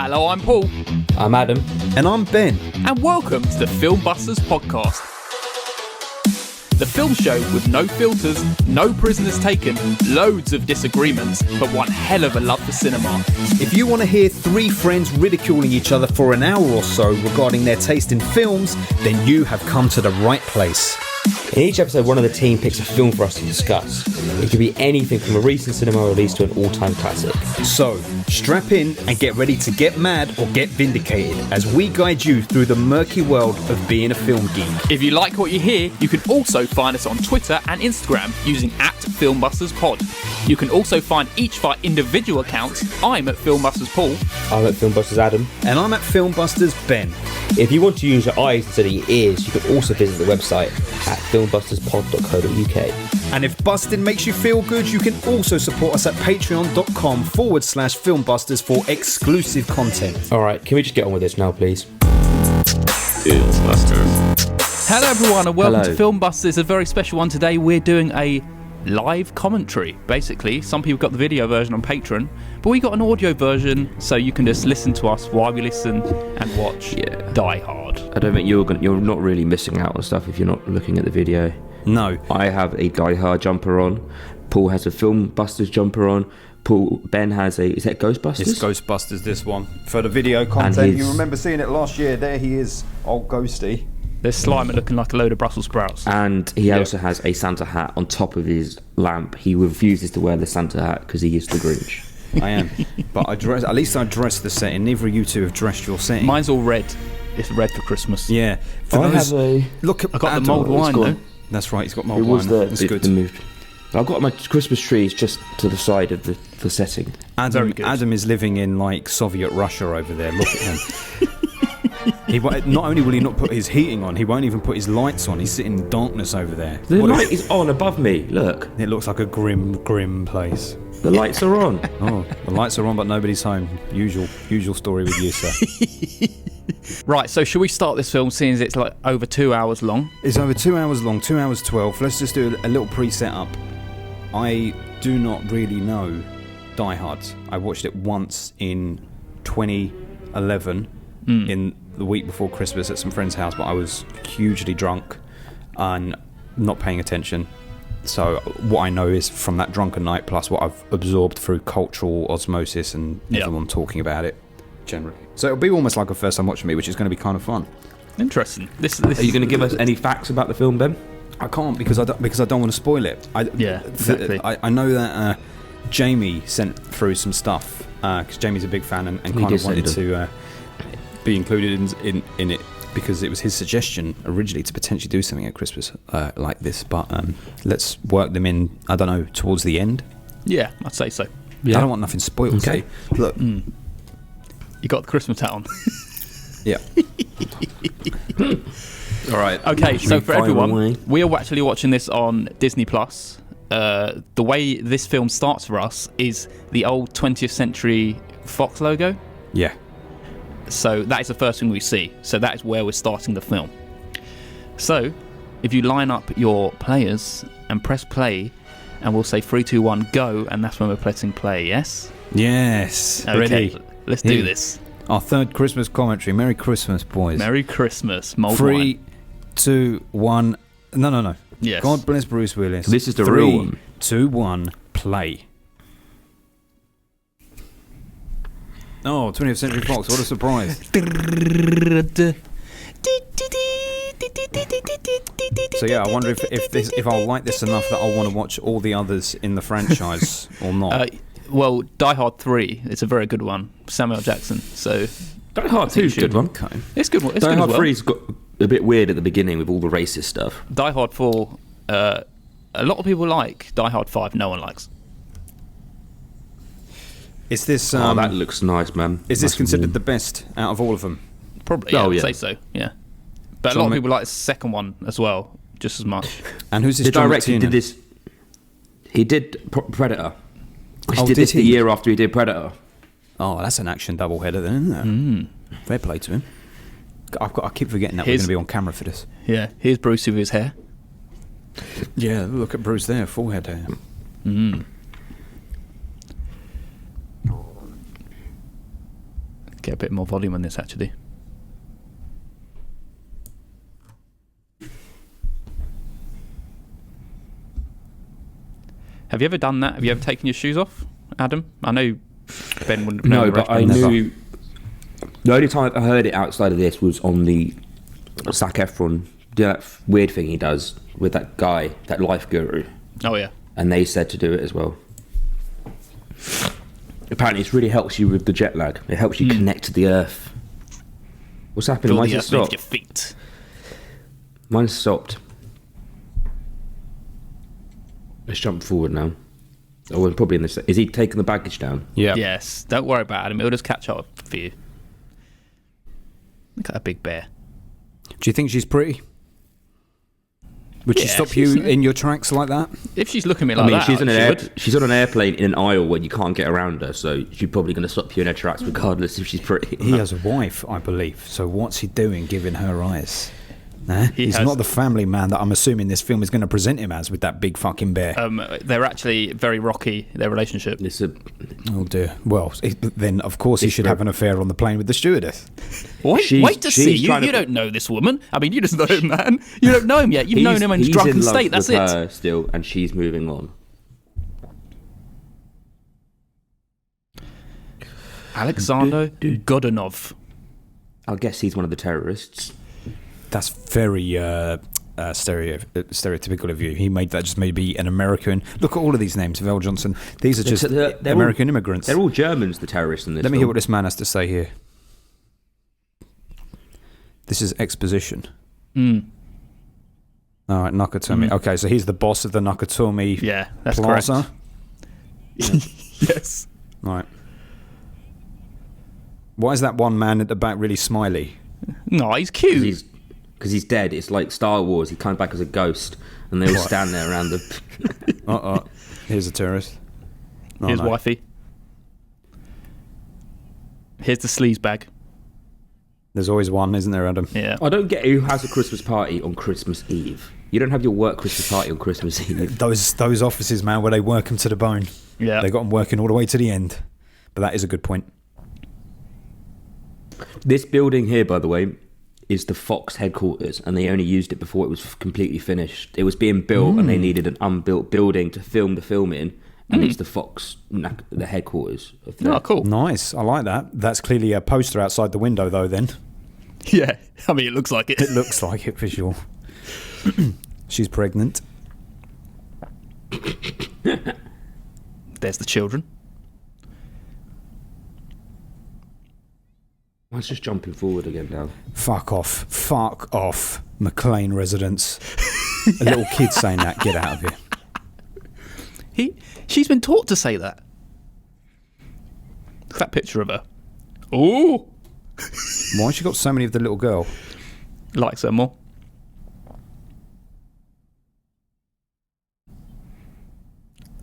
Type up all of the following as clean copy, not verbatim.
Hello, I'm Paul. I'm Adam. And I'm Ben. And welcome to the Film Busters podcast. The film show with no filters, no prisoners taken, loads of disagreements, but one hell of a love for cinema. If you want to hear three friends ridiculing each other for an hour or so regarding their taste in films, then you have come to the right place. In each episode, one of the team picks a film for us to discuss. It could be anything from a recent cinema release to an all-time classic. So, strap in and get ready to get mad or get vindicated as we guide you through the murky world of being a film geek. If you like what you hear, you can also find us on Twitter and Instagram using @FilmbustersPod. You can also find each of our individual accounts. I'm at Filmbusters Paul. I'm at Filmbusters Adam. And I'm at Filmbusters Ben. If you want to use your eyes instead of your ears, you can also visit the website at filmbusterspod.co.uk. And if busting makes you feel good, you can also support us at patreon.com/filmbusters for exclusive content. Alright, can we just get on with this now, please? Filmbusters. Hello everyone and welcome Hello. to Filmbusters, a very special one today. We're doing a live commentary, basically. Some people got the video version on Patreon, but we got an audio version, so you can just listen to us while we listen and watch Die Hard. I don't think you're not really missing out on stuff if you're not looking at the video. No. I have a Die Hard jumper on. Paul has a Film Busters jumper on. Ben has is that Ghostbusters? It's Ghostbusters, this one. For the video content, you remember seeing it last year. There he is, old Ghosty. There's Slimer looking like a load of Brussels sprouts. And he also has a Santa hat on top of his lamp. He refuses to wear the Santa hat because he is the Grinch. I am. But at least I dressed the setting. Neither of you two have dressed your setting. Mine's all red. It's red for Christmas. Yeah. I got the mulled wine though. That's right, he's got mulled wine. It's good. I've got my Christmas trees just to the side of the setting. Adam is living in like Soviet Russia over there. Look at him. Not only will he not put his heating on, he won't even put his lights on. He's sitting in darkness over there. The light is on above me. Look. It looks like a grim place. The lights are on. Oh, the lights are on, but nobody's home. Usual story with you, sir. Right, so should we start this film, seeing as it's like over 2 hours long? It's over 2 hours long, 2 hours 12. Let's just do a little pre-setup. I do not really know Die Hard. I watched it once in 2011, in the week before Christmas at some friend's house, but I was hugely drunk and not paying attention. So what I know is from that drunken night, plus what I've absorbed through cultural osmosis and everyone talking about it generally. So it'll be almost like a first time watch for me, which is going to be kind of fun. Interesting. This Are you going to give us any facts about the film, Ben? I can't because I don't want to spoil it. Exactly. I know that Jamie sent through some stuff because Jamie's a big fan and kind of wanted to be included in it because it was his suggestion originally to potentially do something at Christmas like this. But let's work them in. I don't know, towards the end. Yeah, I'd say so. Yeah. I don't want nothing spoiled. Okay. So, look, you got the Christmas hat on. yeah. All right. Okay, so for everyone, away? we are actually watching this on Disney Plus. The way this film starts for us is the old 20th Century Fox logo. Yeah. So that is the first thing we see. So that is where we're starting the film. So if you line up your players and press play, and we'll say 3, 2, 1, go, and that's when we're pressing play. Yes. Yes. Okay, Ready. Let's do this. Our third Christmas commentary. Merry Christmas, boys. Merry Christmas. Mulled 3, wine. 2, 1. No. Yes. God bless Bruce Willis. This is the 3, real one. 2, 1, play. Oh, 20th Century Fox, what a surprise. So yeah, I wonder if I'll like this enough that I'll want to watch all the others in the franchise or not. Well, Die Hard 3, it's a very good one. Samuel L. Jackson. So Die Hard 2 is a good one. Okay. it's good. It's Die good Hard as well. 3's got a bit weird at the beginning with all the racist stuff. Die Hard 4, a lot of people like. Die Hard 5, no one likes. Is this that looks nice, man. is this Nice considered warm. the best out of all of them? Probably, yeah, Oh, I'd yeah. say so, yeah. But a John lot of Mc- people like the second one as well, just as much. And who's this The John director McTiernan? did this. He did Predator. He Oh, did did this the he? year after he did Predator. Oh, that's an action doubleheader then, isn't it? Fair play to him. I keep forgetting that we're Here's- going to be on camera for this. Yeah, here's Bruce with his hair. Yeah, look at Bruce there, full head hair. Get a bit more volume on this, actually. Have you ever done that? Have you ever taken your shoes off, Adam? I know Ben wouldn't know. No, but I knew. The only time I heard it outside of this was on the Zac Efron, that weird thing he does with that guy, that life guru. Oh, yeah. And they said to do it as well. Apparently, it really helps you with the jet lag. It helps you connect to the earth. What's happening? Feel Why the has it earth beneath stopped? your feet. Mine's stopped. Let's jump forward now. Oh, we're probably in this. Is he taking the baggage down? Yeah. Yes. Don't worry about Adam. It'll just catch up for you. Look at that big bear. Do you think she's pretty? Would she Yeah, stop she's- you in your tracks like that? If she's looking at me like I mean, that, she's on she an would. she's on an airplane in an aisle where you can't get around her, so she's probably going to stop you in her tracks regardless if she's pretty. He has a wife, I believe. So what's he doing giving her eyes? He's has- not the family man that I'm assuming this film is going to present him as with that big fucking bear. They're actually very rocky, their relationship. It's a, Oh dear. Well, then of course he should have an affair on the plane with the stewardess. Wait to see. she's trying You to- don't know this woman. I mean, you just know him, man. You don't know him yet. You've known him in he's drunken in love state. That's with it. her still, and she's moving on. Alexander Godunov. I guess he's one of the terrorists. That's very stereotypical of you. He made that just maybe an American. Look at all of these names, Val Johnson. These are just They're American all, immigrants. They're all Germans, the terrorists in this. Let me hear film. what this man has to say here. This is exposition. All right, Nakatomi. Okay, so he's the boss of the Nakatomi Yeah, that's Plaza. correct. Yes. Right. Why is that one man at the back really smiley? No, he's cute. Because he's dead. It's like Star Wars. He comes back as a ghost, and they all stand there around the. Here's a terrorist. Oh, Here's no. wifey. Here's the sleaze bag. There's always one, isn't there, Adam? Yeah. I don't get who has a Christmas party on Christmas Eve. You don't have your work Christmas party on Christmas Eve. Those offices, man, where they work them to the bone. Yeah. They got them working all the way to the end. But that is a good point. This building here, by the way, is the Fox headquarters, and they only used it before it was completely finished. It was being built, and they needed an unbuilt building to film the film in, and it's the Fox, the headquarters. Of the, Oh, cool. Nice. I like that. That's clearly a poster outside the window, though, then. Yeah. I mean, it looks like it. It looks like it for sure. She's pregnant. There's the children. Mine's just jumping forward again now. Fuck off. Fuck off. McLean residence. A little kid saying that. Get out of here. She's been taught to say that. Look at that picture of her. Ooh. Why has she got so many of the little girl? Likes her more.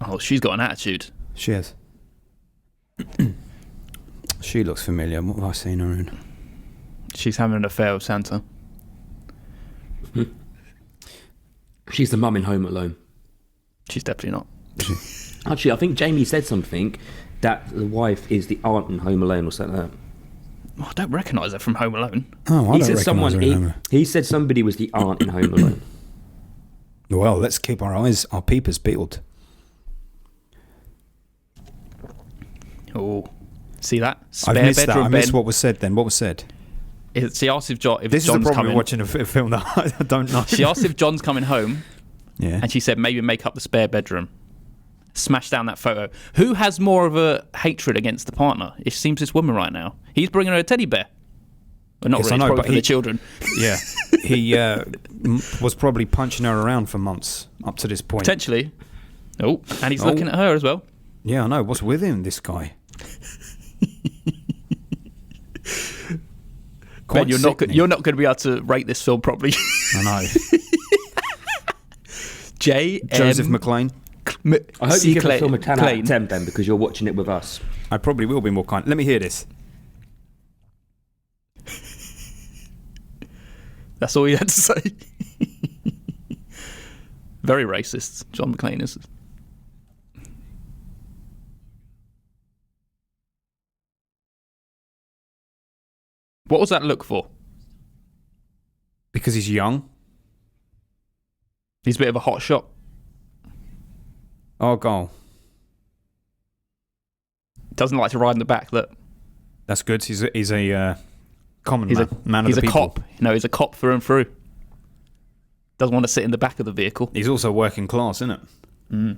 Oh, she's got an attitude. She has. She looks familiar. What have I seen her in? She's having an affair with Santa. She's the mum in Home Alone. She's definitely not. Actually, I think Jamie said something that the wife is the aunt in Home Alone or something like that. Oh, I don't recognise her from Home Alone. Oh, I He don't said recognise her in Homer. he said somebody was the aunt in Home Alone. Well, let's keep our peepers peeled. Oh, see that? I've Spare missed that. bedroom I missed bed. what was said then. What was said? She asked if, if This is John's the problem coming. with watching a film that I don't know. She asked if John's coming home, Yeah. and she said maybe make up the spare bedroom. Smash down that photo. Who has more of a hatred against the partner? It seems this woman right now. He's bringing her a teddy bear. Well, not Yes, really, I know, it's probably but for the children. Yeah. He was probably punching her around for months up to this point. Potentially. Oh, and he's Oh. looking at her as well. Yeah, I know. What's with him, this guy? Ben, you're not sickening. you're not going to be able to rate this film properly. I know. Joseph McLean. I hope you give the film a 10 out of 10 then, because you're watching it with us. I probably will be more kind. Let me hear this. That's all he had to say. Very racist, John McClane is. What was that look for? Because he's young. He's a bit of a hot shot. Oh, goal. Doesn't like to ride in the back. Look, That's good. He's a common he's man of he's the a people. cop. No, he's a cop through and through. Doesn't want to sit in the back of the vehicle. He's also working class, isn't it? Mm.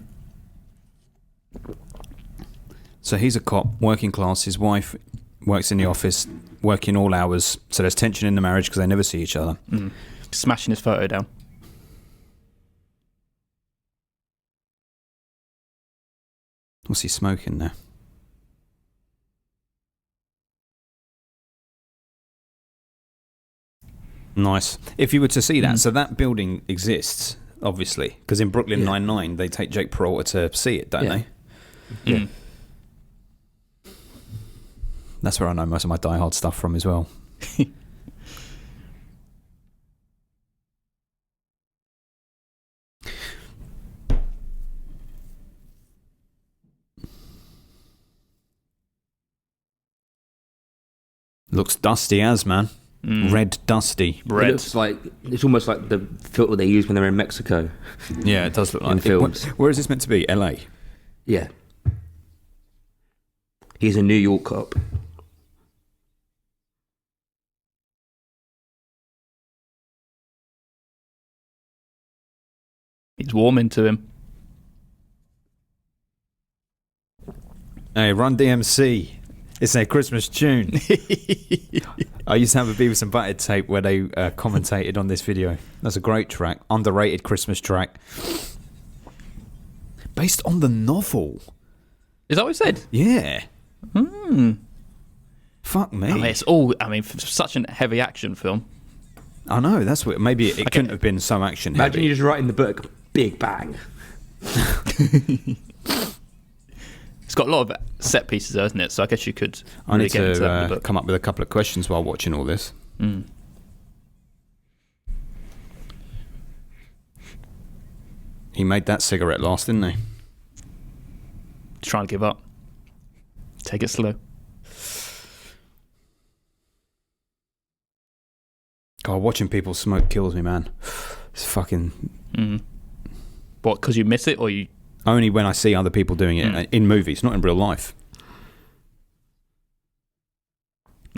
So he's a cop, working class. His wife works in the office, working all hours. So there's tension in the marriage because they never see each other. Mm. Smashing his photo down. What's he smoking there? Nice. If you were to see that, so that building exists, obviously, because in Brooklyn Nine-Nine, they take Jake Peralta to see it, don't they? Yeah. That's where I know most of my Die Hard stuff from as well. Looks dusty as, man. Red dusty. It Red. looks like it's almost like the filter they use when they're in Mexico. Yeah, it does look like In it. films. Where is this meant to be? LA? Yeah. He's a New York cop. He's warming to him. Hey, Run DMC. It's their Christmas tune. I used to have a Beavis and Butthead tape where they commentated on this video. That's a great track. Underrated Christmas track. Based on the novel. Is that what he said? Yeah. Fuck me. I mean, it's all. I mean, for such a heavy action film. I know, that's what. Maybe it couldn't have been so action Imagine heavy. you just write in the book, Big Bang. It's got a lot of set pieces, though, isn't it? So I guess you could. I need get into that in the to book. come up with a couple of questions while watching all this. Mm. He made that cigarette last, didn't he? Trying to give up. Take it slow. God, watching people smoke kills me, man. It's fucking... What? Because you miss it, or you? Only when I see other people doing it in movies, not in real life.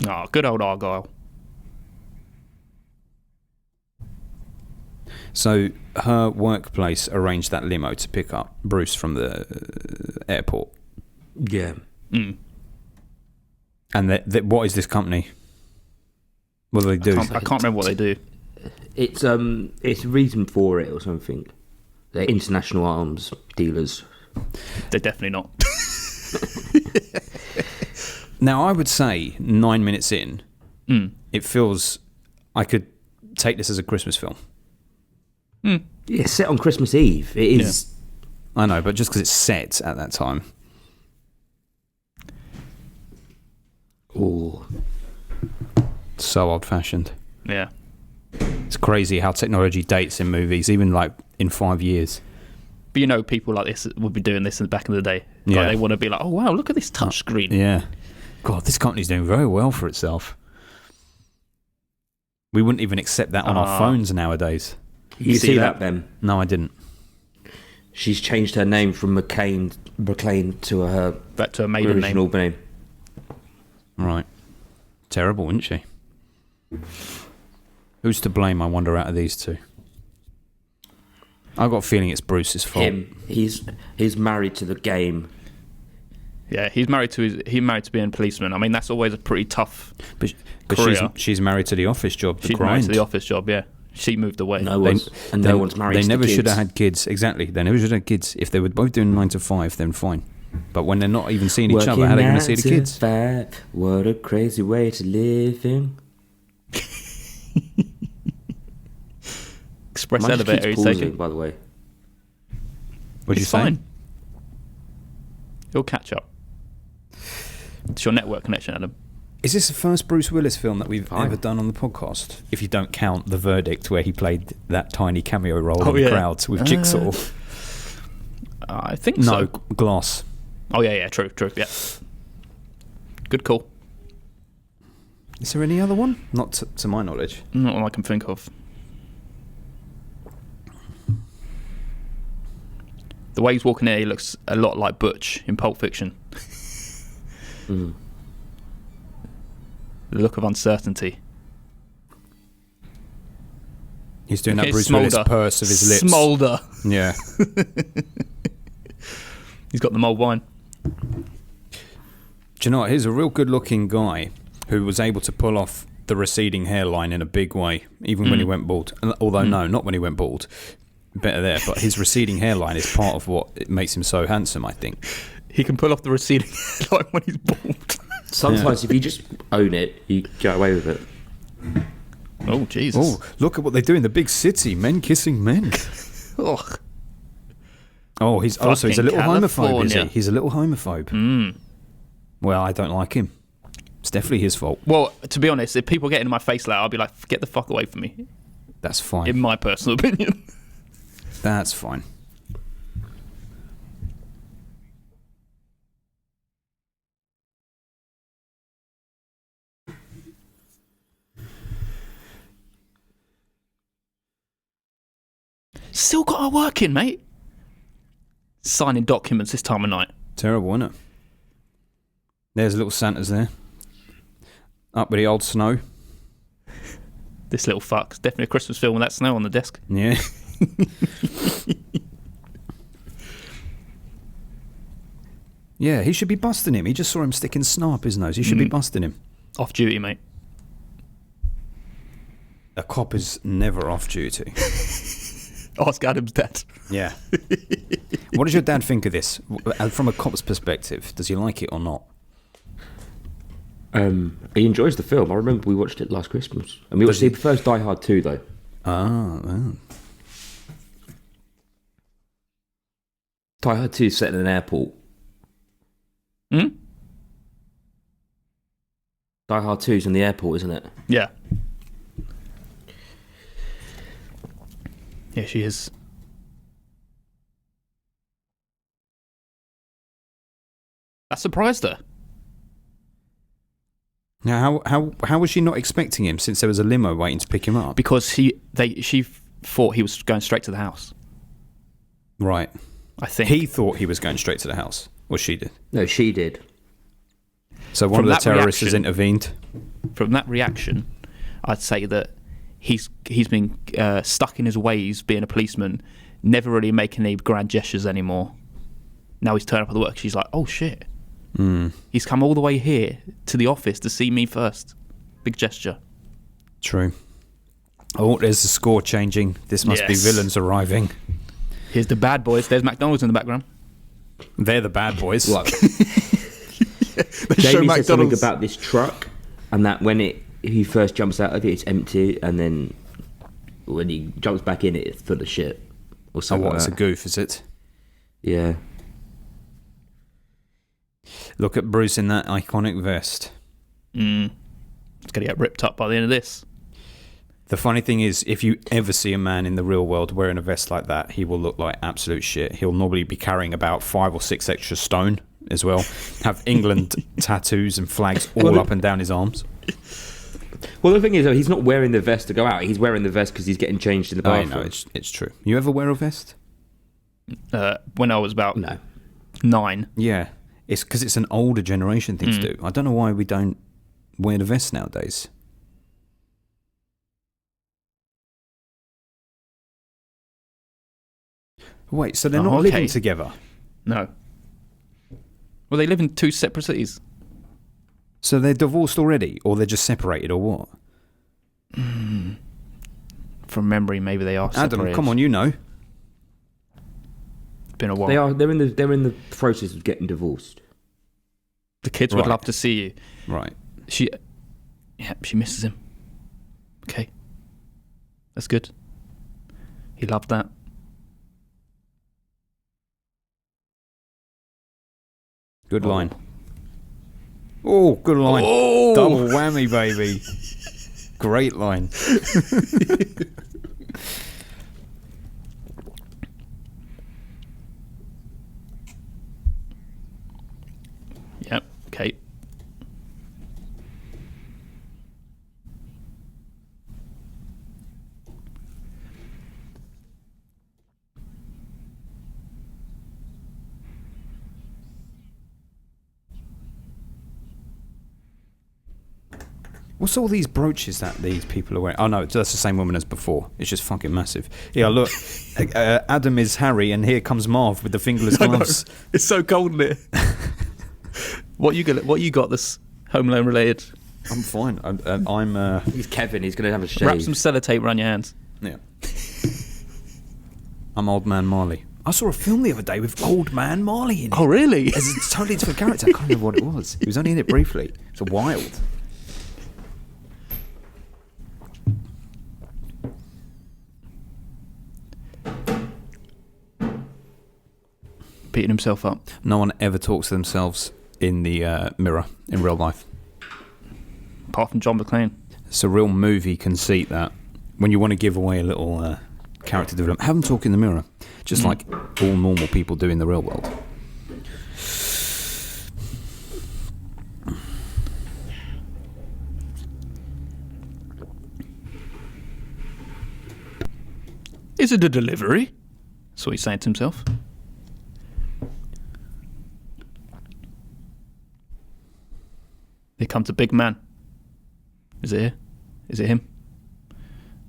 Oh, good old Argyle. So her workplace arranged that limo to pick up Bruce from the airport. Yeah. Mm. And what is this company? What do they do? I can't remember what they do. It's reason for it or something. They're international arms dealers. They're definitely not. Now, I would say 9 minutes in, it feels I could take this as a Christmas film. Yeah, set on Christmas Eve. It is. I know, but just because it's set at that time. Oh, So old-fashioned. Yeah. It's crazy how technology dates in movies, even like in 5 years. But you know, people like this would be doing this in the back in the day. Yeah. Like, they want to be like, oh wow, look at this touch screen. Yeah. God, this company's doing very well for itself. We wouldn't even accept that on our phones nowadays. you see that, Ben? No, I didn't. She's changed her name from McCain to her Back to a maiden name. original name. Right. Terrible, isn't she? Who's to blame, I wonder, out of these two? I've got a feeling it's Bruce's fault. Him. He's married to the game. Yeah, he's married to being a policeman. I mean, that's always a pretty tough. But Career. she's married to the office job. The She's grind. married to the office job. Yeah, she moved away. No one's married. They to never the should have kids. had kids. Exactly. They never should have had kids. If they were both doing 9 to 5, then fine. But when they're not even seeing each other, how are they going to see the kids? Working 9 to 5, what a crazy way to live in. Express Mine just elevator. keeps He's pausing, taking. by the way. What'd you It's say? fine. It'll catch up. It's your network connection, Adam. Is this the first Bruce Willis film that we've Fine. ever done on the podcast? If you don't count The Verdict, where he played that tiny cameo role Oh, in the yeah. crowds with Jigsaw. I think No, so. Glass. Oh yeah, true, yeah. Good call. Is there any other one? Not to my knowledge. Not one I can think of. The way he's walking here, he looks a lot like Butch in Pulp Fiction. Mm. The look of uncertainty. He's doing Okay, that Bruce Willis Smolder. purse of his lips. Smolder. Yeah. He's got the mulled wine. Do you know what? He's a real good-looking guy who was able to pull off the receding hairline in a big way, even when he went bald. Although, no, not when he went bald. Better there. But his receding hairline is part of what it makes him so handsome, I think. He can pull off the receding hairline when he's bald. Sometimes if you just own it, you get away with it. Oh, Jesus. Oh, look at what they do in the big city. Men kissing men. Ugh. Oh, he's a little Fucking homophobe, is he? California. He's a little homophobe. Mm. Well, I don't like him. It's definitely his fault. Well, to be honest, if people get in my face like that, I'll be like, get the fuck away from me. That's fine. In my personal opinion. That's fine. Still got our work in, mate. Signing documents this time of night. Terrible, isn't it? There's little Santas there. Up with the old snow. This little fuck's definitely a Christmas film with that snow on the desk. Yeah. Yeah, he should be busting him. He just saw him sticking snot up his nose. He should be busting him. Off duty, mate. A cop is never off duty. Ask Adam's dad. Yeah. What does your dad think of this? From a cop's perspective, does he like it or not? He enjoys the film. I remember we watched it last Christmas. And we watched the first Die Hard 2, though. Oh. Die Hard 2 is set in an airport. Hmm? Die Hard 2 is in the airport, isn't it? Yeah. Yeah, she is. That surprised her. Now, how was she not expecting him since there was a limo waiting to pick him up? Because she thought he was going straight to the house. Right. I think. He thought he was going straight to the house. Or she did. No, she did. So one From of the that terrorists has reaction- intervened. From that reaction, I'd say that he's been stuck in his ways being a policeman, never really making any grand gestures anymore. Now he's turned up at the work. She's like, oh shit. He's come all the way here to the office to see me first. Big gesture. True. Oh, there's the score changing. This must be Yes. villains arriving. Here's the bad boys. There's McDonald's in the background. They're the bad boys. What? They show Jamie said something McDonald's. about this truck, and that when he first jumps out of it, it's empty, and then when he jumps back in it, it's full of shit. Or Oh, something what? like It's a that. goof, is it? Yeah. Look at Bruce in that iconic vest. It's going to get ripped up by the end of this. The funny thing is, if you ever see a man in the real world wearing a vest like that, he will look like absolute shit. He'll normally be carrying about 5 or 6 extra stone as well. Have England tattoos and flags all up and down his arms. Well, the thing is, though, he's not wearing the vest to go out. He's wearing the vest because he's getting changed in the I bathroom. know, it's true. You ever wear a vest? When I was about No. 9. Yeah. It's because it's an older generation thing to do. I don't know why we don't wear the vest nowadays. Wait, so they're Oh, not okay. living together? No. Well, they live in 2 separate cities. So they're divorced already? Or they're just separated, or what? From memory, maybe they are separated. Adam, come on, you know. It's been a while. They are. They're in the process of getting divorced. The kids would Right. love to see you. Right. She misses him. Okay. That's good. He loved that. Good line. Oh, good line. Oh! Double whammy, baby. Great line. Yep. Okay. What's all these brooches that these people are wearing? Oh no, that's the same woman as before. It's just fucking massive. Yeah, look, Adam is Harry, and here comes Marv with the fingerless gloves. It's so cold in here. What you got this Home Alone related? I'm fine. I'm. He's Kevin. He's going to have a shave. Wrap some sellotape around your hands. Yeah. I'm Old Man Marley. I saw a film the other day with Old Man Marley in it. Oh, really? It's a totally different character. I can't remember what it was. He was only in it briefly. It's a wild. Beating himself up. No one ever talks to themselves in the mirror in real life. Apart from John McClane. It's a real movie conceit that when you want to give away a little character development, have them talk in the mirror, just like all normal people do in the real world. Is it a delivery? That's what he's saying to himself. Here comes a big man. Is it here? Is it him?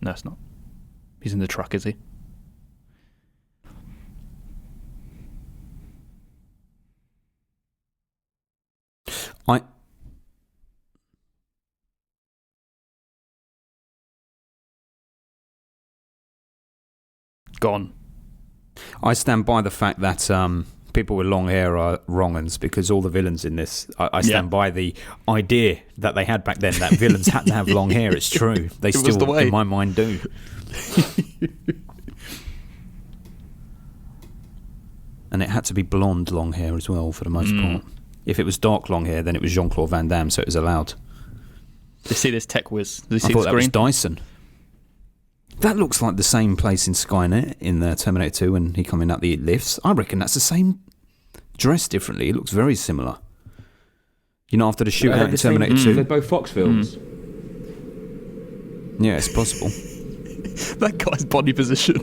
No, it's not. He's in the truck, is he? Gone. I stand by the fact that people with long hair are wrong-uns because all the villains in this, I stand by the idea that they had back then that villains had to have long hair. It's true. They still, the way. in my mind, do. And it had to be blonde long hair as well for the most part. If it was dark long hair, then it was Jean-Claude Van Damme, so it was allowed. Did you see this tech whiz? Did you I see thought the that was screen? Dyson. That looks like the same place in Skynet in Terminator 2 when he coming up the lifts. I reckon that's the same, dressed differently. It looks very similar. You know, after the shootout in Terminator 2. They're both Fox films. Yeah, it's possible. That guy's body position.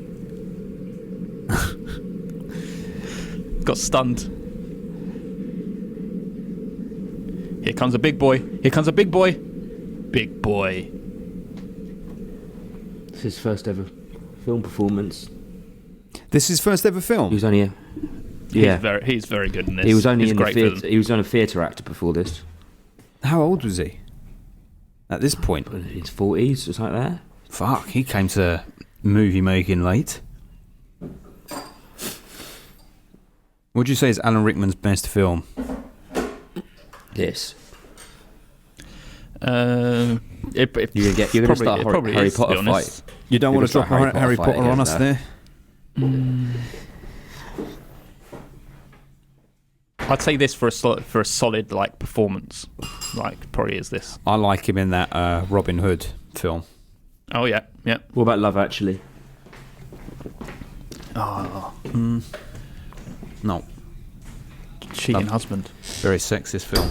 Got stunned. Here comes a big boy. Here comes a big boy. Big boy. It's his first ever film performance. This is his first ever film? He was only a... Yeah. He's very good in this. He was only He's in the great theatre. He was on a theatre actor before this. How old was he at this point? In his 40s, just like that. Fuck, he came to movie making late. Would you say is Alan Rickman's best film? This. You're You're going to start a Harry Potter fight. You don't want to drop Harry fight Potter on us against there? I'd say this for a solid like performance. Like probably is this. I like him in that Robin Hood film. Oh yeah. What about Love Actually? Oh, No, cheating husband. very sexist film.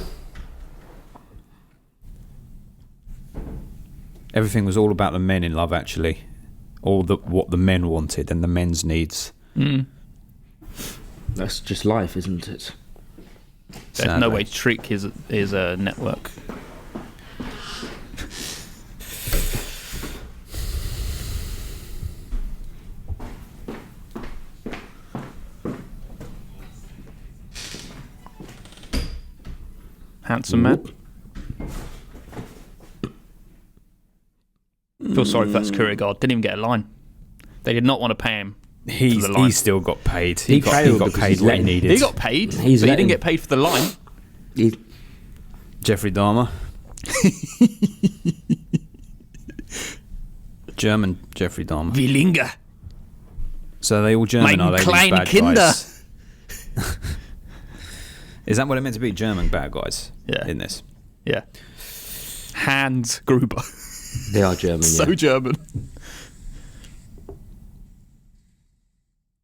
Everything was all about the men in Love Actually. What the men wanted and the men's needs. That's just life, isn't it? There's no Sadly. way to trick his network. Handsome man. Feel sorry for that security guard. Didn't even get a line. They did not want to pay him. He still got paid. He got because paid he's what he letting- needed. He got paid, but he He's didn't letting- get paid for the line. Jeffrey Dahmer. German Jeffrey Dahmer. Wilinga. So are they all German, Mein are they, these kleine bad Kinder. guys? Is that what it meant to be? German bad guys in this? Yeah. Hans Gruber. They are German, So yeah. German.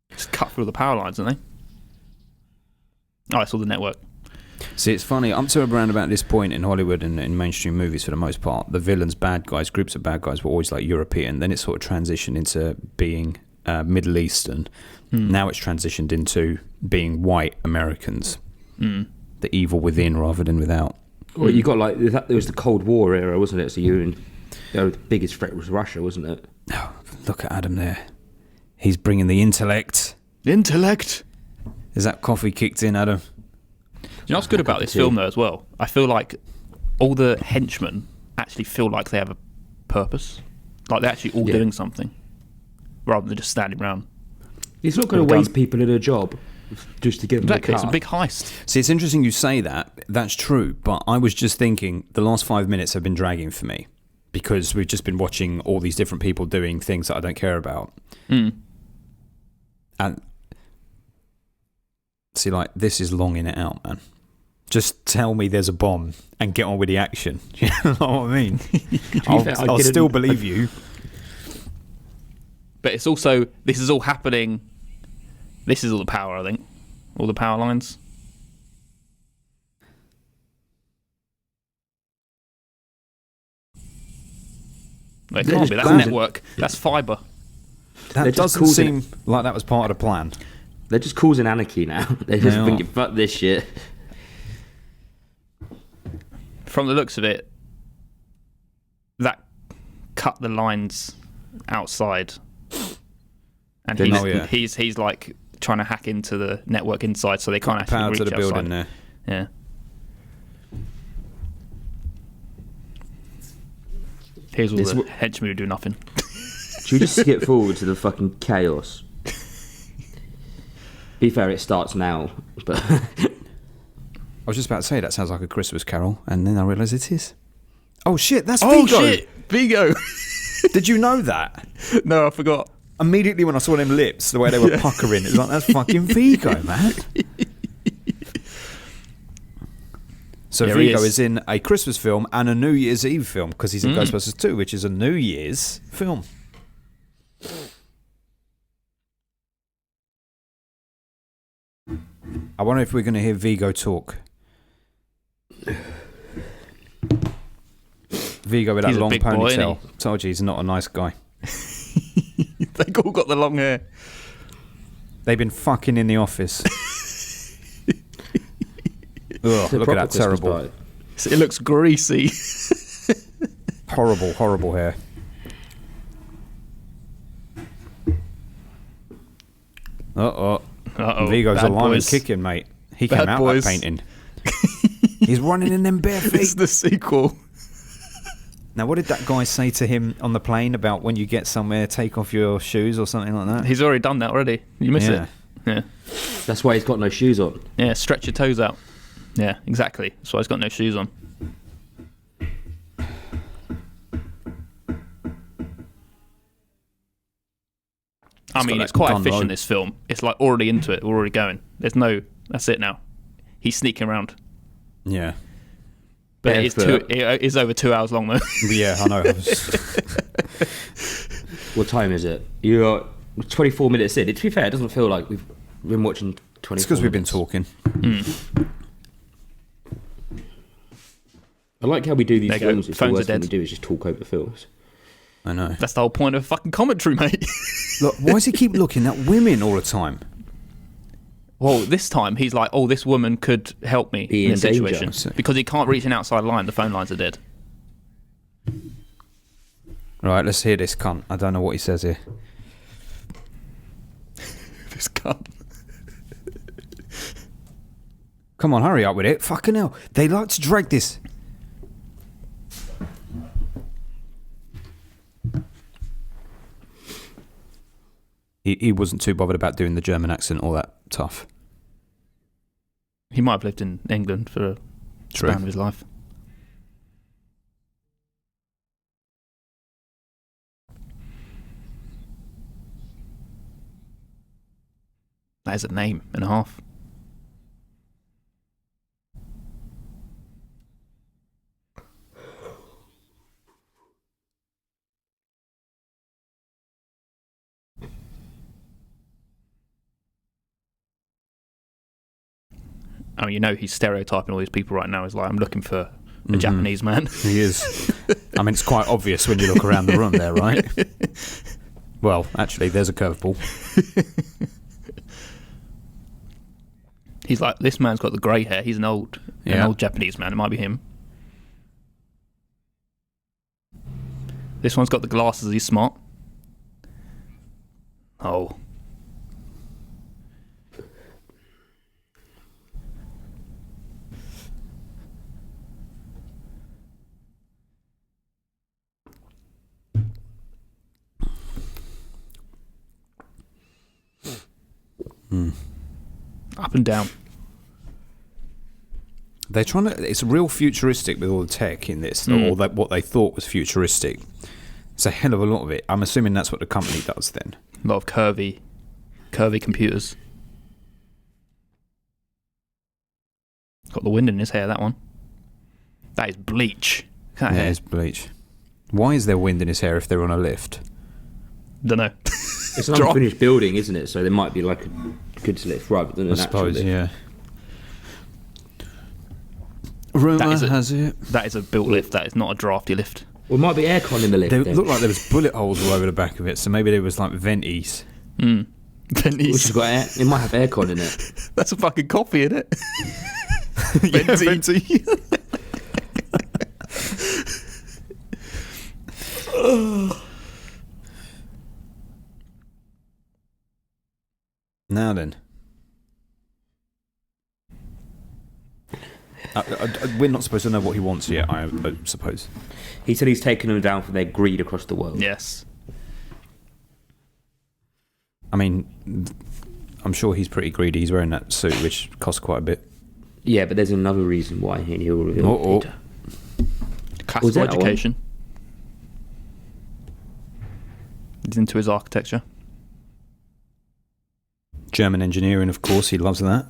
Just cut through the power lines, didn't they? Oh, I saw the network. See, it's funny. Up to around about this point in Hollywood and in mainstream movies, for the most part, the villains, bad guys, groups of bad guys were always like European. Then it sort of transitioned into being Middle Eastern. Now it's transitioned into being white Americans. The evil within rather than without. Well, you got like there was the Cold War era, wasn't it? So the biggest threat was Russia, wasn't it? Oh, look at Adam there. He's bringing the intellect. Intellect. Is that coffee kicked in, Adam? You know what's good about this film though as well? I feel like all the henchmen actually feel like they have a purpose. Like they're actually all doing something, rather than just standing around. He's not going to waste people in a job just to get them Exactly, the it's car. a big heist. See, it's interesting you say that. That's true. But I was just thinking the last 5 minutes have been dragging for me because we've just been watching all these different people doing things that I don't care about. And see, like, this is longing it out, man. Just tell me there's a bomb and get on with the action. You know what I mean? I'll still believe you. But it's also, this is all happening. This is all the power, I think. All the power lines. Well, it can't be. That's network. That's fibre. That doesn't seem like that was part of the plan. They're just causing anarchy now. They're just They thinking, are. fuck this shit. From the looks of it, that cut the lines outside. And Didn't- he's like trying to hack into the network inside so they can't actually Power reach to the outside. building there. Yeah. Here's all the henchmen who do nothing. Should we just skip forward to the fucking chaos? Be fair, it starts now, but I was just about to say that sounds like a Christmas carol, and then I realised it is. Oh shit, that's Vigo! Oh shit! Vigo! Did you know that? No, I forgot. Immediately when I saw them lips, the way they were puckering, it's like, that's fucking Vigo, man. So There he Vigo is. is in a Christmas film and a New Year's Eve film, because he's in Ghostbusters 2, which is a New Year's film. I wonder if we're going to hear Vigo talk. Vigo with that He's a long big boy, isn't ponytail. Told you he's not a nice guy. They've all got the long hair. They've been fucking in the office. Ugh, look at that terrible, It looks greasy. horrible, horrible hair. Uh-oh. Uh-oh. Vigo's Bad alive and boys. kicking, mate. He Bad came out boys. that painting. He's running in them bare It's feet. the sequel. Now, what did that guy say to him on the plane about when you get somewhere, take off your shoes or something like that? He's already done that already. You miss Yeah. it. Yeah. that's why he's got no shoes on. Yeah, stretch your toes out. Yeah, exactly. That's why he's got no shoes on. I mean, got it's that quite gun efficient, low. this film. It's like already into it. We're already going. There's no... That's it now. He's sneaking around. Yeah. But Yeah, it is over 2 hours long, though. Yeah, I know. What time is it? You're 24 minutes in. To be fair, it doesn't feel like we've been watching 24 It's because we've been minutes. talking. I like how we do these There you go. films. It's the Phones are worst thing dead. we do is just talk over films. I know. That's the whole point of fucking commentary, mate. Look, why does he keep looking at women all the time? Well, this time he's like, oh, this woman could help me Be in in this danger. situation. Because he can't reach an outside line. The phone lines are dead. Right, let's hear this cunt. I don't know what he says here. This cunt. Come on, hurry up with it. Fucking hell. They like to drag this. He wasn't too bothered about doing the German accent all that tough. He might have lived in England for a True. span of his life. That is a name and a half. I mean, you know, he's stereotyping all these people right now. He's like, I'm looking for a Japanese man. He is. I mean, it's quite obvious when you look around the room there, right? Well, actually, there's a curveball. He's like, this man's got the grey hair. He's an old Japanese man. It might be him. This one's got the glasses. He's smart. Oh. Up and down. They're trying to. It's real futuristic with all the tech in this, or that what they thought was futuristic. It's a hell of a lot of it. I'm assuming that's what the company does then. A lot of curvy computers. Got the wind in his hair, that one. That is bleach. Yeah, it's bleach. Why is there wind in his hair if they're on a lift? Don't know. It's an unfinished building, isn't it? So there might be like a goods lift rather than an I suppose, actual lift. yeah. Rumour has it. That is a built lift. That is not a drafty lift. Well, it might be aircon in the lift. They then. looked like there was bullet holes all over the back of it, so maybe there was like venties. Mm. Which has got air, it might have aircon in it. That's a fucking coffee, isn't it? Yeah, venti. Now then. We're not supposed to know what he wants yet, I suppose. He said he's taken them down for their greed across the world. Yes. I mean, I'm sure he's pretty greedy. He's wearing that suit, which costs quite a bit. Yeah, but there's another reason why he'll reveal Peter. Classical education. He's into his architecture. German engineering, of course, he loves that.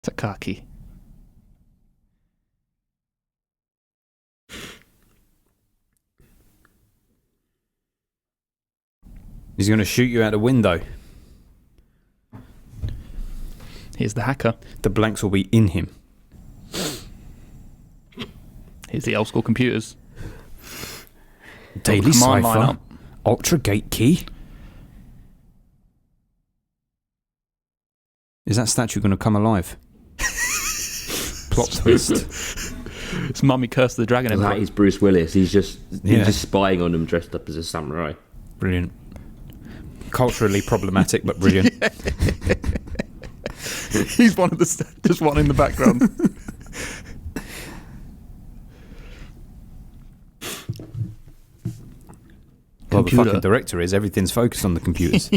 Takaki. He's going to shoot you out the window. Here's the hacker. The blanks will be in him. Here's the old school computers. Daily Command line Cipher. up. Ultra Gate Key. Is that statue going to come alive? Plot twist. It's Mummy Curse of the Dragon Emperor. That is Bruce Willis. He's just spying on them dressed up as a samurai. Brilliant. Culturally problematic, but brilliant. He's one of the just one in the background. Well, the fucking director is. Everything's focused on the computers.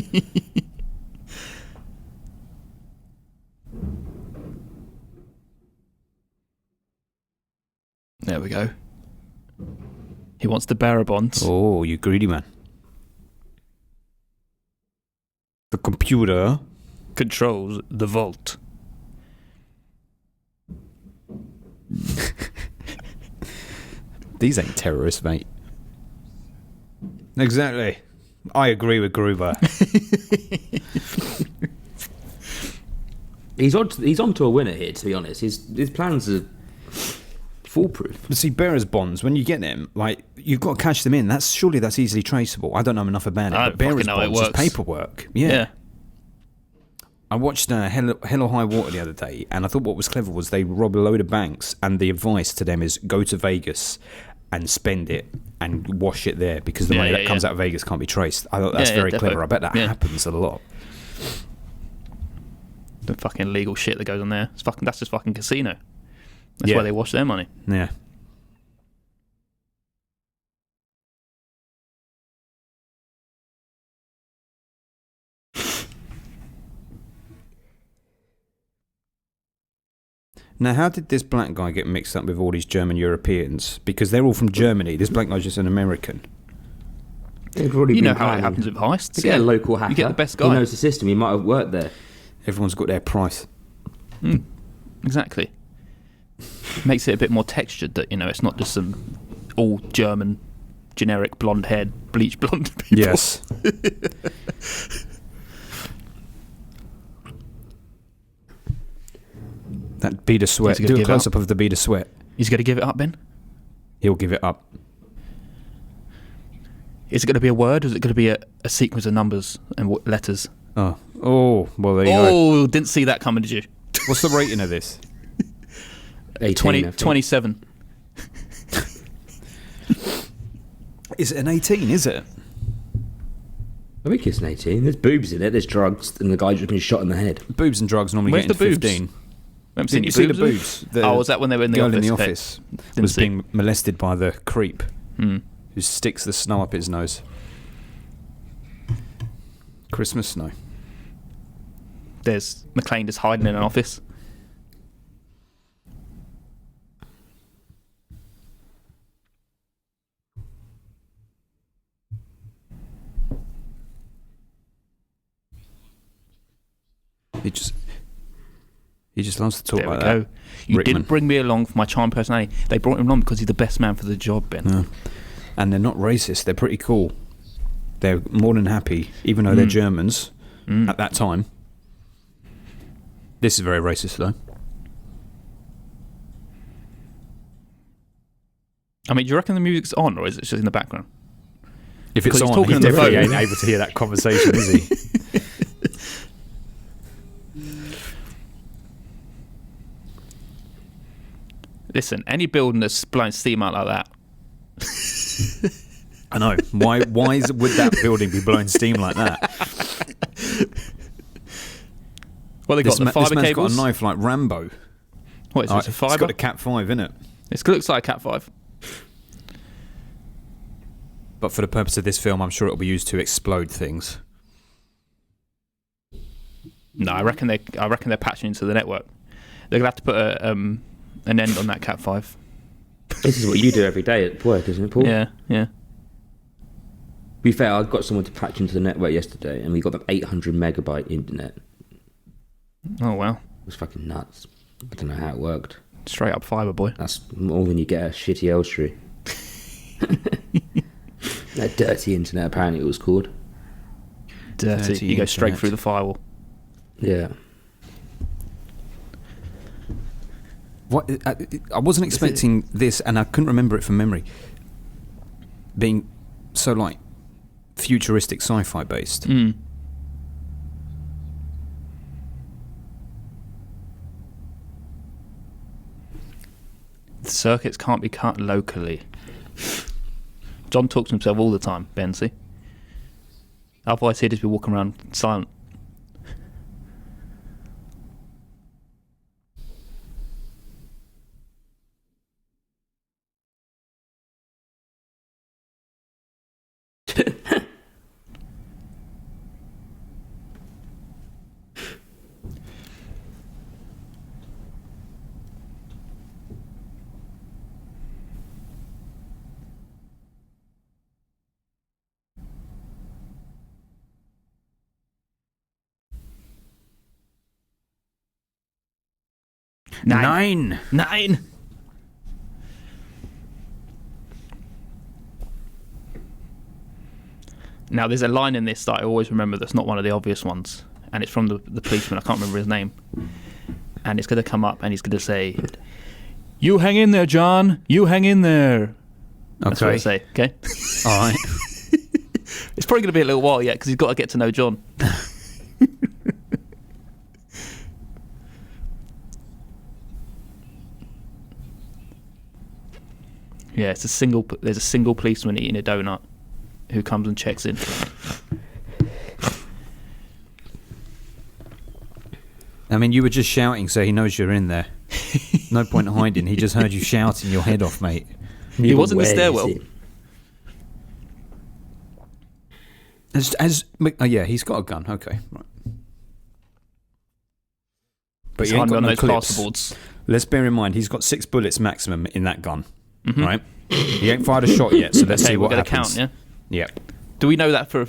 There we go. He wants the bearer bonds. Oh, you greedy man. The computer Controls the vault. These ain't terrorists, mate. Exactly. I agree with Gruber. He's on to a winner here, to be honest. His plans are foolproof. But see, bearers bonds, when you get them, like, you've got to cash them in. Surely that's easily traceable. I don't know enough about it, I but don't bearers fucking know how it bonds is works. paperwork. Yeah. I watched Hell or High Water the other day, and I thought what was clever was they rob a load of banks, and the advice to them is go to Vegas and spend it and wash it there, because the money that comes out of Vegas can't be traced. I thought that's very clever. I bet that happens a lot. The fucking legal shit that goes on there. That's just fucking casino. That's why they wash their money. Yeah. Now, how did this black guy get mixed up with all these German Europeans? Because they're all from Germany. This black guy's just an American. You know how it happens with heists. You get a local hacker. You get the best guy. He knows the system. He might have worked there. Everyone's got their price. Exactly. Makes it a bit more textured that, it's not just some all German, generic, blonde-haired, bleach blonde people. Yes. Bead of sweat. He's gonna Do a give it close up of the bead of sweat. He's going to give it up, Ben? He'll give it up. Is it going to be a word, or is it going to be a sequence of numbers and letters? Oh, well, there you go. Oh, didn't see that coming, did you? What's the rating of this? 18, I think. 27. Is it an 18, is it? I think it's an 18. There's boobs in it, there's drugs, and the guy's just been shot in the head. Boobs and drugs normally Where's get the into boobs? 15. We haven't seen Didn't you your see the boobs? boobs? The Oh, was that when they were in the girl office? in the Okay. office Didn't was see. being molested by the creep Hmm. who sticks the snow up his nose. Christmas snow. There's McLean just hiding in an office. He just loves to talk There we like go. that. You Rickman. didn't bring me along for my charm personality. They brought him along because he's the best man for the job, Ben. Yeah. And they're not racist. They're pretty cool. They're more than happy, even though they're Germans at that time. This is very racist, though. I mean, do you reckon the music's on, or is it just in the background? If Because it's he's on, talking he on the definitely phone. ain't able to hear that conversation, is he? Listen, any building that's blowing steam out like that, I know. Why would that building be blowing steam like that? well, they got the This fibre man's cables. got a knife like Rambo. What is this? A It's fibre? got a Cat 5 in it. It looks like a Cat 5. But for the purpose of this film, I'm sure it'll be used to explode things. No, I reckon they're patching into the network. They're gonna have to put an end on that Cat 5. This is what you do every day at work, isn't it, Paul? Yeah, yeah. To be fair, I got someone to patch into the network yesterday, and we got the 800 megabyte internet. Oh wow, It was fucking nuts. I don't know how it worked. straight up fibre, boy. That's more than you get a shitty Elstree. That dirty internet, apparently it was called. Dirty. You go straight internet. through the firewall. Yeah. What? I wasn't expecting this, and I couldn't remember it from memory. Being so like futuristic sci-fi based. Mm. The circuits can't be cut locally. John talks to himself all the time, Ben, see? Otherwise he'd just be walking around silent. Nine. Now, there's a line in this that I always remember that's not one of the obvious ones, and it's from the policeman. I can't remember his name. And it's going to come up, and he's going to say, "You hang in there, John. You hang in there." That's what I Okay. say, okay? All right. It's probably going to be a little while yet, because he's got to get to know John. Yeah, there's a single policeman eating a donut who comes and checks in. I mean, you were just shouting, so he knows you're in there. No point hiding. He just heard you shouting your head off, mate. He was in the Where is stairwell. it? Yeah, he's got a gun. Okay, right. But It's he ain't hiding got on no those clips. plasterboards. Let's bear in mind he's got 6 bullets maximum in that gun, Mhm. right? He ain't fired a shot yet, so let's Okay, see we're what going to happens. count, yeah? Yeah, Do we know that for...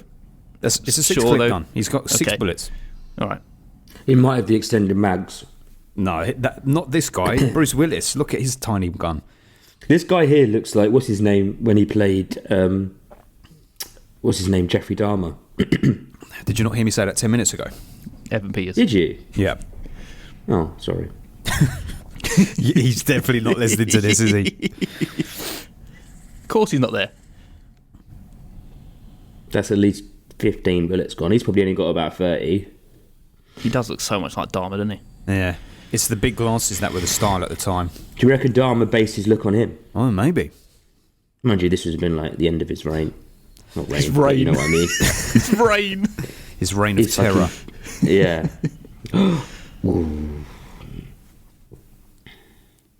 it's a Sure, 6-click though. gun. He's got 6 Okay. bullets. All right. He might have the extended mags. No, not this guy. Bruce Willis. Look at his tiny gun. This guy here looks like, what's his name, when he played, Jeffrey Dahmer. Did you not hear me say that 10 minutes ago? Evan Peters. Did you? Yeah. Oh, sorry. He's definitely not listening to this, is he? Of course he's not there. That's at least 15 bullets gone. He's probably only got about 30. He does look so much like Dharma, doesn't he? Yeah. It's the big glasses that were the style at the time. Do you reckon Dharma based his look on him? Oh, maybe. Mind you, this has been like the end of his reign. Not reign, His but reign. you know what I mean. His brain. His reign of His terror. fucking- yeah. Ooh.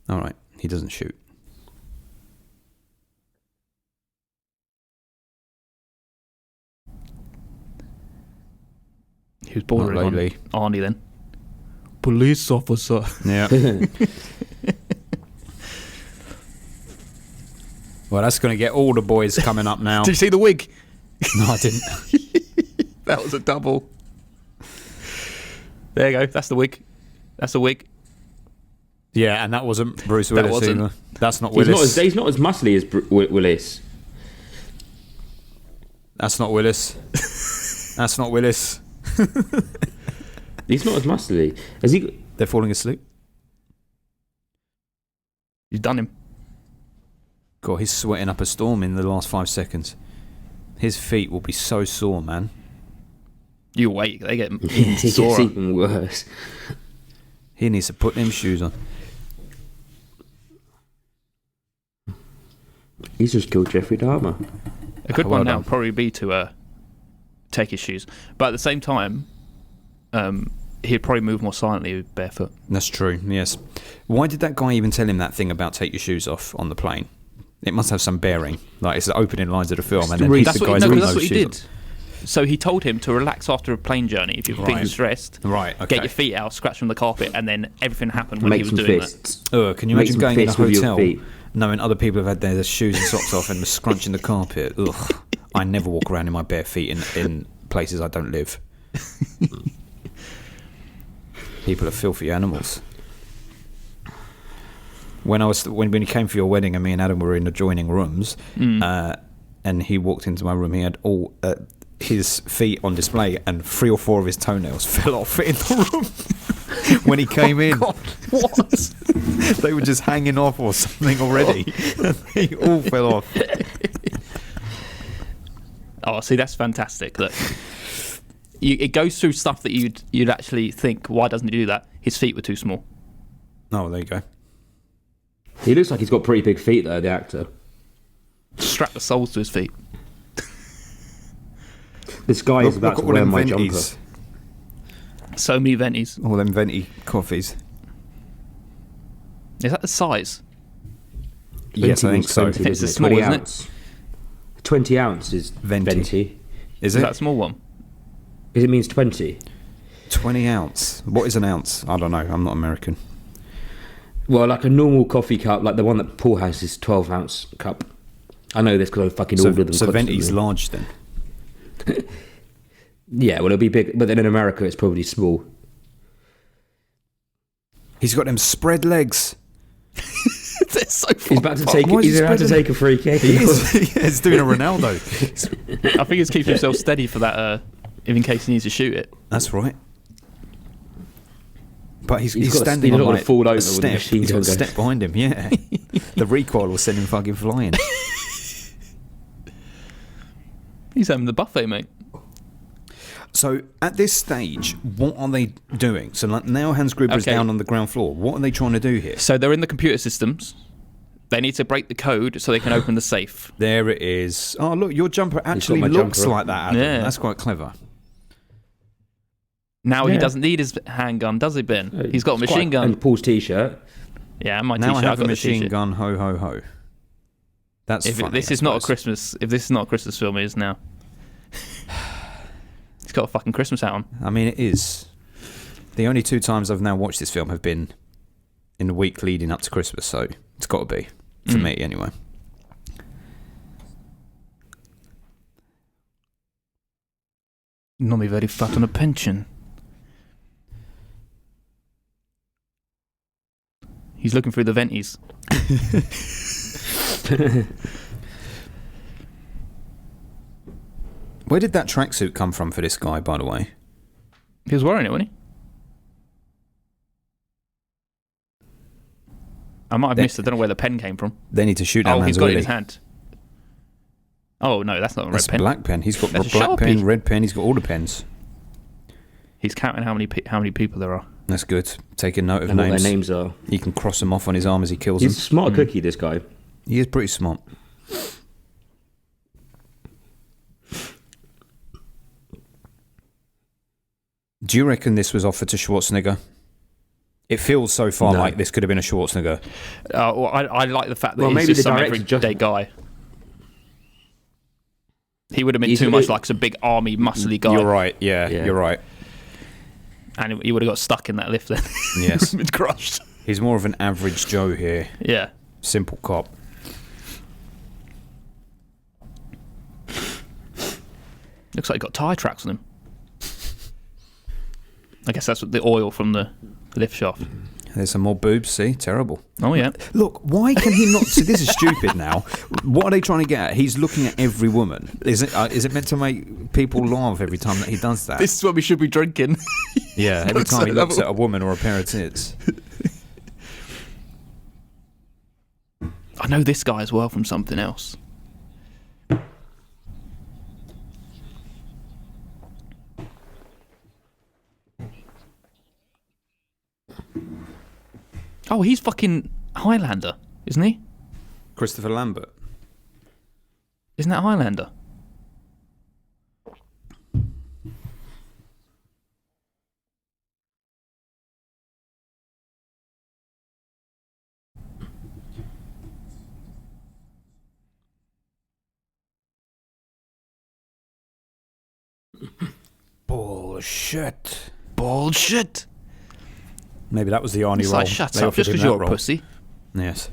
All right. He doesn't shoot. He was bordering Not on lately. Arnie then. Police officer. Yeah. Well, that's going to get all the boys coming up now. Did you see the wig? No, I didn't. That was a double. There you go. That's the wig. That's the wig. Yeah, and that wasn't Bruce That Willis wasn't. either. That's not He's Willis. he's not as muscly as Willis. That's not Willis. That's not Willis. He's not as muscly. Has he? They're falling asleep. You've done him. God, he's sweating up a storm in the last 5 seconds. His feet will be so sore, man. You wait. They get It gets sore. even worse. He needs to put them shoes on. He's just killed Jeffrey Dahmer. A good Well one now done. would probably be to take his shoes. But at the same time, he'd probably move more silently barefoot. That's true, yes. Why did that guy even tell him that thing about take your shoes off on the plane? It must have some bearing. Like, it's the opening lines of the film, and then he's That's the what, guy's got that's no what he shoes did. So he told him to relax after a plane journey. If you're feeling Right. stressed, on. Right, okay. get your feet out, scratch from the carpet, and then everything happened when Make he was some doing fists. Can you Make imagine some going in a fists with your hotel feet. knowing other people have had their shoes and socks off and were scrunching the carpet? Ugh. I never walk around in my bare feet in places I don't live. People are filthy animals. When he came for your wedding and me and Adam were in adjoining rooms, and he walked into my room, he had all his feet on display, and 3 or 4 of his toenails fell off in the room when he came in. God, what? They were just hanging off or something already. They all fell off. Oh, see, that's fantastic. Look, it goes through stuff that you'd actually think, why doesn't he do that? His feet were too small. Oh, there you go. He looks like he's got pretty big feet, though, the actor. Strap the soles to his feet. This guy is about Look to at all wear them my venties. jumper. So many venties. All them venti coffees. Is that the size? Yes, I think so. Venti, It's wasn't a small, 20 isn't it? ounce. 20 ounce is Venti. venti. Is Is it? that a small one? Because it means 20. 20 ounce. What is an ounce? I don't know. I'm not American. Well, like a normal coffee cup, like the one that Paul has, is 12 ounce cup. I know this because I fucking So, ordered them. so venti's constantly. large then. Yeah, well, it'll be big, but then in America it's probably small. He's got them spread legs. They're so He's about to take. Why is He's he about to spreading- take a free kick. He is. He's doing a Ronaldo. I think he's keeping himself steady for that, if in case he needs to shoot it. That's right. But he's He's got to- standing he's not on gonna like fall over a with the step. machine He's got a gun going. step behind him. Yeah. The recoil will send him fucking flying. He's having the buffet, mate. So at this stage, what are they doing? So like now Hans Gruber is Okay. down on the ground floor. What are they trying to do here? So they're in the computer systems. They need to break the code so they can open the safe. There it is. Oh look, your jumper actually my looks jumper on. like that, Adam. Yeah. That's quite clever. Now he Yeah. doesn't need his handgun, does he, Ben? He's got a It's machine quite- gun. And Paul's t-shirt. Yeah, and my Now t-shirt. I have I've a got the machine t-shirt. gun. Ho ho ho. That's If funny, this I is not a suppose. Christmas, if this is not a Christmas film, it is now. He's got a fucking Christmas hat on. I mean, it is. The only 2 times I've now watched this film have been in the week leading up to Christmas, so it's got to be for me anyway. Not me very fat on a pension. He's looking through the venties. Where did that tracksuit come from for this guy, by the way? He was wearing it, wasn't he? I might have missed it. I don't know where the pen came from. They need to shoot that Oh, man's he's got it in willy. his hand. Oh, no, that's not a red That's pen. black pen. He's got That's a black pen, Sharpie. red pen. He's got all the pens. He's counting how many people there are. That's good. Taking note of And what names. their names are. He can cross them off on his arm as he kills He's a them. smart cookie, this guy. He is pretty smart. Do you reckon this was offered to Schwarzenegger? It feels so far No. like this could have been a Schwarzenegger. Well, I like the fact that Well, he's maybe just the some director everyday just- guy. He would have been He's- too much like some big army, muscly guy. You're right. Yeah, Yeah. you're right. And he would have got stuck in that lift then. Yes. Been crushed. He's more of an average Joe here. Yeah. Simple cop. Looks like he got tyre tracks on him. I guess that's what the oil from the lift shaft. There's some more boobs. See, terrible. Oh, yeah. Look, why can he not see? This is stupid now. What are they trying to get at? He's looking at every woman. Is it meant to make people laugh every time that he does that? This is what we should be drinking. Yeah, every time he So looks at a woman or a pair of tits. I know this guy as well from something else. Oh, he's fucking Highlander, isn't he? Christopher Lambert. Isn't that Highlander? Bullshit. Bullshit. Maybe that was the Arnie It's role. like, shut They up, offered just him because that you're a role. pussy. Yes.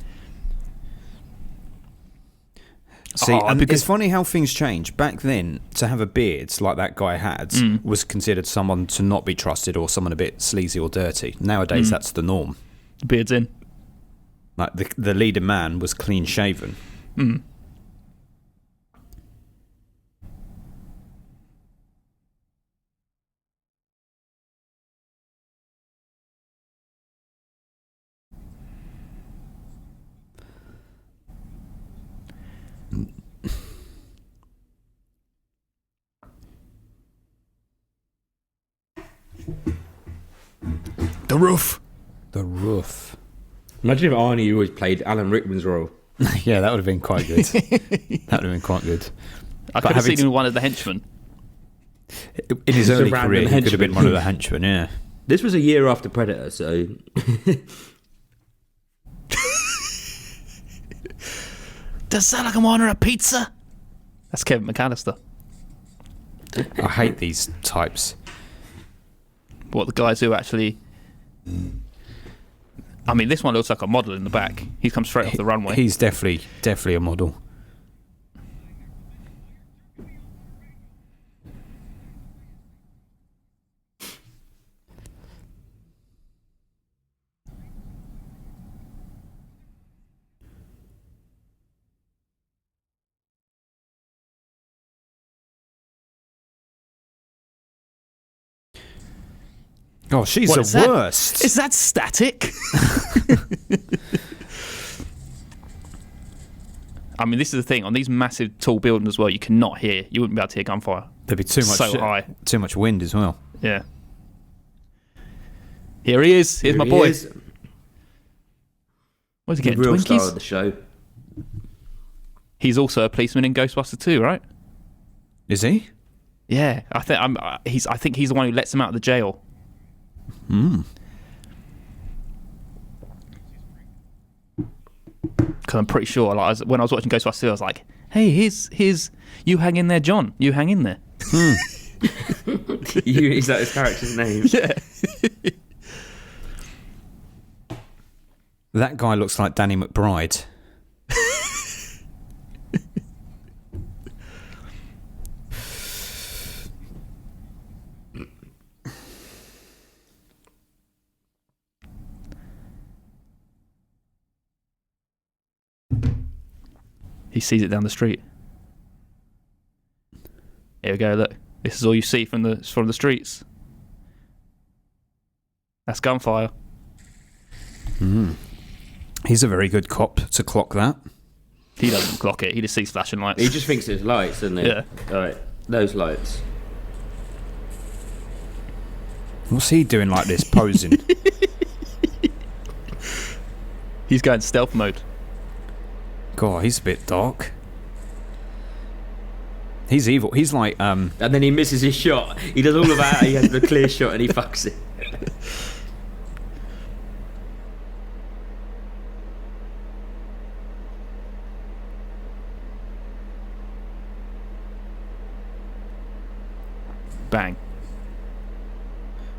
See, Oh, and because- it's funny how things change. Back then, to have a beard like that guy had was considered someone to not be trusted or someone a bit sleazy or dirty. Nowadays, that's the norm. Beard's in. Like the leader man was clean shaven. The roof. The roof. Imagine if Arnie always played Alan Rickman's role. Yeah, that would have been quite good. That would have been quite good. I But could have having seen him with one of the henchmen. In his He's a early random career, he could have been henchman. one of the henchmen, yeah. This was a year after Predator, so Does that like I'm ordering a pizza? That's Kevin McAllister. I hate these types. What, the guys who actually... I mean, this one looks like a model in the back. He's come straight off the runway. He's definitely a model. Oh, she's What the is that? worst. Is that static? I mean, this is the thing. On these massive, tall buildings as well, you cannot hear. You wouldn't be able to hear gunfire. There'd be too much So high. too much wind as well. Yeah. Here he is. Here's my Here he boy. is, What's he the getting? real star Twinkies? of the show. He's also a policeman in Ghostbusters 2, right? Is he? Yeah. I think he's the one who lets him out of the jail. Because I'm pretty sure, like, when I was watching Ghostbusters 2, I was like, "Hey, here's you hang in there, John. You hang in there." Is that his character's name? Yeah. That guy looks like Danny McBride. He sees it down the street. Here we go. Look, this is all you see from the streets. That's gunfire. He's a very good cop to clock that. He doesn't clock it. He just sees flashing lights. He just thinks it's lights, doesn't he? Yeah. All right, those lights. What's he doing like this, posing? He's going stealth mode. God, he's a bit dark. He's evil. He's like, And then he misses his shot. He does all of that. He has the clear shot and he fucks it. Bang.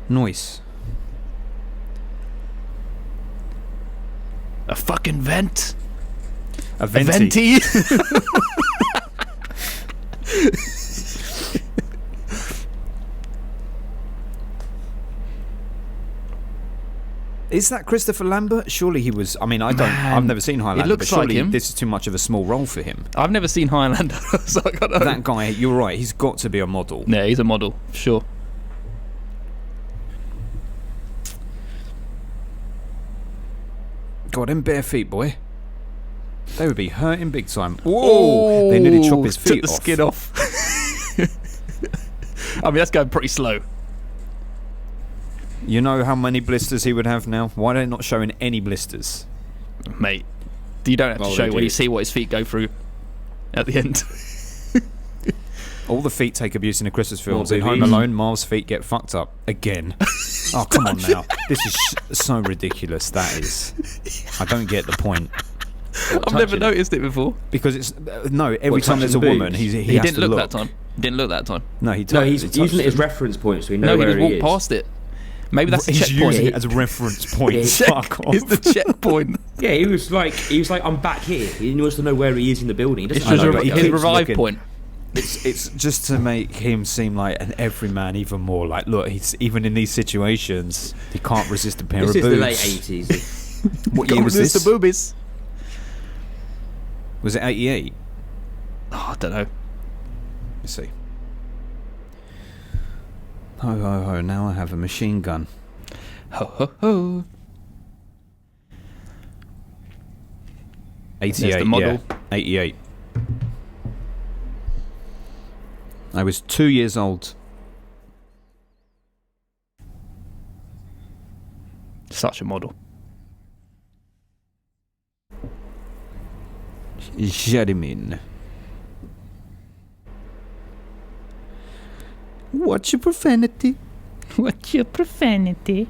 noise. A fucking vent. A venti. A venti. Is that Christopher Lambert? Surely he was. I mean, I don't. Man, I've never seen Highlander. it looks but surely like him. this is too much of a small role for him. I've never seen Highlander, so I don't know. That guy, you're right. He's got to be a model. Yeah, he's a model, sure. God, them bare feet, boy. They would be hurting big time. Whoa! They nearly chop his feet took the off. skin off. I mean, that's going pretty slow. You know how many blisters he would have now? Why are they not showing any blisters? Mate, you don't have to Well, show they when do. you see what his feet go through at the end. All the feet take abuse in the Christmas films. Well, In Home babies. Alone, Marv's feet get fucked up again. Oh, come on now. This is so ridiculous. That is. I don't get the point. I've never touching? noticed it before. Because it's no. Every What, time there's a touching woman, boobs? he He has didn't to look look that time. Didn't look that time. No, he. No, he's he touched using it as them. reference points, so we know No, he where just he walked is. past it. Maybe that's the He's checkpoint. using it as a reference point. Yeah. Fuck off. It's the checkpoint. Yeah, he was like, I'm back here. He wants to know where he is in the building. He It's doesn't just know know, where but he he his keeps goes. revive looking. point. It's just to make him seem like an everyman even more. Like, look, he's even in these situations, he can't resist a pair This of is boobs. the late 80s. What year was this? The boobies. Was it 88? Oh, I don't know. Let's see. Ho ho ho! Now I have a machine gun. Ho ho ho. 88. There's the model. Yeah, 88. I was 2 years old. Such a model. Jadimin. What's your profanity? What's your profanity?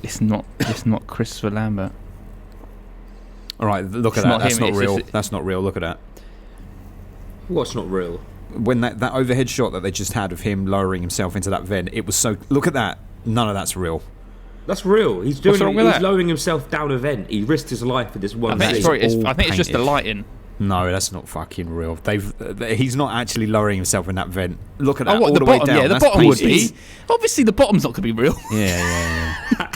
It's not Christopher Lambert. All right, look It's at that. not That's him, not it's real. just- That's not real. Look at that. What's not real? When that overhead shot that they just had of him lowering himself into that vent, it was so. Look at that. None of that's real. That's real. He's doing. What's wrong with He's that? lowering himself down a vent. He risked his life for this I one think thing. it's, probably, all I think it's just the painted. lighting. No, that's not fucking real. He's not actually lowering himself in that vent. Look at that. Oh, what, all the the way bottom? down. Yeah, the That's bottom would painted. be. Obviously, the bottom's not going to be real. Yeah.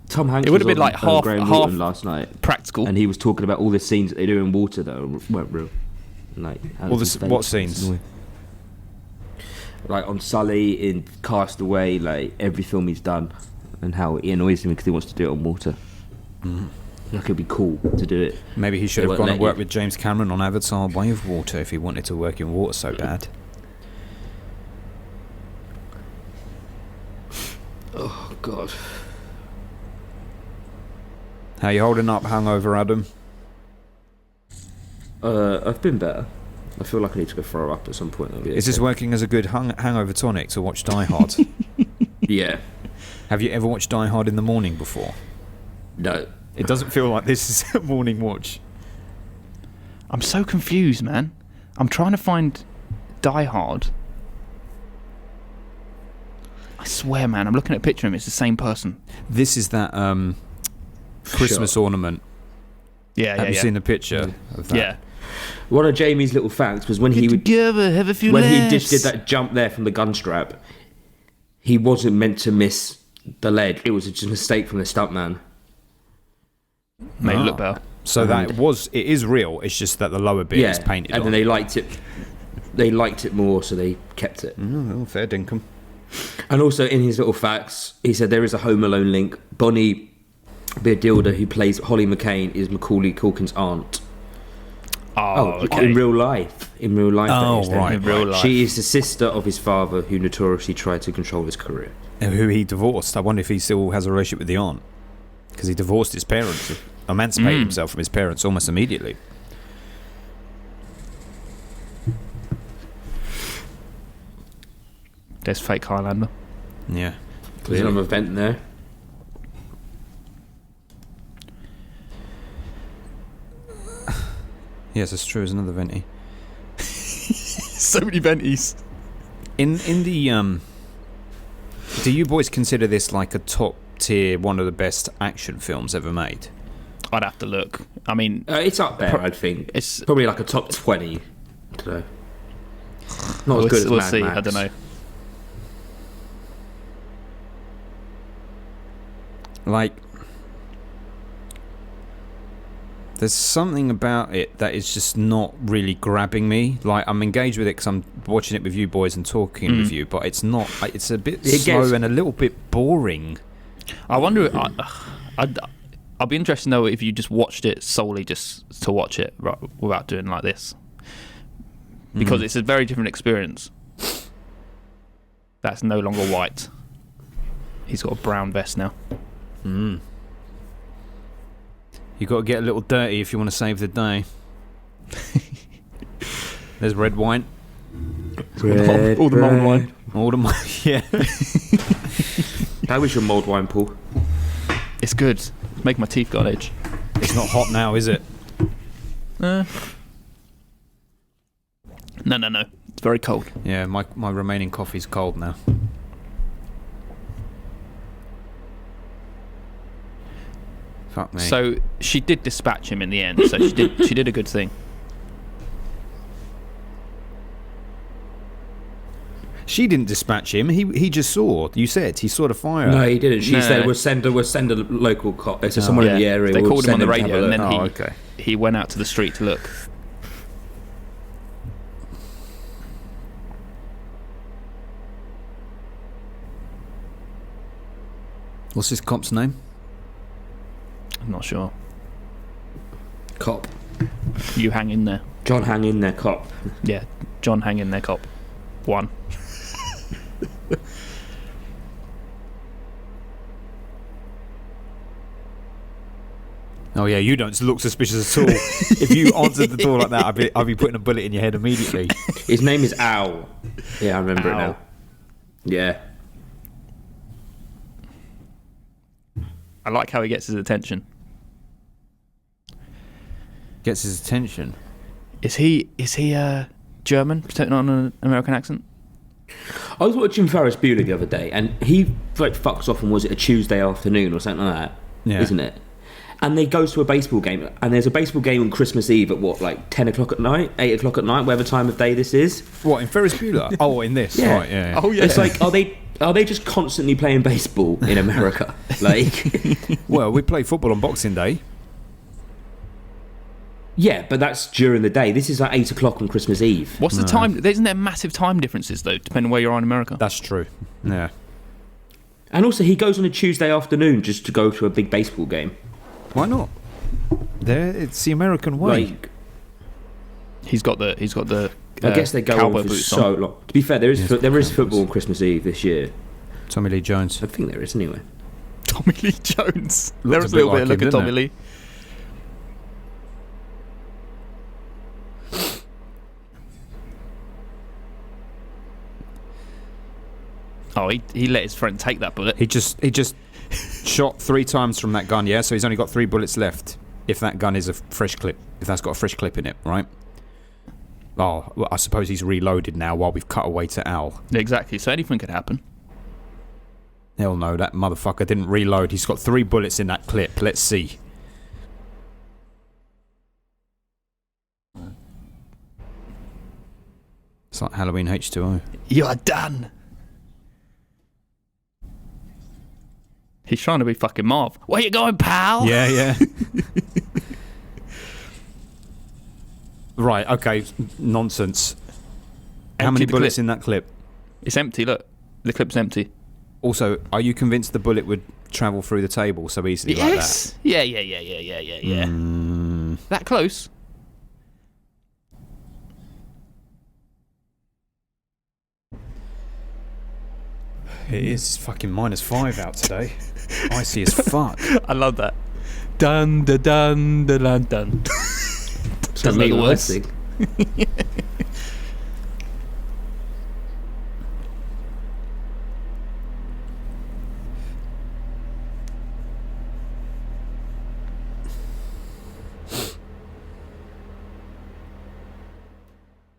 Tom Hanks It would have was been on, like half- Graham half- Norton last night, Practical. and he was talking about all the scenes that they do in water that weren't real. Like how Well, it's this- fake. what scenes? Like on Sully in Castaway, like every film he's done, and how it annoys him because he wants to do it on water. Like it'd be cool to do it. Maybe he should They have won't gone let and worked you. with James Cameron on Avatar: Way of Water if he wanted to work in water so bad. Oh God. How you holding up, hungover, Adam? I've been better. I feel like I need to go throw up at some point. That'll be Is this okay. working as a good hangover tonic to watch Die Hard? Yeah. Have you ever watched Die Hard in the morning before? No. It doesn't feel like this is a morning watch. I'm so confused, man. I'm trying to find Die Hard. I swear, man. I'm looking at a picture of him. It's the same person. This is that Christmas ornament. Yeah, Have you seen the picture of that? Yeah. One of Jamie's little facts was when he would together, have a few when he just did that jump there from the gun strap, he wasn't meant to miss the leg. It was just a mistake from the stuntman. Made it Ah. look better. So it is real. It's just that the lower bit is painted and on. then they liked it. they liked it more, so they kept it. Oh, fair dinkum. And also in his little facts, he said there is a Home Alone link. Bonnie Beardilda, who plays Holly McCain, is Macaulay Culkin's aunt. Okay. In real life. Oh, that is, right. In real life. She is the sister of his father, who notoriously tried to control his career. Who he divorced. I wonder if he still has a relationship with the aunt. Because he divorced his parents, emancipated himself from his parents almost immediately. There's fake Highlander. Yeah. There's another vent there. Yes, that's true. There's another venti. So many venties. In the do you boys consider this like a top tier, one of the best action films ever made? I'd have to look. I mean, It's up there, I think. it's Probably like a top 20. I don't know. Not as good as we'll Mad see. Max. I don't know. Like, there's something about it that is just not really grabbing me. Like, I'm engaged with it because I'm watching it with you boys and talking with you, but it's not. It's a bit slow and a little bit boring. I wonder. I'd be interested to know if you just watched it solely just to watch it, right, without doing like this, because it's a very different experience. That's no longer white. He's got a brown vest now. You got to get a little dirty if you want to save the day. There's red wine. All the mulled wine. All the yeah. How was your mulled wine, Paul? It's good. It's making my teeth go on edge. It's not hot now, is it? No. It's very cold. Yeah, my remaining coffee's cold now. Fuck me. So she did dispatch him in the end. So she did a good thing. She didn't dispatch him. He just saw. You said he saw the fire. No, he didn't. She No. said, we'll send a local cop. So someone in the area. They we'll called him on send the to have a radio, and look. then okay. he went out to the street to look. What's this cop's name? I'm not sure. Cop. You hang in there. John, hang in there, cop. Yeah, John, hang in there, cop. 1. Oh yeah, you don't look suspicious at all. If you answered the door like that, I'd be putting a bullet in your head immediately. His name is Al. Yeah, I remember it Al. now. Yeah. I like how he gets his attention. Gets his attention. Is he German, pretending on an American accent? I was watching Ferris Bueller the other day, and he like fucks off, and was it a Tuesday afternoon or something like that? Yeah. Isn't it? And they goes to a baseball game, and there's a baseball game on Christmas Eve at what, like 10 o'clock at night, 8 o'clock at night, whatever time of day this is. What, in Ferris Bueller? Oh, in this? Yeah. Right, yeah. Oh yeah. It's like, are they just constantly playing baseball in America? Like, Well, we play football on Boxing Day. yeah, but that's during the day. This is like 8 o'clock on Christmas Eve. What's the time? Isn't there massive time differences though, depending where you are in America? That's true. Yeah. And also, he goes on a Tuesday afternoon just to go to a big baseball game. Why not? It's the American way. Like, He's got the. I guess they go cowboy on for boots so on. long. To be fair, there is Yes, there is cowboys. football on Christmas Eve this year. Tommy Lee Jones. I think there is anyway. Tommy Lee Jones. Looks There a was a bit little bit like of look him, at Tommy didn't Lee. Oh, he let his friend take that bullet. He just shot 3 times from that gun, yeah? So he's only got 3 bullets left. If that gun is a fresh clip. If that's got a fresh clip in it, right? Oh, well, I suppose he's reloaded now while we've cut away to Al. Exactly. So anything could happen. Hell no, that motherfucker didn't reload. He's got 3 bullets in that clip. Let's see. It's like Halloween H2O. You are done. He's trying to be fucking Marv. Where you going, pal? Yeah, yeah. Right, okay, nonsense. How many the bullets clip. in that clip? It's empty. Look, the clip's empty. Also, are you convinced the bullet would travel through the table so easily like that? Yes. Yeah. That close. It is fucking -5 out today. Icy as fuck. I love that. Dun dun dun dun dun dun. Sounds make like it a worse. thing.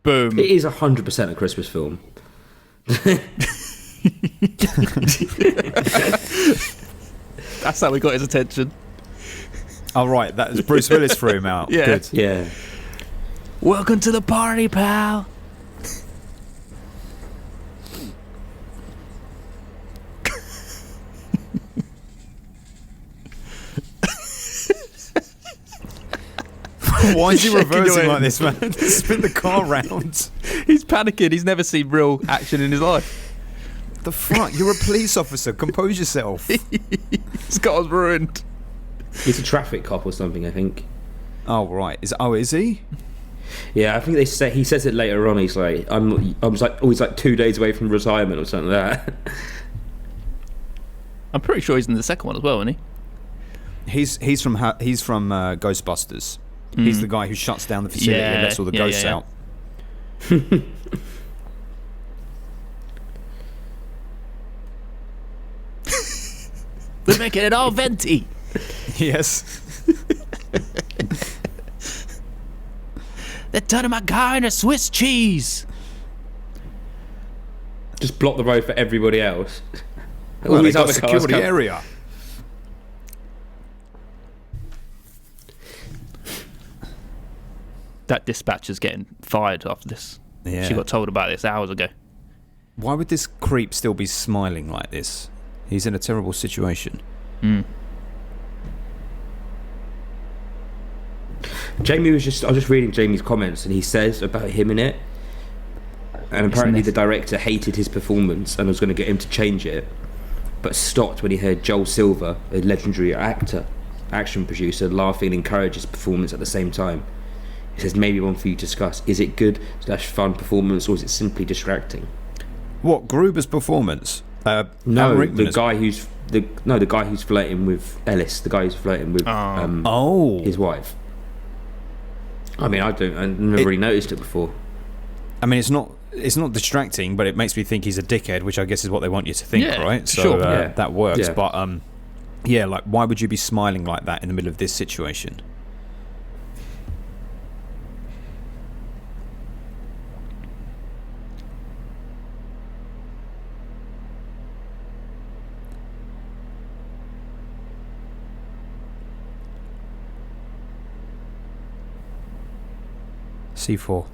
Boom. It is 100% a Christmas film. That's how we got his attention. Oh, right. That was Bruce Willis threw him out. Yeah. Good. Yeah. Welcome to the party, pal. Why is he Shaking your reversing head. like this, man? Spin the car round. He's panicking. He's never seen real action in his life. The fuck? You're a police officer. Compose yourself. His car's ruined. He's a traffic cop or something, I think. Oh, right. Is he? Yeah, I think they say he says it later on. He's like, I was like, oh, he's like 2 days away from retirement or something like that. I'm pretty sure he's in the second one as well, isn't he? He's from Ghostbusters. He's the guy who shuts down the facility and lets all the ghosts out. We're making it all venti. Yes. They're turning my car into Swiss cheese. Just block the road for everybody else. Well, All they these got other a cars security come- area. That dispatcher's getting fired after this. Yeah. She got told about this hours ago. Why would this creep still be smiling like this? He's in a terrible situation. Jamie I was just reading Jamie's comments, and he says about him in it, and apparently the director hated his performance and was going to get him to change it, but stopped when he heard Joel Silver, a legendary action producer, laughing and encourage his performance at the same time. He says, maybe one for you to discuss. Is it good / fun performance, or is it simply distracting? What, Gruber's performance? No, Alan Rickman the guy who's the guy who's flirting with Ellis, the guy who's flirting with his wife. I mean, I've never really noticed it before. I mean, it's not distracting, but it makes me think he's a dickhead, which I guess is what they want you to think, Yeah, right? So sure. Yeah. that works. Yeah. But yeah, like, why would you be smiling like that in the middle of this situation? C4.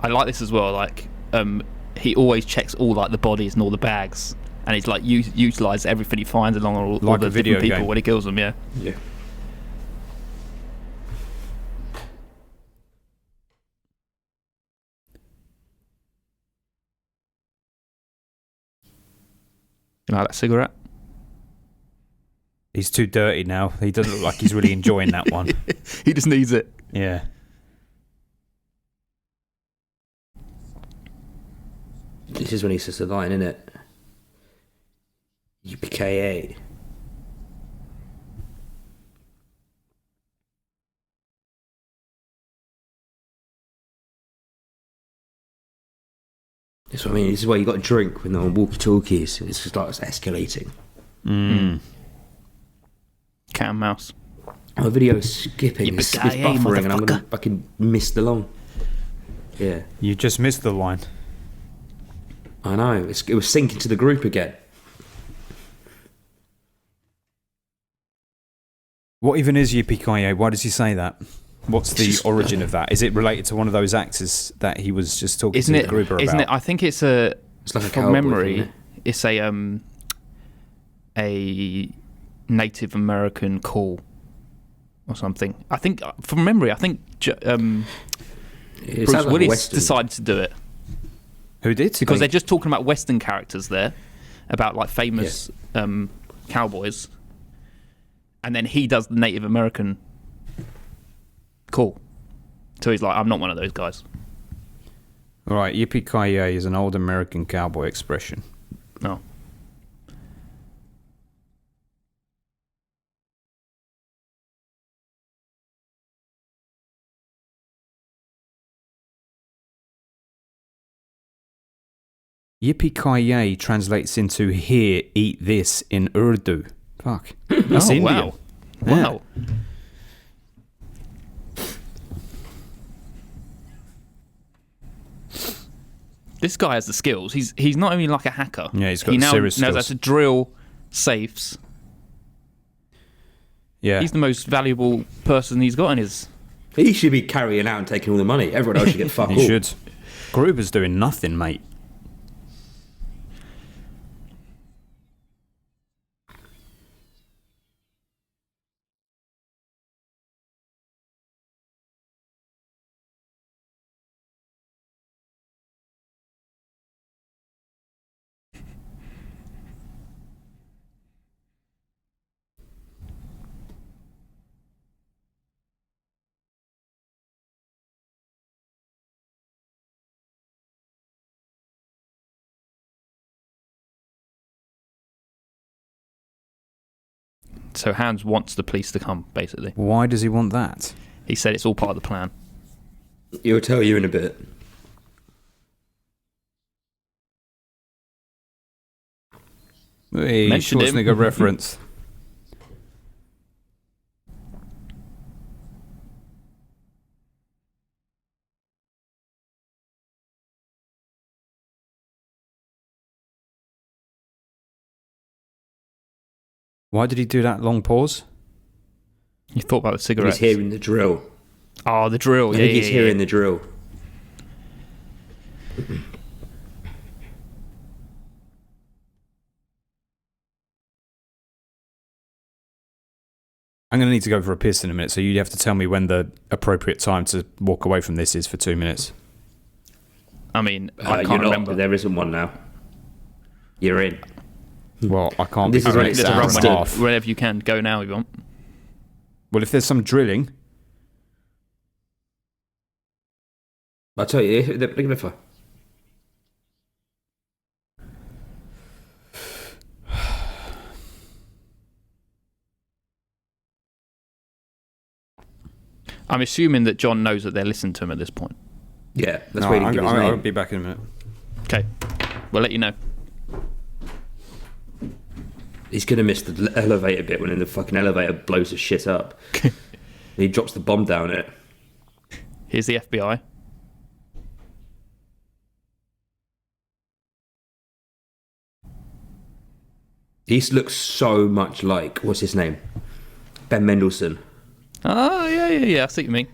I like this as well. Like, he always checks all like the bodies and all the bags, and he's like utilises everything he finds along all Like the a video different people game. when he kills them. Yeah. Yeah. You know that cigarette? He's too dirty now. He doesn't look like he's really enjoying that one. He just needs it. Yeah. This is when he says the line, isn't it? UPKA. That's what I mean. This is why you got to drink when they're on walkie-talkies. It's just like it's escalating. Cat and mouse. My video is skipping. It's Yippee-ki-yay, buffering, and I'm going to motherfucker. fucking miss the long. Yeah, You just missed the line. I know. It was syncing to the group again. What even is Yippee-ki-yay? Why does he say that? What's the origin of that? Is it related to one of those actors that he was just talking Isn't to it? Gruber about? Isn't it? I think it's a. It's like a from cowboy memory. thing, isn't It's a Native American call or something. I think from memory. I think It Bruce sounds like a Willis Western. decided to do it. Who did? Because they're just talking about Western characters there, about like famous cowboys, and then he does the Native American call. So he's like, I'm not one of those guys. All right, yippee-ki-yay is an old American cowboy expression. No. Yippee-ki-yay translates into "here, eat this" in Urdu. Fuck. That's Indian. Wow. Wow. This guy has the skills. He's not only like a hacker. Yeah, he's got he now serious knows how skills. to drill safes. Yeah. He's the most valuable person he's got in his... He should be carrying out and taking all the money. Everyone else should get fuck all. He should. Gruber's doing nothing, mate. So Hans wants the police to come, basically. Why does he want that? He said it's all part of the plan. He'll tell you in a bit. Hey, Mentioned him. Schwarzenegger reference. Why did he do that long pause? You thought about the He's cigarettes. hearing the drill. Oh, the drill. I Yeah, think he's yeah, hearing the drill. I'm going to need to go for a piss in a minute, so you have to tell me when the appropriate time to walk away from this is for 2 minutes. I mean, I You're can't not, remember. there isn't one now. You're in. Well, I can't This be is doing when it it's for an hour Just and run a half. whenever you can. Go now if you want. Well, if there's some drilling, I'll tell you, look at the fire. I'm assuming that John knows that they're listening to him at this point. Yeah, that's no, why he didn't give his I'll name. be back in a minute. Okay. We'll let you know. He's going to miss the elevator bit when the fucking elevator blows the shit up. And he drops the bomb down it. Here's the FBI. He looks so much like, what's his name? Ben Mendelsohn. Oh, yeah. I see what you mean.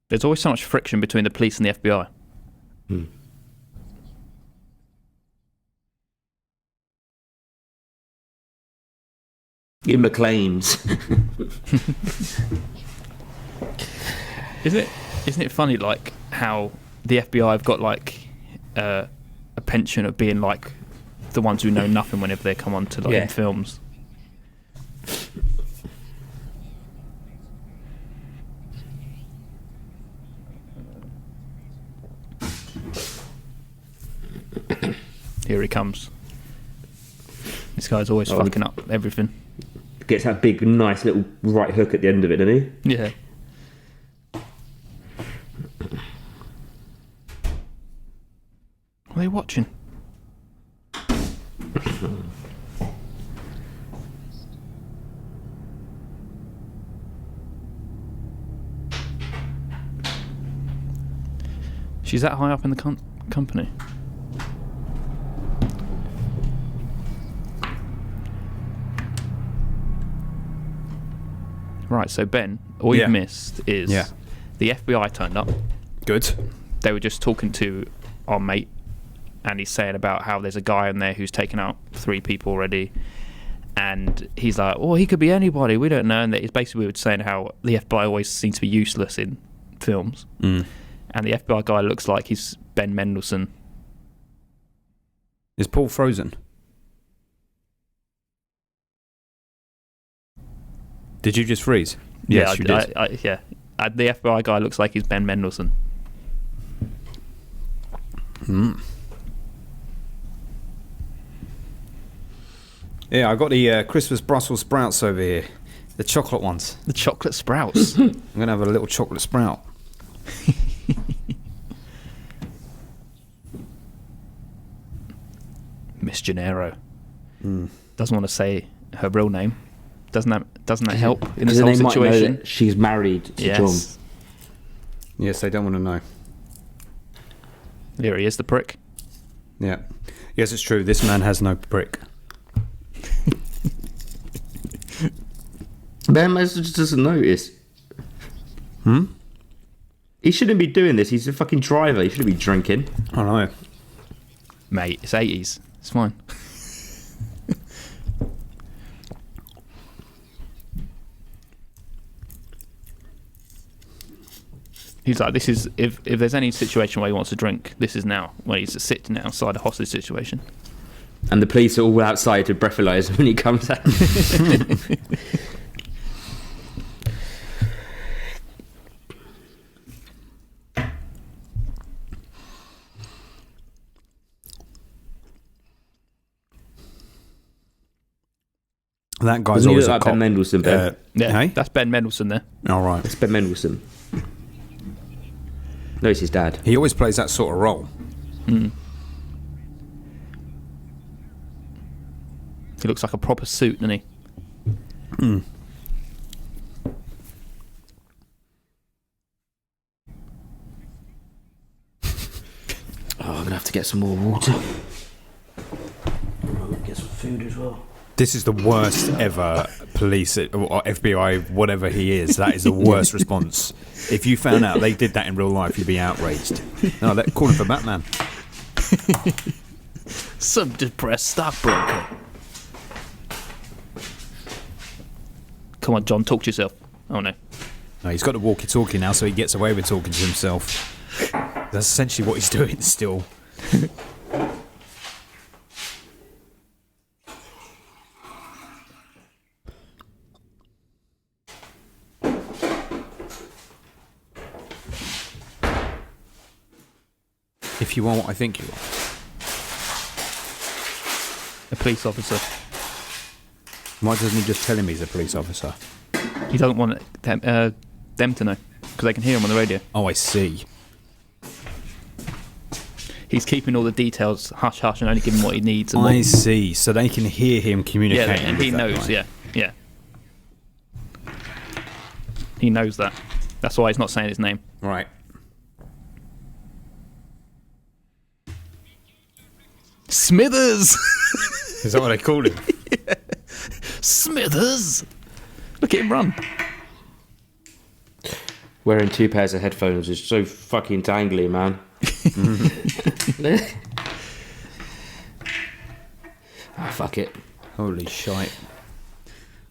There's always so much friction between the police and the FBI. Ian McLean's. Isn't it funny, like, how the FBI have got, like, a penchant of being, like, the ones who know nothing whenever they come onto, like, Yeah. in films. Here he comes. This guy's always fucking up everything. Gets that big, nice little right hook at the end of it, doesn't he? Yeah. What are they watching? She's that high up in the company. Right, so Ben, all Yeah. you've missed is Yeah. the FBI turned up. Good. They were just talking to our mate, and he's saying about how there's a guy in there who's taken out 3 people already, and he's like, "Oh, he could be anybody. We don't know." And it's basically we were saying how the FBI always seems to be useless in films, And the FBI guy looks like he's Ben Mendelsohn. Is Paul frozen? Did you just freeze? Yes, you did. The FBI guy looks like he's Ben Mendelsohn. Yeah, I got the Christmas Brussels sprouts over here. The chocolate ones. The chocolate sprouts. I'm going to have a little chocolate sprout. Miss Gennaro. Doesn't want to say her real name. Doesn't that help in this whole they might know situation? that she's married to John. Yes, they don't want to know. Here he is, the prick. Yeah. Yes, it's true. This man has no prick. Ben just doesn't notice. He shouldn't be doing this. He's a fucking driver. He shouldn't be drinking. I know. Mate, it's 80s. It's fine. He's like, this is if there's any situation where he wants to drink, this is now, where he's sitting outside a hostage situation. And the police are all outside to breathalyze him when he comes out. That guy's Doesn't he always look a like cop. Ben Mendelsohn, Ben? Yeah, Hey? that's Ben Mendelsohn there. All right. It's Ben Mendelsohn. No, it's his dad. He always plays that sort of role. He looks like a proper suit, doesn't he? Oh, I'm gonna have to get some more water. Get some food as well. This is the worst ever police or FBI, whatever he is. That is the worst response. If you found out they did that in real life, you'd be outraged. No, call him for Batman. Some depressed stockbroker. Come on, John, talk to yourself. Oh no. No, he's got the walkie-talkie now, so he gets away with talking to himself. That's essentially what he's doing still. If you are what I think you are. A police officer. Why doesn't he just tell him he's a police officer? He doesn't want them to know, because they can hear him on the radio. Oh, I see. He's keeping all the details hush hush and only giving what he needs. And I see. So they can hear him communicating. yeah, and with he that knows. guy. Yeah. He knows that. That's why he's not saying his name. Right. Smithers. Is that what they called him? Smithers. Look at him run. Wearing 2 pairs of headphones is so fucking dangly, man. Ah, fuck it. Holy shite.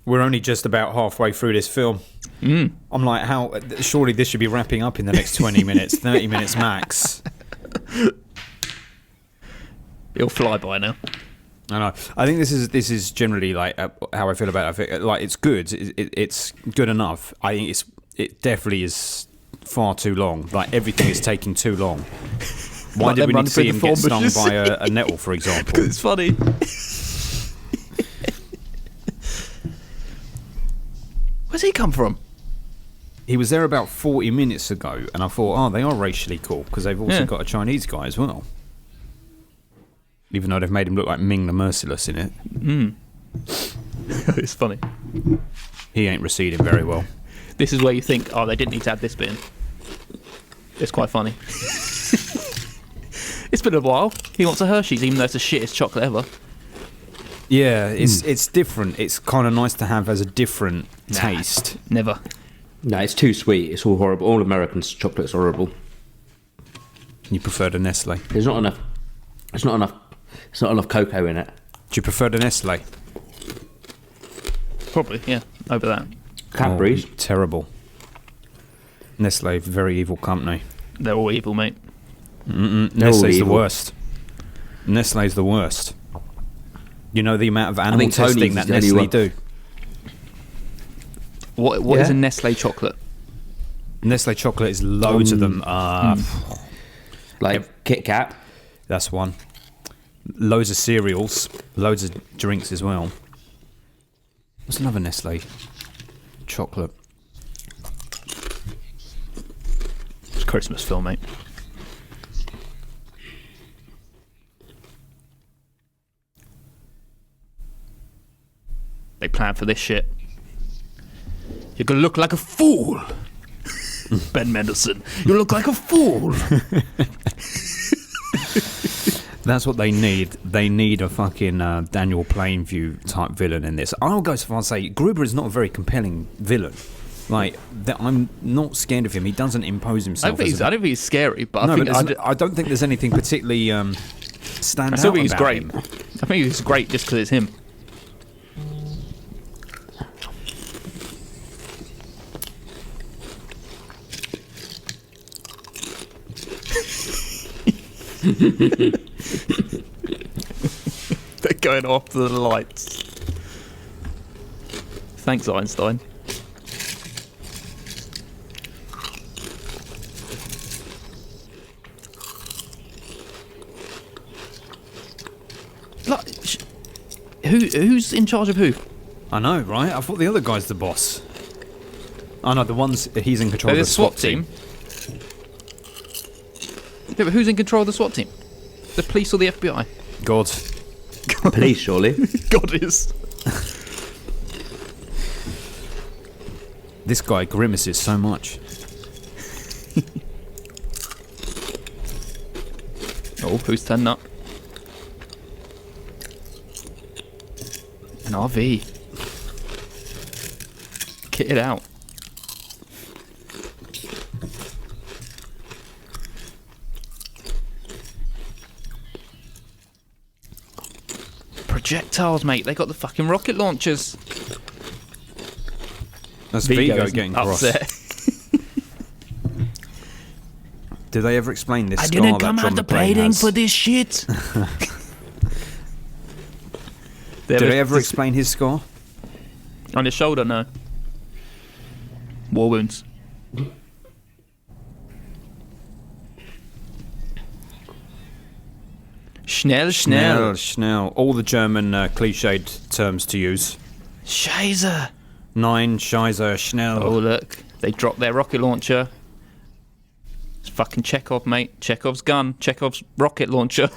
We're only just about halfway through this film. I'm like, how? Surely this should be wrapping up in the next 20 minutes, 30 minutes max. He'll fly by now. I know. I think this is generally like how I feel about it. I think, like, it's good. It's good enough. I think it definitely is far too long. Like, everything is taking too long. Why Like did them we need running to see through him the get thorn stung bushes. by a nettle, for example? Because it's funny. Where's he come from? He was there about 40 minutes ago, and I thought, oh, they are racially cool, because they've also Yeah. got a Chinese guy as well. Even though they've made him look like Ming the Merciless in it. It's funny. He ain't receding very well. This is where you think, oh, they didn't need to add this bit in. It's quite funny. It's been a while. He wants a Hershey's, even though it's the shittest chocolate ever. Yeah, it's different. It's kind of nice to have as a different taste. Never. No, it's too sweet. It's all horrible. All American chocolate's horrible. You prefer the Nestle? Do There's not enough. It's not enough. It's not enough cocoa in it. you prefer the Nestle? Probably, yeah. Over that. Cadbury's. Oh, terrible. Nestle, very evil company. They're all evil, mate. Nestle's the evil. worst. Nestle's the worst. You know the amount of animal think Tony's testing is that the only Nestle one. do. What is Yeah. a Nestle chocolate? Nestle chocolate is loads of them. Like Kit Kat. That's one. Loads of cereals, loads of drinks as well. What's another Nestle chocolate? It's a Christmas film, mate. They plan for this shit. You're gonna look like a fool, Ben Mendelsohn. You look like a fool. That's what they need. They need a fucking Daniel Plainview type villain in this. I'll go so far as say Gruber is not a very compelling villain. Like I'm not scared of him. He doesn't impose I himself. don't think he's scary, but No, I think but I don't think there's anything particularly stand I out still think he's about great. him. I think he's great just because it's him. They're going off the lights. Thanks, Einstein. Like, who's in charge of who? I know, right? I thought the other guy's the boss. Oh no, the ones he's in control of The the SWAT team. Yeah, but who's in control of the SWAT team? The police or the FBI? God. Police, surely. God is. This guy grimaces so much. Oh, who's turning up? An RV. Kit it out. Projectiles, mate. They got the fucking rocket launchers. That's Vigo isn't getting cross. upset. Do they ever explain this I scar didn't that come John out the McClane plating has? for this shit. Do they ever explain his scar? On his shoulder? No. War wounds. Schnell, schnell. Schnell. All the German cliched terms to use. Scheiße. Nein, Scheiße, Schnell. Oh, look. They dropped their rocket launcher. It's fucking Chekhov, mate. Chekhov's gun. Chekhov's rocket launcher.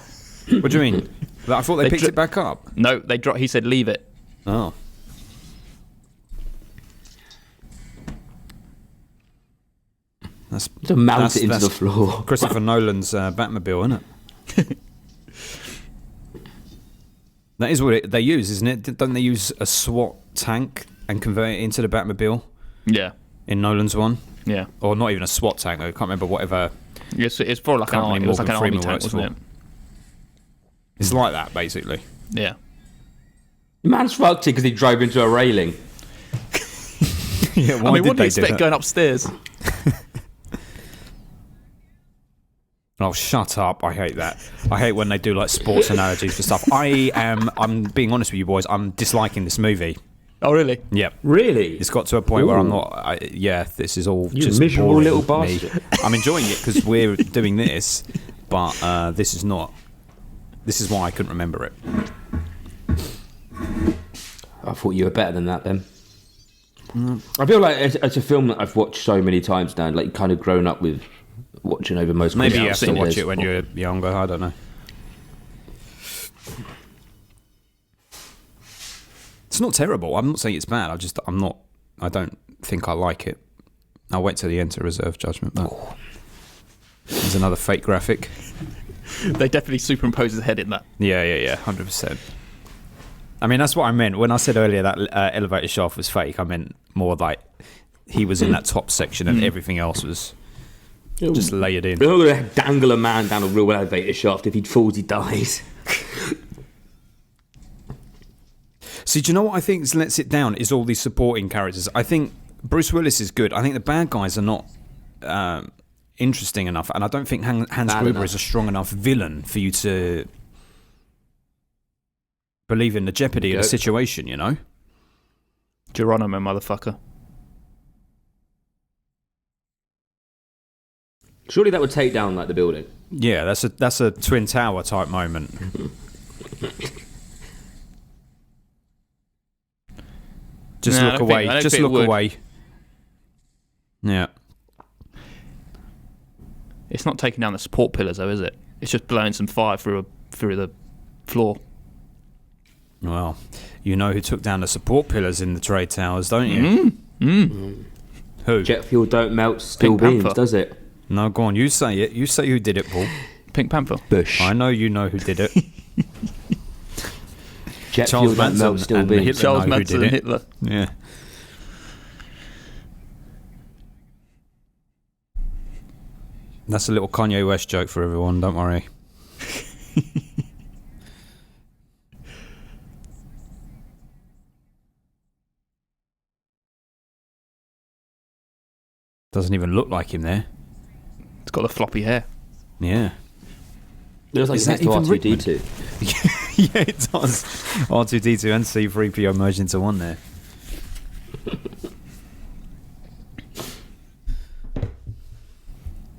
What do you mean? I thought they They picked dri- it back up. No, they dropped. He said, leave it. Oh. That's To mount it into that's the floor. Christopher Nolan's Batmobile, isn't it? That is what they use, isn't it? Don't they use a SWAT tank and convert it into the Batmobile Yeah. in Nolan's one? Yeah. Or not even a SWAT tank, I can't remember whatever. It's for like an Company army. It was like Morgan an army Freeman tank, works wasn't it? It's like that, basically. Yeah. Man's fucked it because he drove into a railing. Yeah, I mean, what do you expect going upstairs? Oh, shut up. I hate that. I hate when they do like sports analogies for stuff. I'm being honest with you boys, I'm disliking this movie. Oh, really? Yep. Really? It's got to a point where I'm Ooh. not. This is all You just miserable boring little me. bastard. I'm enjoying it because we're doing this, but this is not. This is why I couldn't remember it. I thought you were better than that, then. I feel like it's a film that I've watched so many times now, like kind of grown up with watching over most. Maybe you have Christmas to watch years. it when you're younger. I don't know. It's not terrible. I'm not saying it's bad. I don't think I like it. I'll wait till the end to reserve judgment. But there's another fake graphic. They definitely superimpose his head in that. Yeah, 100%. I mean, that's what I meant when I said earlier that elevator shaft was fake. I meant more like he was in that top section and everything else was just layered in. They're not going to dangle a man down a real elevator shaft. If he falls, he dies. See, do you know what I think lets it down is all these supporting characters. I think Bruce Willis is good. I think the bad guys are not interesting enough, and I don't think Hans Bad Gruber enough. is a strong enough villain for you to believe in the jeopardy of the Yep. situation, you know? Geronimo, motherfucker. Surely that would take down like the building. Yeah, that's a Twin Tower type moment. Just No, I look don't away. think- I don't Just think it look would. away. Yeah. It's not taking down the support pillars, though, is it? It's just blowing some fire through the floor. Well, you know who took down the support pillars in the trade towers, don't you? Who? Jet fuel don't melt steel Pink beams, Panther. does it? No, go on. You say it. You say who did it, Paul. Pink Panther. Bush. I know you know who did it. Jet Charles fuel don't melt Manson steel and beams. Hitler. Charles know who Manson did and it. Hitler. Yeah. That's a little Kanye West joke for everyone. Don't worry. Doesn't even look like him there. It's got the floppy hair. Yeah. It looks like Is it's that next to even R2D2. Yeah, it does. R2D2 and C3PO merge into one there.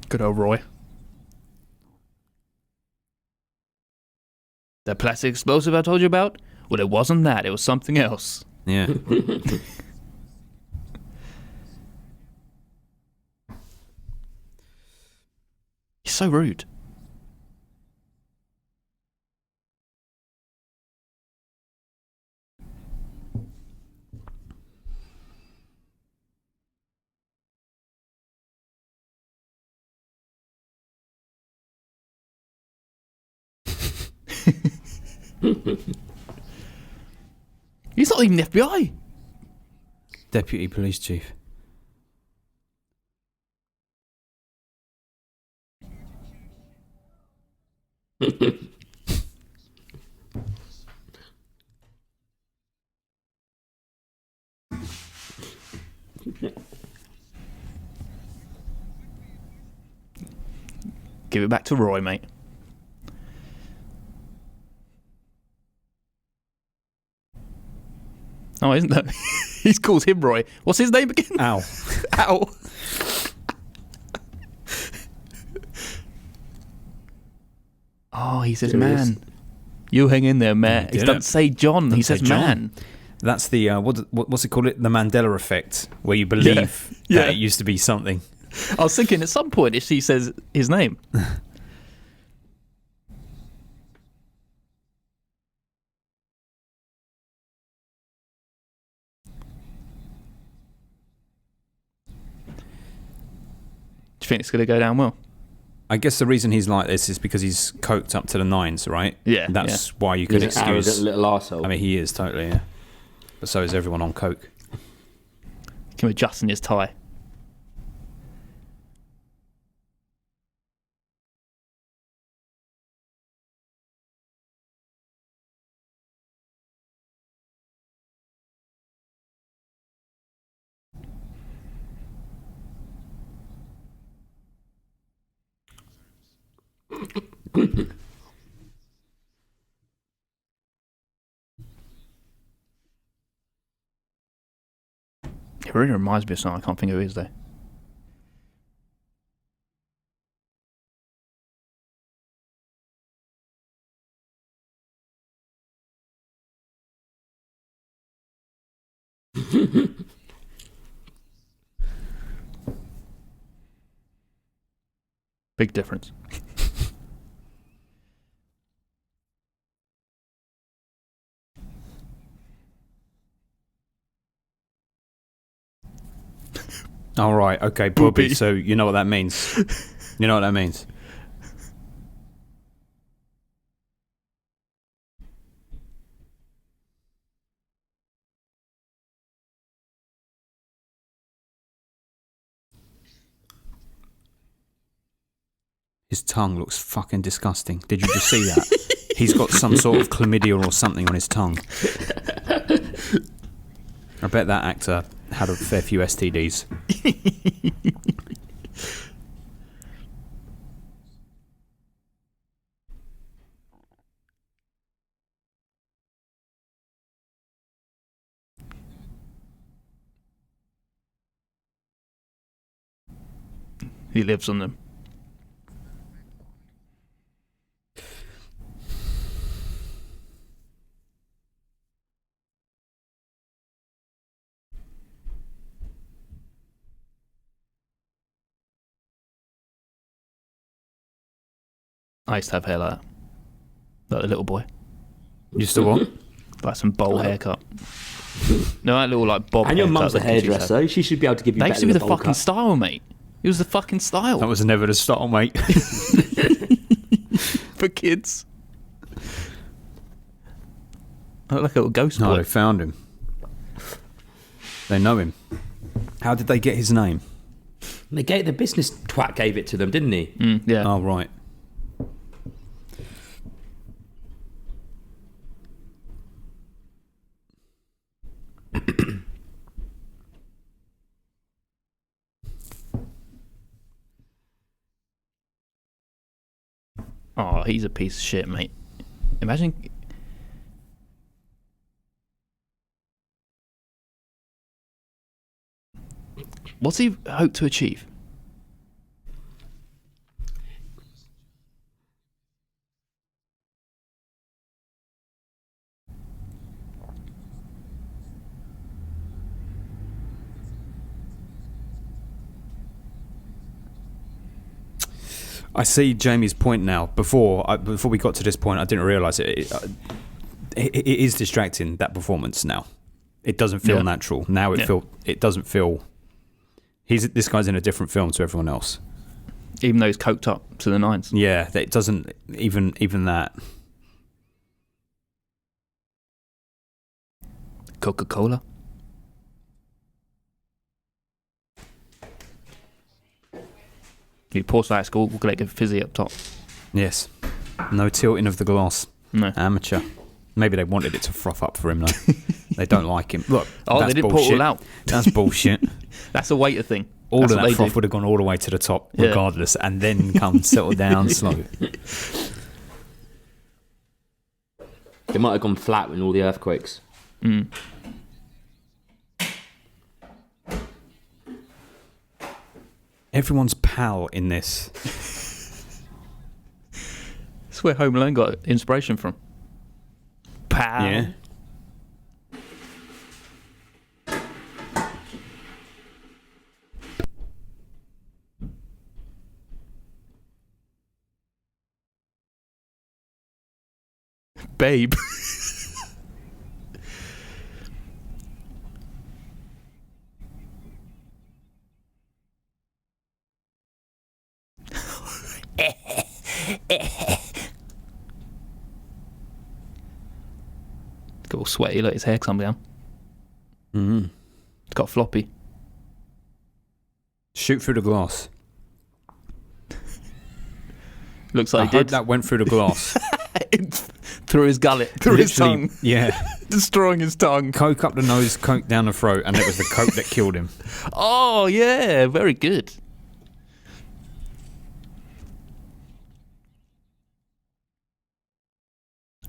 Good old Roy. The plastic explosive I told you about? Well, it wasn't that. It was something else. Yeah. He's so rude. He's not even the FBI. Deputy Police Chief. Give it back to Roy, mate. Oh, isn't that? He's called him Roy. What's his name again? Ow. Ow. Oh, he says There he is. man. You hang in there, man. He did doesn't it. say John. He Doesn't says say John. man. That's the what's it called? The Mandela effect, where you believe Yeah. that it used to be something. I was thinking at some point if he says his name. Do you think it's going to go down well? I guess the reason he's like this is because he's coked up to the nines, right? Yeah, That's why you could He's an arrogant excuse. little arsehole. I mean, he is totally. Yeah. But so is everyone on coke. Can adjust in his tie. It really reminds me of something. I can't think of who it is though. Big difference. All right. Okay, Bobby. Bobby. So you know what that means. You know what that means. His tongue looks fucking disgusting. Did you just see that? He's got some sort of chlamydia or something on his tongue. I bet that actor had a fair few STDs. He lives on them. I used to have hair like that. Like a little boy. Used to what? Like some bowl haircut. No, that little like bob And your haircut mum's a that kids used to have. hairdresser. She should be able to give you That better used to be than the a bowl fucking cut. style, mate. It was the fucking style That was never the style, mate. for kids. I look like a little ghost No, boy. they found him. They know him. How did they get his name? The business twat gave it to them, didn't he? Yeah. Oh, right. Oh, he's a piece of shit, mate. Imagine. What's he hope to achieve? I see Jamie's point now. Before we got to this point, I didn't realise it. It is distracting, that performance now. It doesn't feel natural. Now it doesn't feel... This guy's in a different film to everyone else. Even though he's coked up to the nines. Yeah, it doesn't... Even that... Coca-Cola. He pours that at school, we'll get fizzy up top. Yes. No tilting of the glass. No. Amateur. Maybe they wanted it to froth up for him, though. They don't like him. Look, Oh, that's they didn't bullshit. pour it all out. That's bullshit. That's a waiter thing. All That's of what that they froth do. would have gone all the way to the top, Yeah. regardless, and then come settle down slow. They might have gone flat with all the earthquakes. Everyone's pal in this. That's where Home Alone got inspiration from. Pow. Yeah. Babe. Got all sweaty, let his hair come down. Mm. It's got floppy. Shoot through the glass. Looks I like he hope did. that went through the glass. Through his gullet, through his Literally, tongue, yeah. destroying his tongue. Coke up the nose, coke down the throat, and it was the coke that killed him. Oh yeah, very good.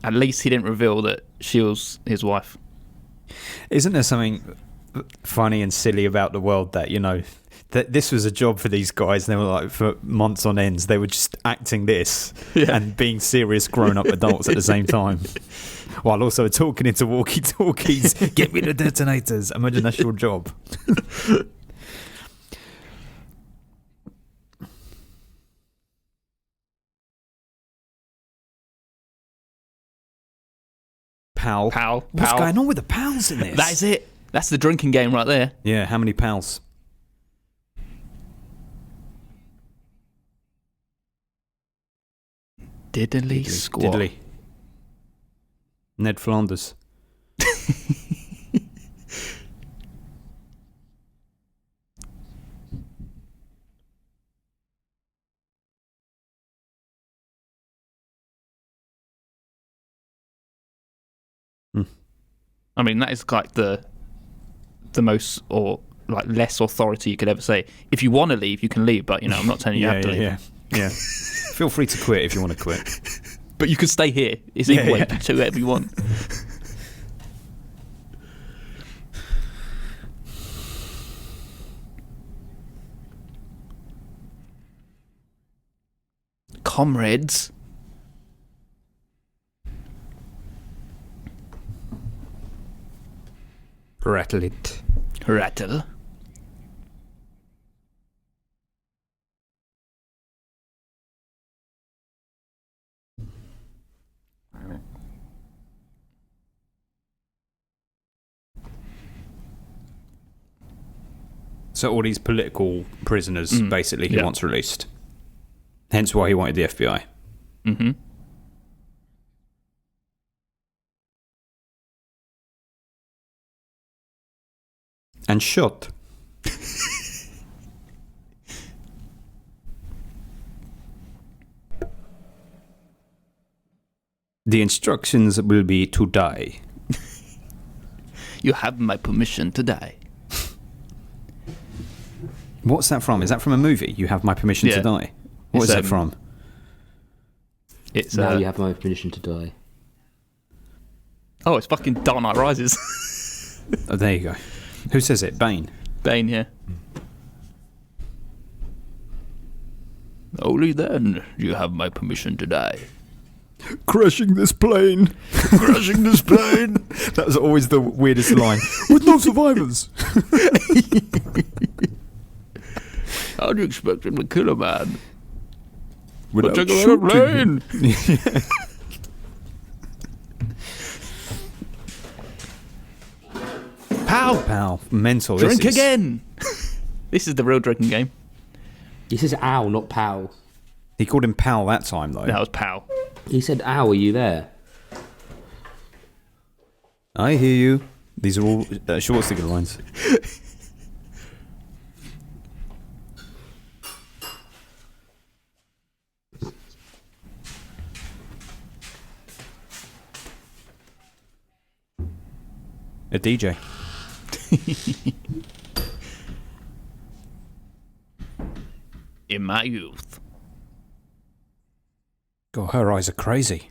At least he didn't reveal that she was his wife. Isn't there something funny and silly about the world that, you know, that this was a job for these guys, and they were like, for months on ends, they were just acting this and being serious grown-up adults at the same time, while also talking into walkie-talkies, get me the detonators. Imagine that's your job. Pal. What's Pal. going on with the pals in this? That is it. That's the drinking game right there. Yeah, how many pals? Diddly squat. Diddly. Ned Flanders. I mean, that is like the most, or like less authority you could ever say. If you want to leave, you can leave, but you know, I'm not telling you you have to leave. Yeah. Feel free to quit if you want to quit. But you can stay here. It's Yeah, either way, yeah. do whatever you want. comrades. Rattle it. Rattle. So all these political prisoners, basically, he Yeah. wants released. Hence why he wanted the FBI. Mm-hmm. And shot. The instructions will be to die. You have my permission to die. What's that from? Is that from a movie? You have my permission to Yeah. die. What It's, is it from? It's Now you have my permission to die. oh, it's fucking Dark Knight Rises. Oh, there you go. Who says it? Bane. Bane, yeah. Only then you have my permission to die. Crashing this plane. Crushing this plane. That was always the weirdest line. With no survivors. How do you expect him to kill a man? Without Take a shooting him. plane. Pow! Pow. Mental. Drink this is. again. This is the real drinking game. He says ow, not pow. He called him pal that time, though. That was Pow. He said ow, are you there? I hear you. These are all Schwarzenegger lines. A DJ. In my youth. God, her eyes are crazy.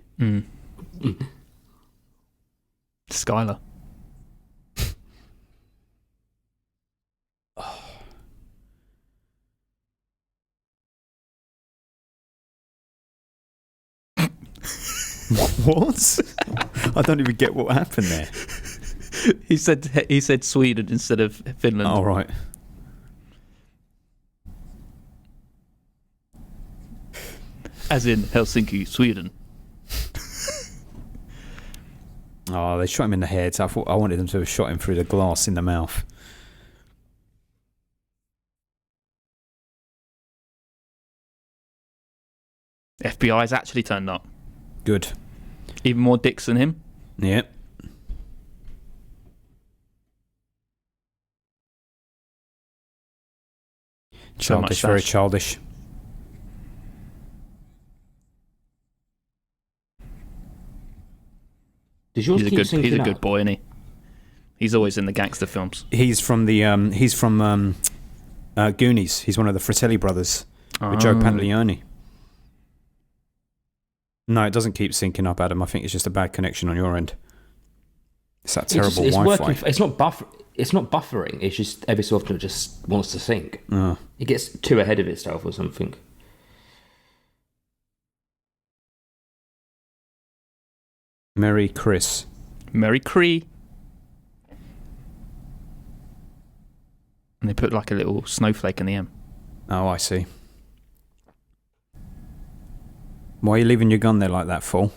Skylar. What? I don't even get what happened there. He said Sweden instead of Finland. Oh, right. As in Helsinki, Sweden. Oh, they shot him in the head. So I thought I wanted them to have shot him through the glass in the mouth. FBI's actually turned up. Good. Even more dicks than him. Yep. So much Childish, very sash. childish. Does yours He's a keep good. syncing He's a up? good boy, isn't he? He's always in the gangster films. He's from the Goonies. He's one of the Fratelli brothers with Joe Pantoliano. No, it doesn't keep syncing up, Adam. I think it's just a bad connection on your end. It's that terrible it's Wi-Fi. working. It's not buffering. It's just every so often it just wants to sync. It gets too ahead of itself or something. Merry Chris. Merry Cree. And they put like a little snowflake in the M. Oh, I see. Why are you leaving your gun there like that, fool?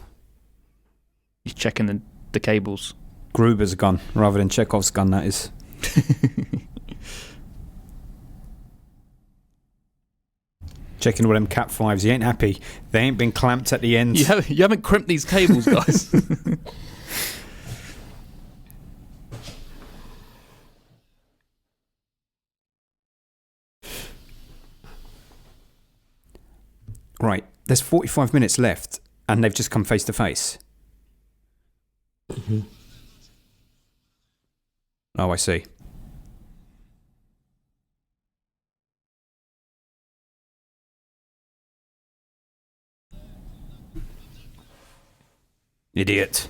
He's checking the cables. Gruber's gun, rather than Chekhov's gun, that is. Checking all them Cat 5s. He ain't happy. They ain't been clamped at the end. You haven't crimped these cables, guys. Right, there's 45 minutes left, and they've just come face to face. Oh, I see. Idiot.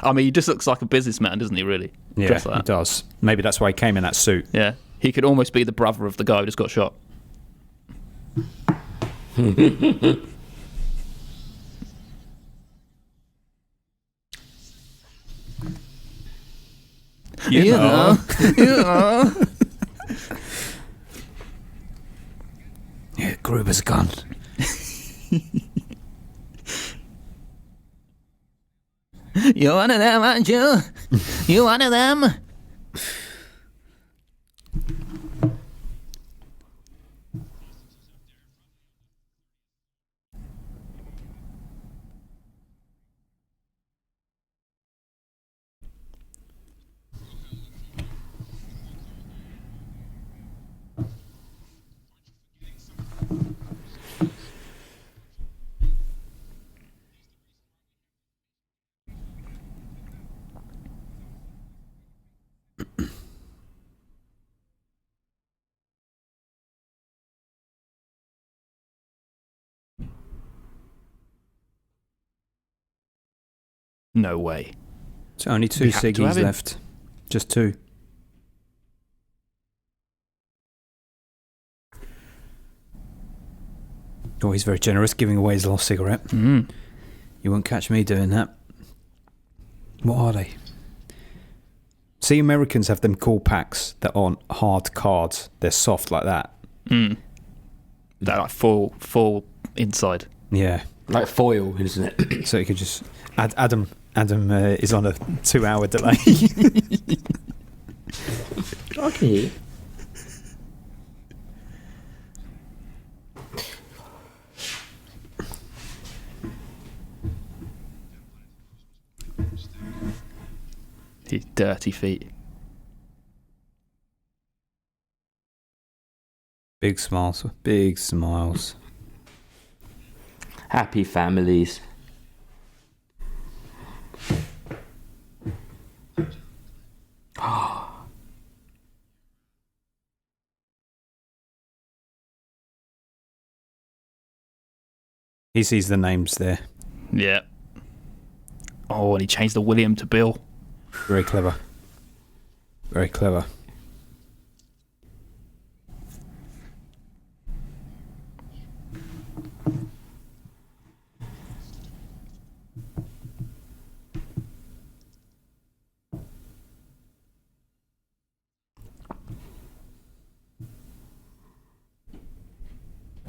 I mean, he just looks like a businessman, doesn't he, really? Yeah, Dressed like he that. does. Maybe that's why he came in that suit. Yeah. He could almost be the brother of the guy who just got shot. You know. Yeah, Gruber's gone. You're one of them, aren't you? You one of them? No way. So only 2 We have to have ciggies him. left. Just 2. Oh, he's very generous, giving away his last cigarette. Mm. You won't catch me doing that. What are they? See, Americans have them cool packs that aren't hard cards. They're soft like that. Mm. That like full inside. Yeah. Like foil, isn't it? So you could just... Adam is on a 2-hour delay. I can hear you. His dirty feet. Big smiles. Big smiles. Happy families. He sees the names there. Yeah. Oh, and he changed the William to Bill. Very clever. Very clever.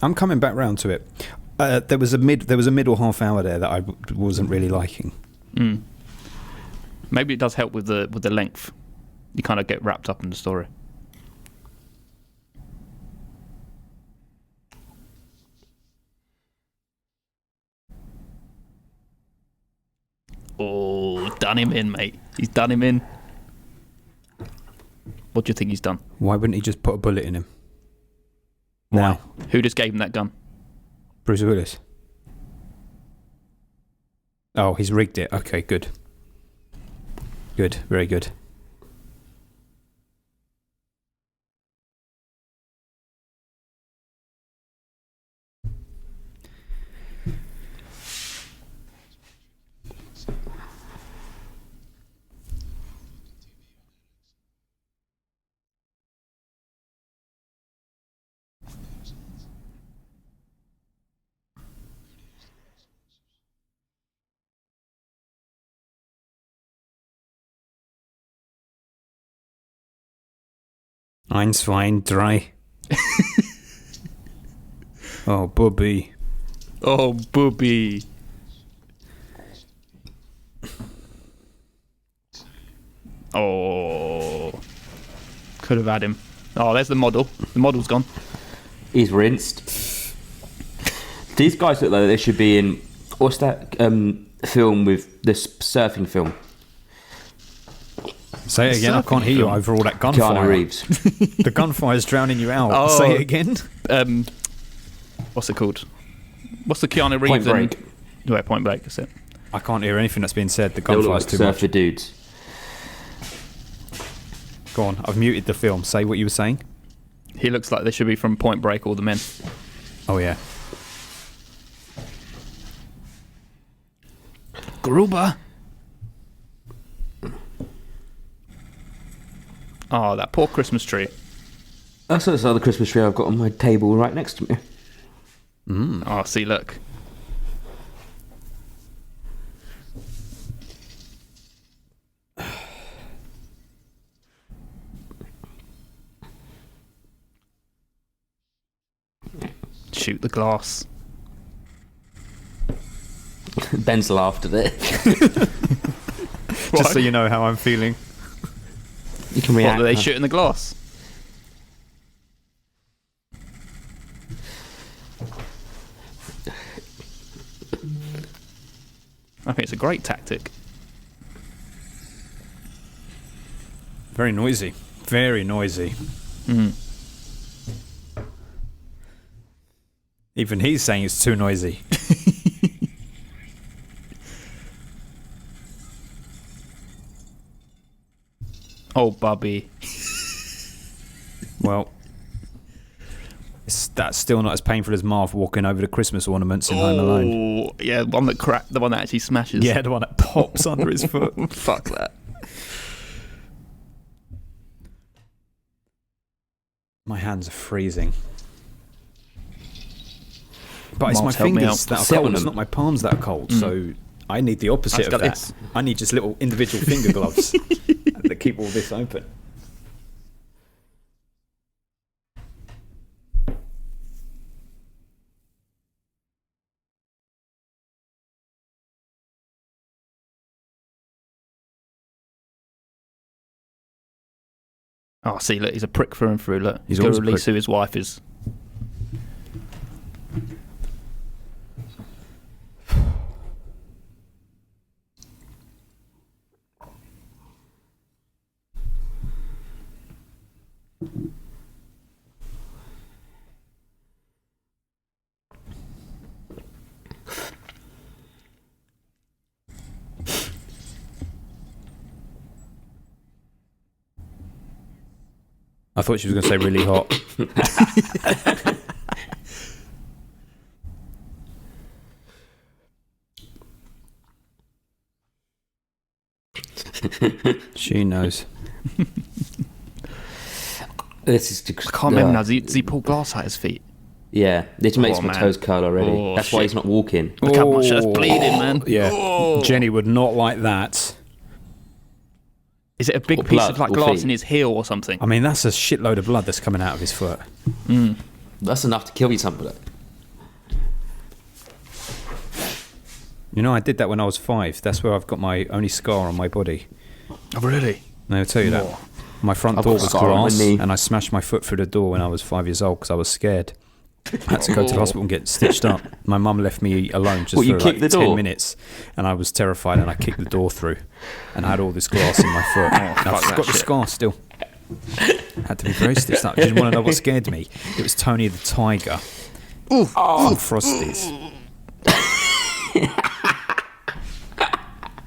I'm coming back round to it. There was a middle half hour there that I wasn't really liking. Mm. Maybe it does help with the length. You kind of get wrapped up in the story. Oh, done him in, mate. He's done him in. What do you think he's done? Why wouldn't he just put a bullet in him? Why? Now, Who just gave him that gun? Bruce Willis. Oh, he's rigged it. Okay, good. Good, very good. Eins, zwei, drei. Oh, Bubby. Oh, booby. Oh. Could have had him. Oh, there's the model. The model's gone. He's rinsed. These guys look like they should be in... What's that film with this surfing film? Say it again, I can't hear you over all that gunfire. Keanu Reeves. The gunfire's drowning you out. Oh. Say it again. What's it called? What's the Keanu Reeves? Point Break. Yeah, Point Break, that's it. I can't hear anything that's being said. The They all look gunfire's like too surfer much. dudes. Go on, I've muted the film. Say what you were saying. He looks like they should be from Point Break, all the men. Oh, yeah. Gruber. Oh, that poor Christmas tree. That's the other Christmas tree I've got on my table right next to me. Oh, see, look. Shoot the glass. Ben's laughed at it. Just so you know how I'm feeling. You can What, react. are they shooting the glass? I think it's a great tactic. Very noisy. Very noisy. Even he's saying it's too noisy. Oh, Bubby. Well, that's still not as painful as Marv walking over the Christmas ornaments in Home Alone. Oh, yeah, the one that cracked, the one that actually smashes. Yeah, the one that pops under his foot. Fuck that. My hands are freezing. But it's Marv's my helped me fingers out. that are Sit on cold. It's them. not my palms that are cold. So I need the opposite I've of got that. this. I need just little individual finger gloves that keep all this open. Oh, see, look, he's a prick through and through. Look, He's going always to a release prick. who his wife is. I thought she was going to say really hot. She knows. This is just, I can't remember now. Does he pull glass out his feet? Yeah, this makes Oh, my man. toes curl already. Oh, That's why shit. he's not walking. Look how much that's bleeding, man. Yeah. Oh. Jenny would not like that. Is it a big Or piece blood, of like or glass feet. in his heel or something? I mean, that's a shitload of blood that's coming out of his foot. That's enough to kill you, somebody. You know, I did that when I was 5. That's where I've got my only scar on my body. Oh, really? And I'll tell you that. My front I've door got a was scar on my glass, knee. and I smashed my foot through the door when I was 5 years old because I was scared. I had to go to the hospital and get stitched up. My mum left me alone just What, you for like kicked the 10 door? minutes, and I was terrified, and I kicked the door through, and I had all this glass in my foot. And fuck I've that got the shit. scar still. Had to be very stitched up. Didn't want to know what scared me. It was Tony the Tiger from Frosties.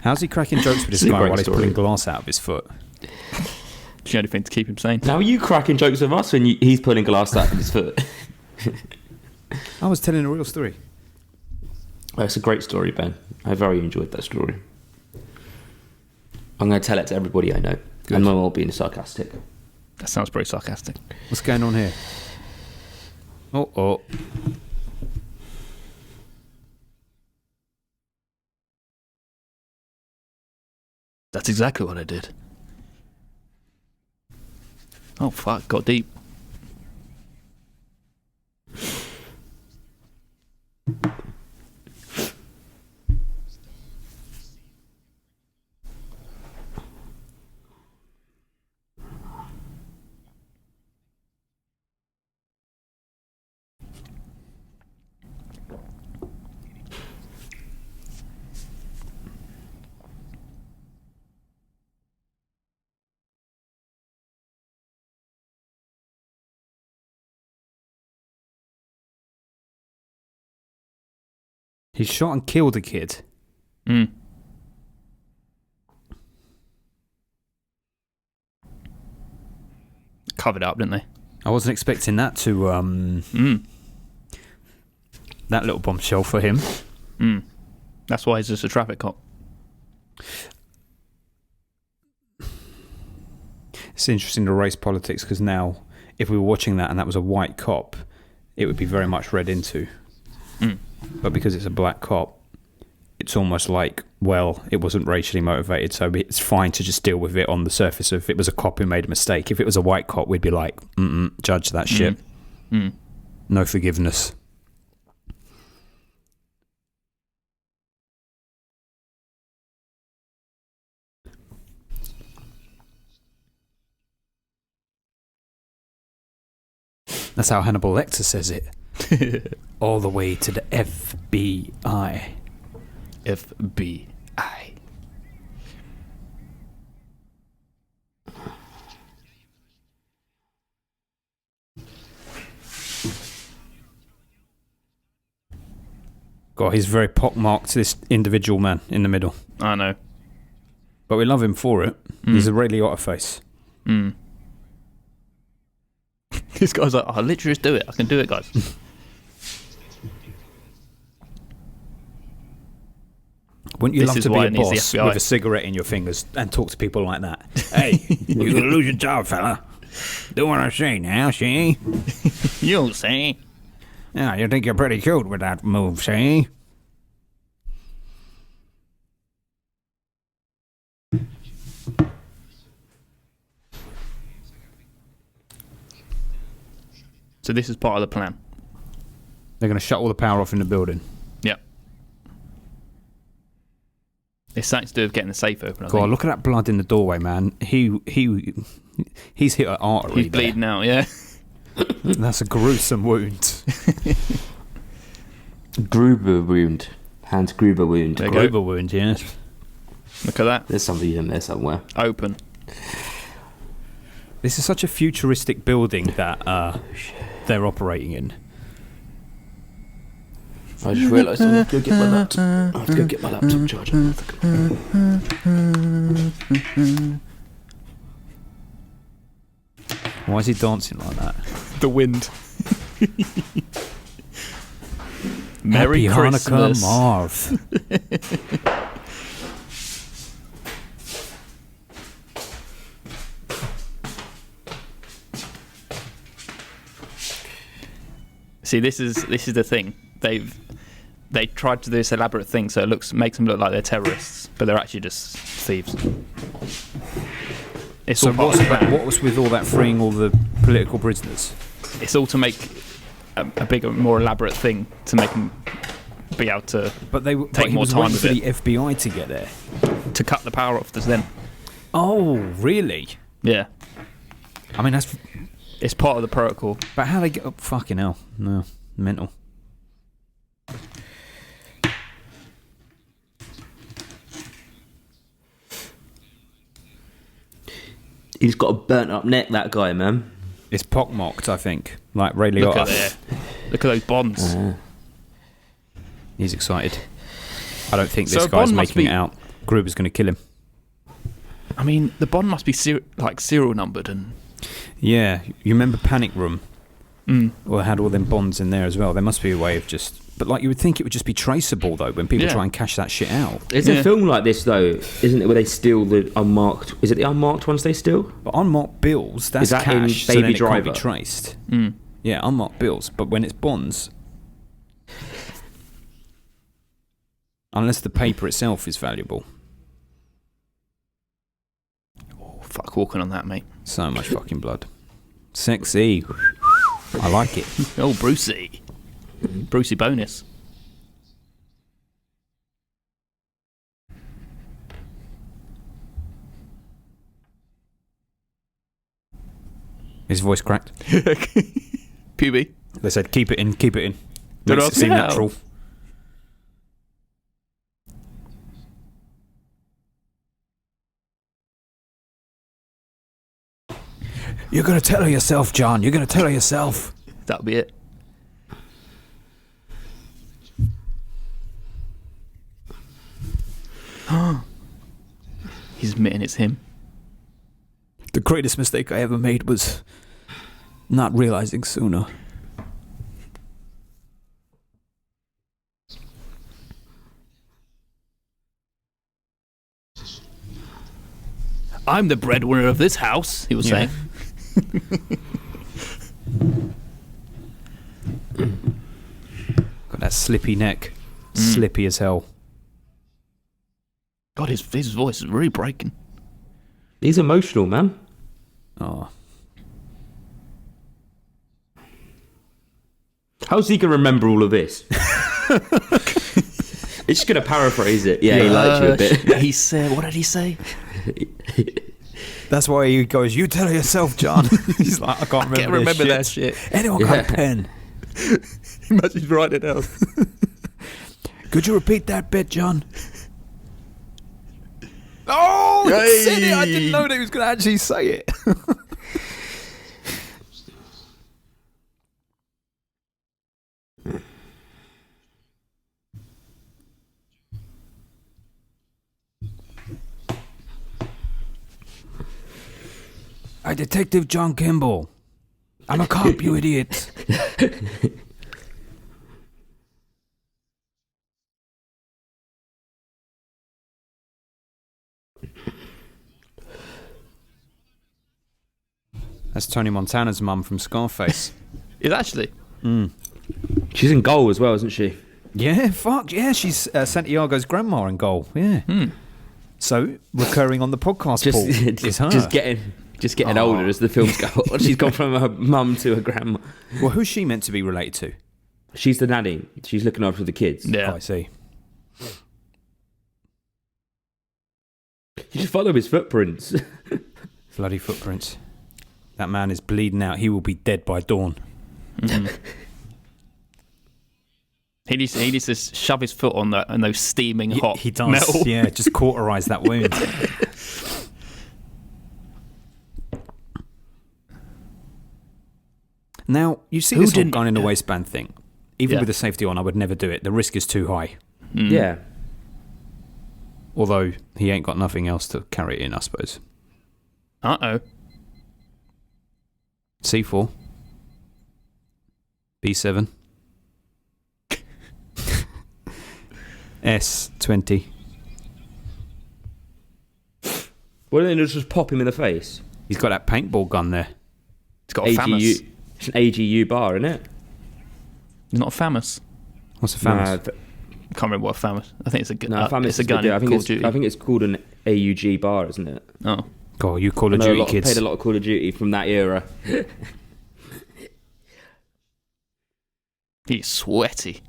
How's he cracking jokes with this It's a guy great while he's story. pulling glass out of his foot? It's the only thing to keep him sane. Now are you cracking jokes with us when he's pulling glass out of his foot? I was telling a real story. That's a great story, Ben. I very enjoyed that story. I'm going to tell it to everybody I know. Good. And I'm not being sarcastic. That sounds pretty sarcastic. What's going on here? Oh. That's exactly what I did. Oh, fuck. Got deep. He shot and killed a kid. Mm. Covered up, didn't they? I wasn't expecting that to that little bombshell for him. That's why he's just a traffic cop. It's interesting, the race politics, because now if we were watching that and that was a white cop, it would be very much read into. But because it's a black cop, it's almost like, well, it wasn't racially motivated, so it's fine to just deal with it on the surface. If it was a cop who made a mistake, if it was a white cop, we'd be like, judge that shit. No forgiveness. That's how Hannibal Lecter says it. All the way to the FBI. FBI. God, he's very pockmarked, this individual man in the middle. I know. But we love him for it. He's a Ray Liotta face. This guy's like, I'll literally just do it. I can do it, guys. Wouldn't you This love is to be why a it needs the boss FBI. with a cigarette in your fingers and talk to people like that? Hey, you're going to lose your job, fella. Do what I say now, see? You'll see. Yeah, you think you're pretty cute with that move, see? So this is part of the plan. They're going to shut all the power off in the building. Yep. It's something to do with getting the safe open, I God, think. look at that blood in the doorway, man. He's hit an artery. He's bleeding out, yeah. That's a gruesome wound. Gruber wound. Hans Gruber wound. There you go. Gruber wound, yes. Look at that. There's somebody in there somewhere. Open. This is such a futuristic building that they're operating in. I just realised I have to go get my laptop. I have to go get my laptop charger. Why is he dancing like that? The wind. Merry Happy Christmas. Hanukkah, Marv. See, this is the thing. They tried to do this elaborate thing, so it makes them look like they're terrorists, but they're actually just thieves. It's So all part of the plan. what was with all that freeing all the political prisoners? It's all to make a bigger, more elaborate thing to make them be able to But they Take he more was time waiting with for it. the FBI to get there. cut the power off. Then, Oh, really? yeah, I mean, that's. it's part of the protocol. But how they get up? Fucking hell! No, mental. He's got a burnt up neck, that guy, man. It's pockmarked, I think. Like Ray Look at Liotta. there. Look at those bonds. He's excited. I don't think So this a guy's Bond must making be- it out. Gruber's going to kill him. I mean, the bond must be serial numbered and. Yeah, you remember Panic Room? Mm. Well, it had all them bonds in there as well. There must be a way of just... But like, you would think it would just be traceable, though, when people Yeah. try and cash that shit out. There's Yeah. a film like this, though, isn't it, where they steal the unmarked... Is it the unmarked ones they steal? But unmarked bills, that's Is that in cash, so Baby then it can't be Driver? traced. Mm. Yeah, unmarked bills. But when it's bonds... Unless the paper itself is valuable. Oh, fuck walking on that, mate. So much fucking blood. Sexy. I like it. Oh, Brucey. Brucey bonus. His voice cracked. Puby. They said, keep it in, keep it in. Did Makes I it seem see natural. You're going to tell her yourself, John. You're going to tell her yourself. That'll be it. He's admitting it's him. The greatest mistake I ever made was not realizing sooner. I'm the breadwinner of this house, he was Yeah. saying. God, That slippy neck. Slippy as hell. God, his voice is really breaking. He's emotional, man. Oh. How's he gonna remember all of this? He's just gonna paraphrase it. Yeah, he liked you a bit. He said, what did he say? That's why he goes, you tell yourself, John. He's like, I can't remember, that shit. Anyone got a pen? Imagine writing it down. Could you repeat that bit, John? Oh, he said it. I didn't know that he was going to actually say it. I'm Detective John Kimball. I'm a cop, you idiot. That's Tony Montana's mum from Scarface. Is actually? She's in goal as well, isn't she? Yeah, fuck, yeah, she's Santiago's grandma in goal, yeah. So, recurring on the podcast, Paul, is her. Just getting older as the films go on. She's gone from her mum to her grandma. Well, who's she meant to be related to? She's the nanny. She's looking after the kids. Yeah. Oh, I see. You just follow his footprints. Bloody footprints. That man is bleeding out. He will be dead by dawn. He needs to shove his foot on those steaming hot He does, metal. yeah, just cauterise that wound. Now, you see this whole gun in the waistband thing. Even with the safety on, I would never do it. The risk is too high. Yeah. Although, he ain't got nothing else to carry it in, I suppose. Uh-oh. C4. B7. S20. Why don't they just pop him in the face? He's got that paintball gun there. He's got a famous. It's an AGU bar, isn't it? He's not a famous. What's a famous? Nah, I can't remember what a famous. I think it's a gun. no, famous it's a is gun good, in Call of Duty. I think it's called an AUG bar, isn't it? Oh. God, you Call of I know Duty kids. Played a lot of Call of Duty from that era. He's sweaty.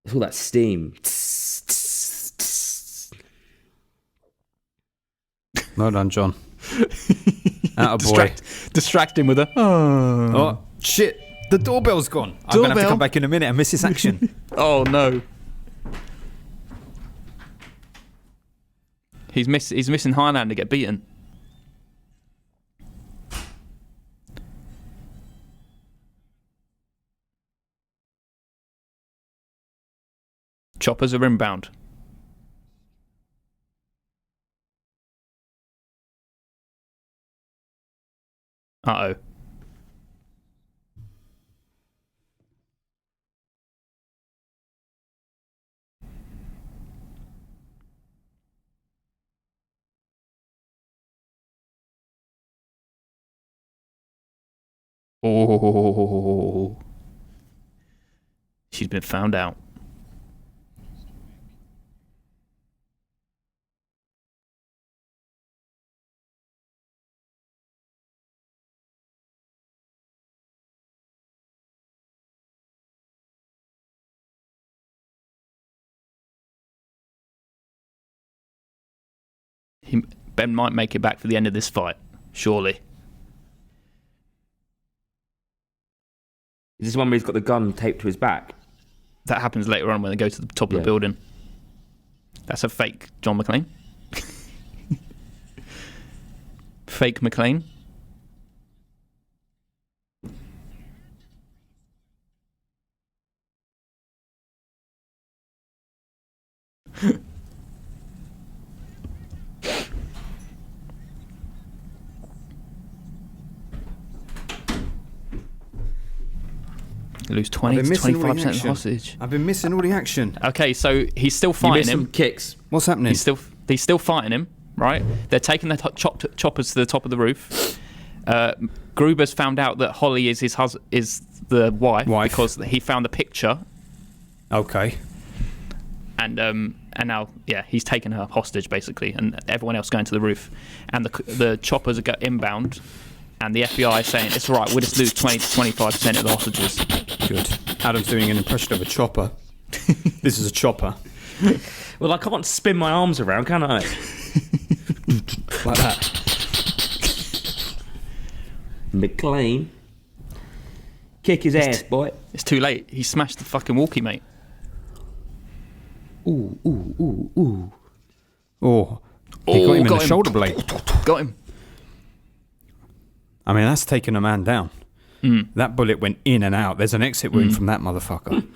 It's all that steam. Well done, John. Attaboy. Distract him with a. Oh, shit. The doorbell's gone. I'm going to have to come back in a minute and miss this action. Oh, no. He's missing Highland to get beaten. Choppers are inbound. Uh-oh. Oh. She's been found out. Ben might make it back for the end of this fight, surely. Is this one where he's got the gun taped to his back? That happens later on when they go to the top of the building. That's a fake John McClane. Fake McClane. You lose 20 to 25% of the hostage. I've been missing all the action. Okay, so he's still You fighting missed him. some kicks. What's happening? He's still fighting him, right? They're taking the choppers to the top of the roof. Gruber's found out that Holly is the the wife, Wife. because he found the picture, Okay. and now he's taken her hostage basically, and everyone else going to the roof, and the choppers are inbound, and the FBI is saying it's all right, we'll just lose 20 to 25% of the hostages. Good. Adam's doing an impression of a chopper. This is a chopper. Well, I can't spin my arms around, can I? Like that. McLean. Kick his ass, boy. It's too late. He smashed the fucking walkie, mate. Ooh, ooh, ooh, ooh. Oh. He got him in the shoulder blade. Got him. I mean, that's taking a man down. That bullet went in and out. There's an exit wound from that motherfucker.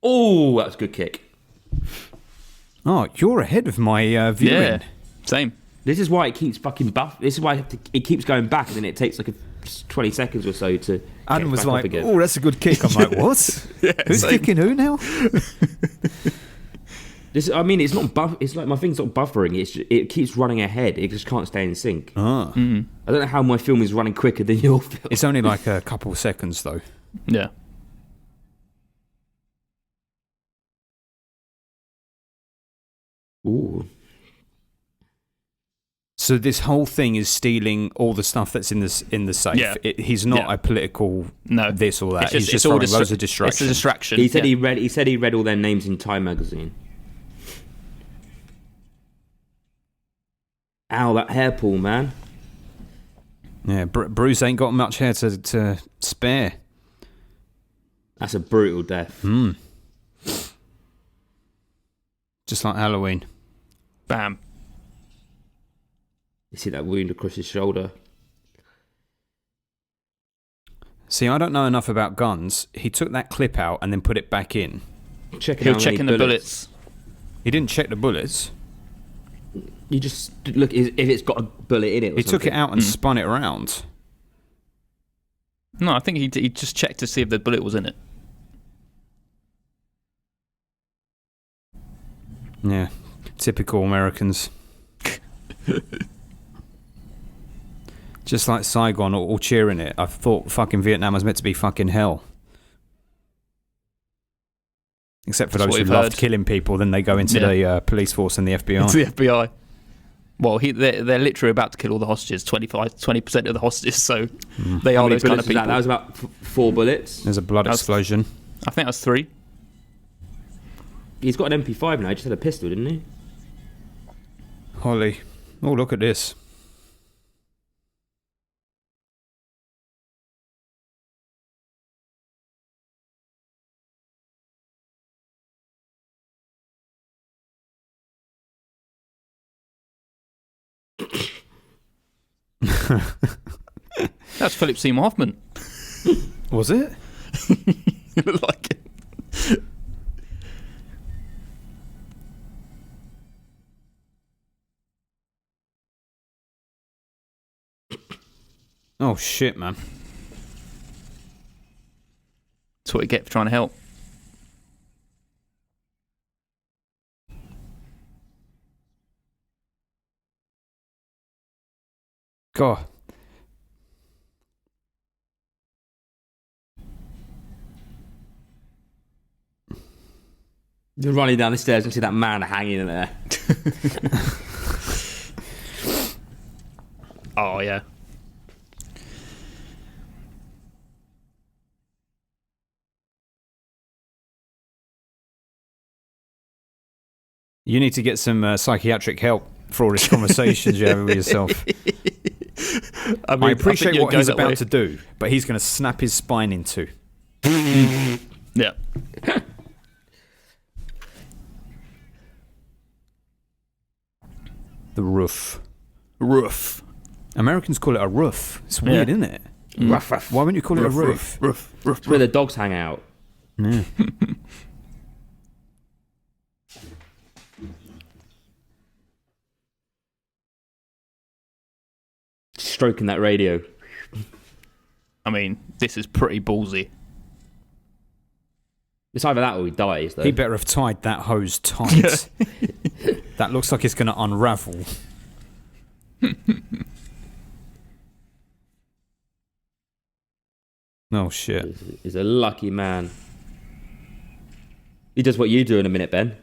Oh, that's a good kick. Oh, you're ahead of my viewing. Yeah, same. This is why it keeps fucking buff. This is why it keeps going back, and then it takes like 20 seconds or so to. Adam get was back up like, again. "Oh, that's a good kick." I'm like, "What? Who's same. kicking who now?" I mean, it's not buff. It's like my thing's not buffering. It keeps running ahead. It just can't stay in sync. Ah. I don't know how my film is running quicker than your film. It's only like a couple of seconds though. Yeah. Ooh. So this whole thing is stealing all the stuff that's in the safe. Yeah. He's not Yeah. a political No. this or that. He's just all throwing loads of It's a distractions. distraction. He said yeah. he said he read all their names in Time magazine. Ow, that hair pull, man. Yeah, Bruce ain't got much hair to spare. That's a brutal death. Just like Halloween. Bam. You see that wound across his shoulder. See, I don't know enough about guns. He took that clip out and then put it back in. Checking He'll how check many in the bullets. He didn't check the bullets. You just look if it's got a bullet in it. Or He took it out and spun it around. No, I think he just checked to see if the bullet was in it. Yeah, typical Americans. Just like Saigon, all cheering it. I thought fucking Vietnam was meant to be fucking hell. Except for That's those what who we've loved heard. killing people, then they go into the police force and the FBI. It's the FBI. Well, they're literally about to kill all the hostages, 20% of the hostages, so they How are many those kind bullets of was people. that was about 4 bullets. There's a blood That's- explosion. I think that's 3. He's got an MP5 now. He just had a pistol, didn't he? Holly. Oh, look at this. That's Philip Seymour Hoffman. Was it? You look like it. Oh, shit, man. That's what you get for trying to help. God. You're running down the stairs and see that man hanging in there. Oh, yeah. You need to get some psychiatric help for all these conversations you're having with yourself. I I appreciate think what you'd he's go that way. about to do, but he's going to snap his spine in two. Yeah. The roof. Roof. Americans call it a roof. It's weird, Yeah. isn't it? Ruff, ruff. Why wouldn't you call it a roof? Roof. It's where the dogs hang out. Yeah. Stroking that radio. Oh, I mean, this is pretty ballsy. It's either that or he dies, though. He better have tied that hose tight. That looks like it's going to unravel. Oh shit. He's a lucky man. He does what you do in a minute, Ben.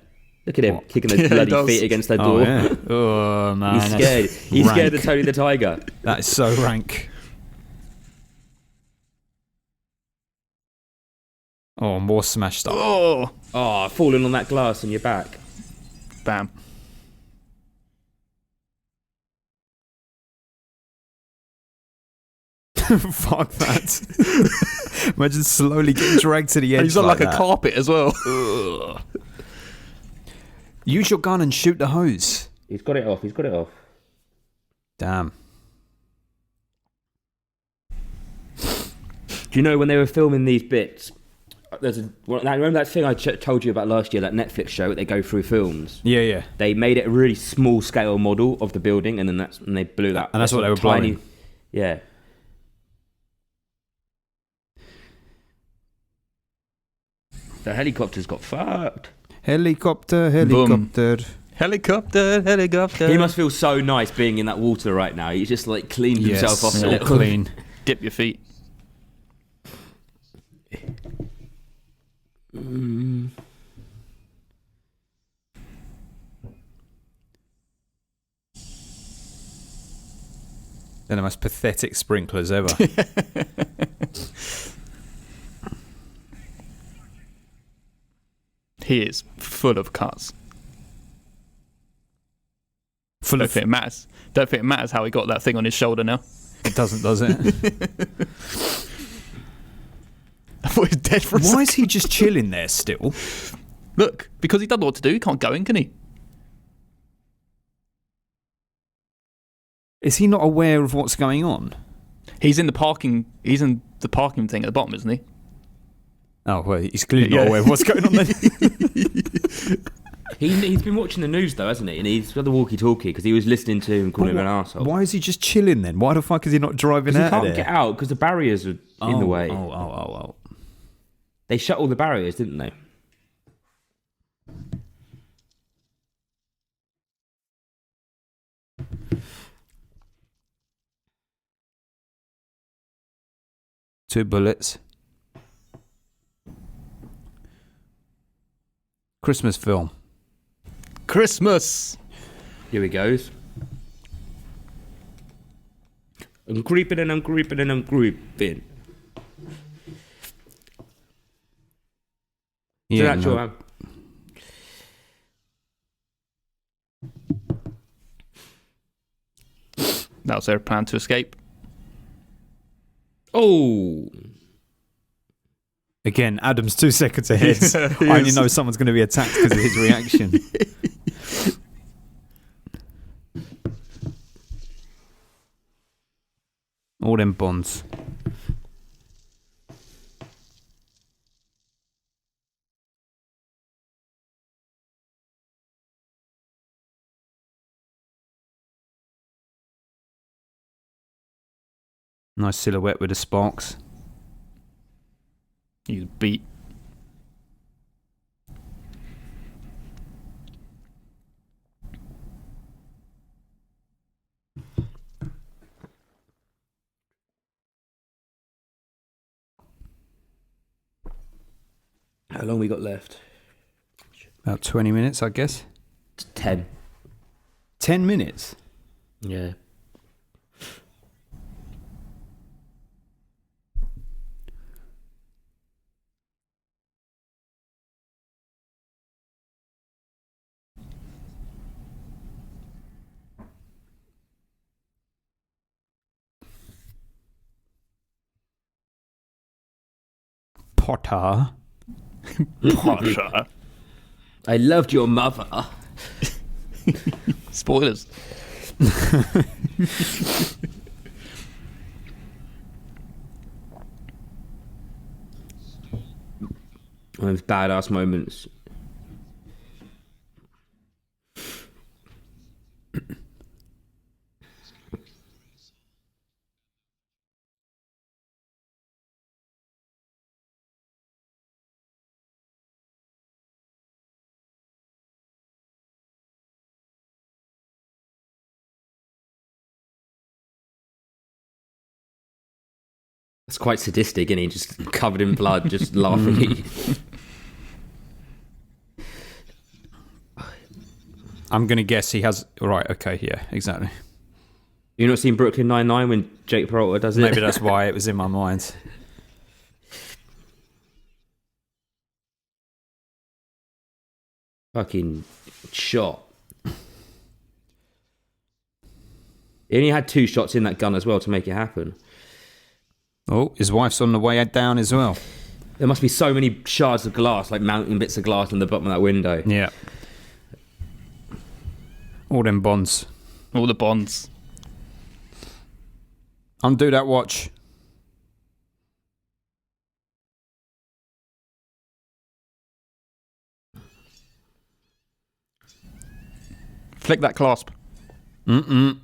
Look at him What? kicking those bloody feet against that door. Oh yeah. Oh man. He's scared. that's He's scared rank. of Tony the Tiger. That is so rank. Oh, more smash stuff. Oh, Oh, falling on that glass on your back. bam. Fuck that. Imagine slowly getting dragged to the edge. And he's on like that. a carpet as well. Use your gun and shoot the hose. He's got it off. He's got it off. Damn. Do you know when they were filming these bits? Remember that thing I told you about last year, that Netflix show that they go through films? Yeah, yeah. They made it a really small scale model of the building, and then they blew that. And that's what they were tiny, blowing. Yeah. The helicopters got fucked. Helicopter. Helicopter. He must feel so nice being in that water right now. He's just like cleaned himself off a all little. clean. Dip your feet. They're the most pathetic sprinklers ever. He is full of cuts. Full Don't of. think it matters. Don't think it matters how he got that thing on his shoulder now. It doesn't, does it? I thought he was dead for a Why second. is he just chilling there still? Look, because he doesn't know what to do. He can't go in, can he? Is he not aware of what's going on? He's in the parking. He's in the parking thing at the bottom, isn't he? Oh, well, he's clearly Yeah. not aware of what's going on then. He's been watching the news though, hasn't he? And he's got the walkie-talkie because he was listening to him calling him an arsehole. Why is he just chilling then? Why the fuck is he not driving He out of can't there? get out because the barriers are in the way. Oh. They shut all the barriers, didn't they? Two bullets. Christmas film. Christmas. Here he goes. I'm creeping and I'm creeping and I'm creeping. Yeah, So that's no. your, That was their plan to escape. Oh, Again, Adam's 2 seconds ahead. Yeah, he I only is. know someone's going to be attacked because of his reaction. All them bonds. Nice silhouette with the sparks. He's beat. how long we got left? About 20 minutes, I guess. 10. 10 minutes? Yeah. Potter. Potter. I loved your mother. Spoilers. One of those badass moments. It's quite sadistic, isn't he? Just covered in blood, just laughing at you. I'm going to guess he has... Right, okay, yeah, exactly. You not seen Brooklyn Nine-Nine when Jake Peralta does it? Maybe that's why it was in my mind. Fucking shot. He only had 2 shots in that gun as well to make it happen. Oh, his wife's on the way down as well. There must be so many shards of glass, like mountain bits of glass on the bottom of that window. Yeah. All them bonds. All the bonds. Undo that watch. Flick that clasp. Imagine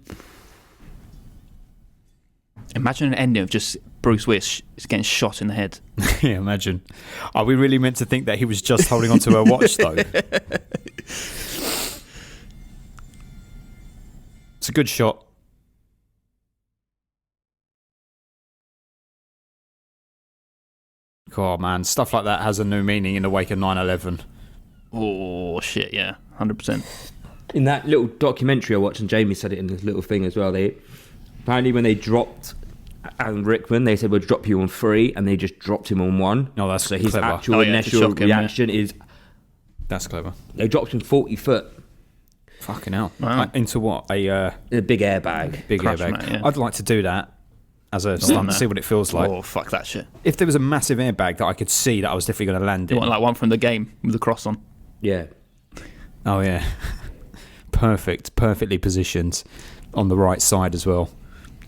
an ending of just Bruce Willis getting shot in the head. Yeah, imagine. Are we really meant to think that he was just holding onto her watch, though? It's a good shot. Oh, man. Stuff like that has a new meaning in the wake of 9/11. Oh, shit, yeah. 100%. In that little documentary I watched, and Jamie said it in this little thing as well, they apparently when they dropped Alan Rickman, they said we'll drop you on 3, and they just dropped him on 1. No, that's so his clever. actual to initial shock him, reaction is That's clever. they dropped him 40 foot Fucking hell. Wow. Into what? A big airbag. big Crash airbag. mat, yeah. I'd like to do that as a stunt, no. see what it feels like. Oh, fuck that shit. If there was a massive airbag that I could see that I was definitely going to land You in. want like one from the game with the cross on. Yeah. Oh, yeah. Perfectly positioned on the right side as well.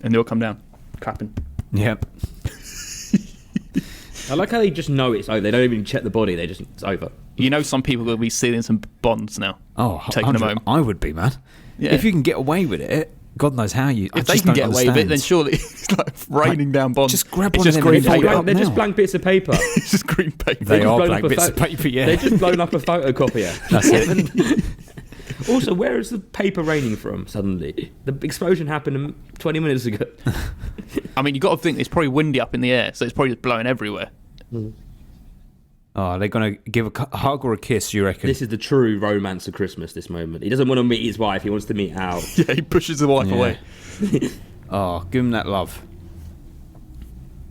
And they'll come down. Clapping. Yep. I like how they just know it's over. They don't even check the body. They just, it's over. You know some people will be stealing some bonds now. Oh, Taking them 100. home. I would be, man. Yeah. If you can get away with it, God knows how you... If they can get away with it, then surely it's like raining down bonds. Just grab It's one of just them green and fold it paper. up They're just now. blank bits of paper. It's just green paper. They just are blown blank up a bits of pho- paper, yeah. They've just blown up a photocopier. That's it. Also, where is the paper raining from suddenly? The explosion happened 20 minutes ago. I mean, you got to think it's probably windy up in the air, so it's probably just blowing everywhere. Oh, they're going to give a hug or a kiss, you reckon? This is the true romance of Christmas, this moment. He doesn't want to meet his wife. He wants to meet Al. Yeah, he pushes the wife Yeah. away. Oh, give him that love.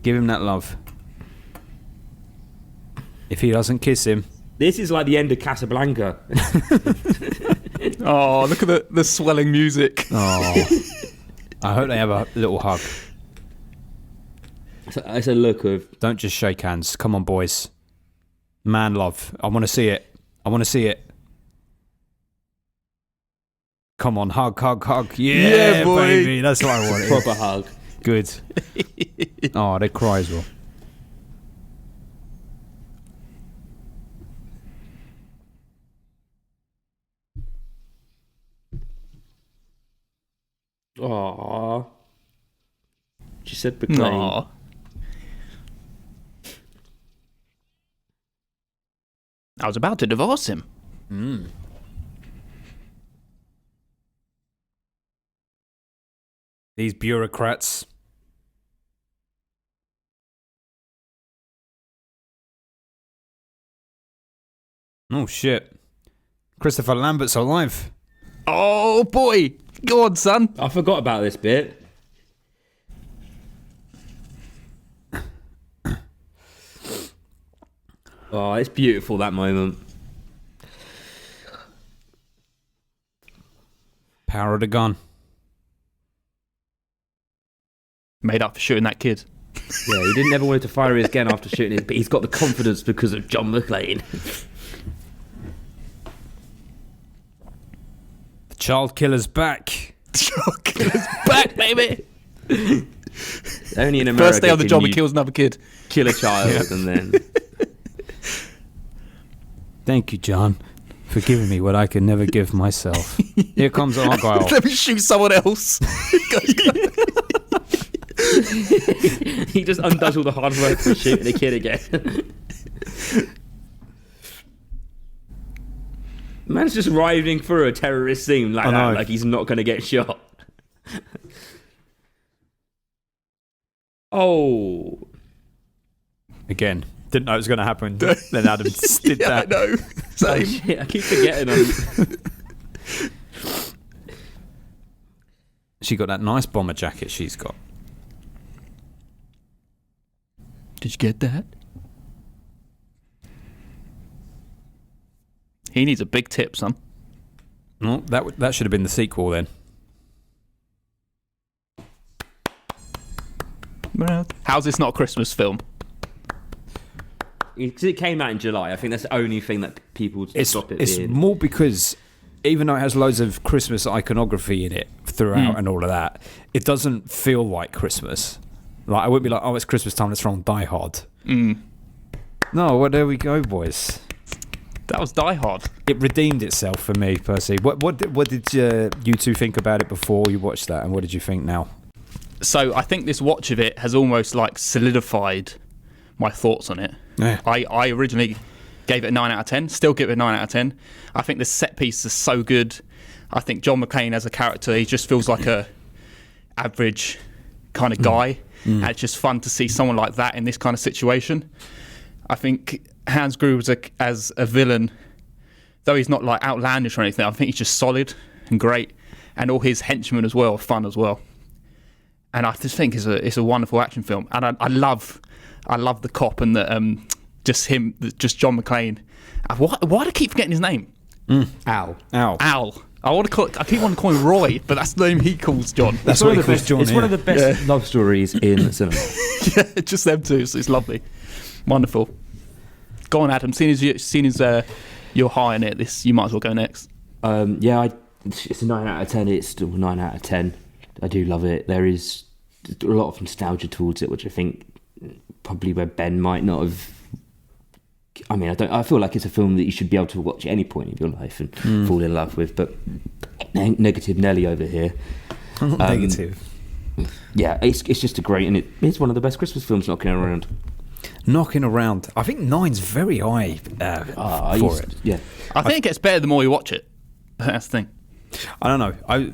Give him that love. If he doesn't kiss him... This is like the end of Casablanca. Oh, look at the swelling music. Oh. I hope they have a little hug. It's a look of... Don't just shake hands. Come on, boys. Man love. I want to see it. I want to see it. Come on, hug. Yeah, Yeah, boy. baby. That's what I wanted. proper hug. Good. Oh, they cry as well. Aww. She said McLean. Aw. I was about to divorce him. These bureaucrats. Oh, shit. Christopher Lambert's alive. Oh, boy. Go on, son. I forgot about this bit. Oh, it's beautiful, that moment. Power of the gun. Made up for shooting that kid. Yeah, he didn't ever want to fire his gun after shooting it, but he's got the confidence because of John McClane. The child killer's back. Killer's back, baby. Only in America First day on the can job, he you kills another kid. kill a child and then... Thank you, John, for giving me what I could never give myself. Here comes Argyle. Let me shoot someone else. He just undoes all the hard work for shooting a kid again. Man's just riding through a terrorist scene like I that, know. like he's not going to get shot. Oh, Again, didn't know it was going to happen. Then Adam did that. I know. Oh, shit, I keep forgetting. She got that nice bomber jacket she's got. Did you get that? He needs a big tip, son. No, that should have been the sequel then. How's this not a Christmas film? Because it came out in July. I think that's the only thing that people stop it It's being. more because even though it has loads of Christmas iconography in it throughout and all of that, it doesn't feel like Christmas. Like I wouldn't be like, oh, it's Christmas time, let's throw on Die Hard. No, well, there we go, boys. That was Die Hard. It redeemed itself for me, Percy. What did you two think about it before you watched that, and what did you think now? So I think this watch of it has almost like solidified my thoughts on it. Yeah. I originally gave it a 9 out of 10, still give it a 9 out of 10. I think the set piece is so good. I think John McClane as a character, he just feels like a average kind of guy. And it's just fun to see someone like that in this kind of situation. I think Hans Gruber as a villain, though he's not like outlandish or anything, I think he's just solid and great. And all his henchmen as well are fun as well. And I just think it's a wonderful action film. And I love the cop and just John McClane. Why do I keep forgetting his name? Ow. Al. I keep wanting to call him Roy, but that's the name he calls John. That's what he calls John. It's one of the best love stories in cinema. Yeah, just them two. So it's lovely, wonderful. Go on, Adam. Seeing as you're high on it, you might as well go next. It's a 9 out of 10. It's still 9 out of 10. I do love it. There is a lot of nostalgia towards it, which I think probably where Ben might not have. I mean, I feel like it's a film that you should be able to watch at any point in your life and fall in love with. But negative Nelly over here. Negative. Yeah, it's just a great, and it's one of the best Christmas films knocking around. I think 9's very high for it. Yeah, I think it gets better the more you watch it. That's the thing. I don't know.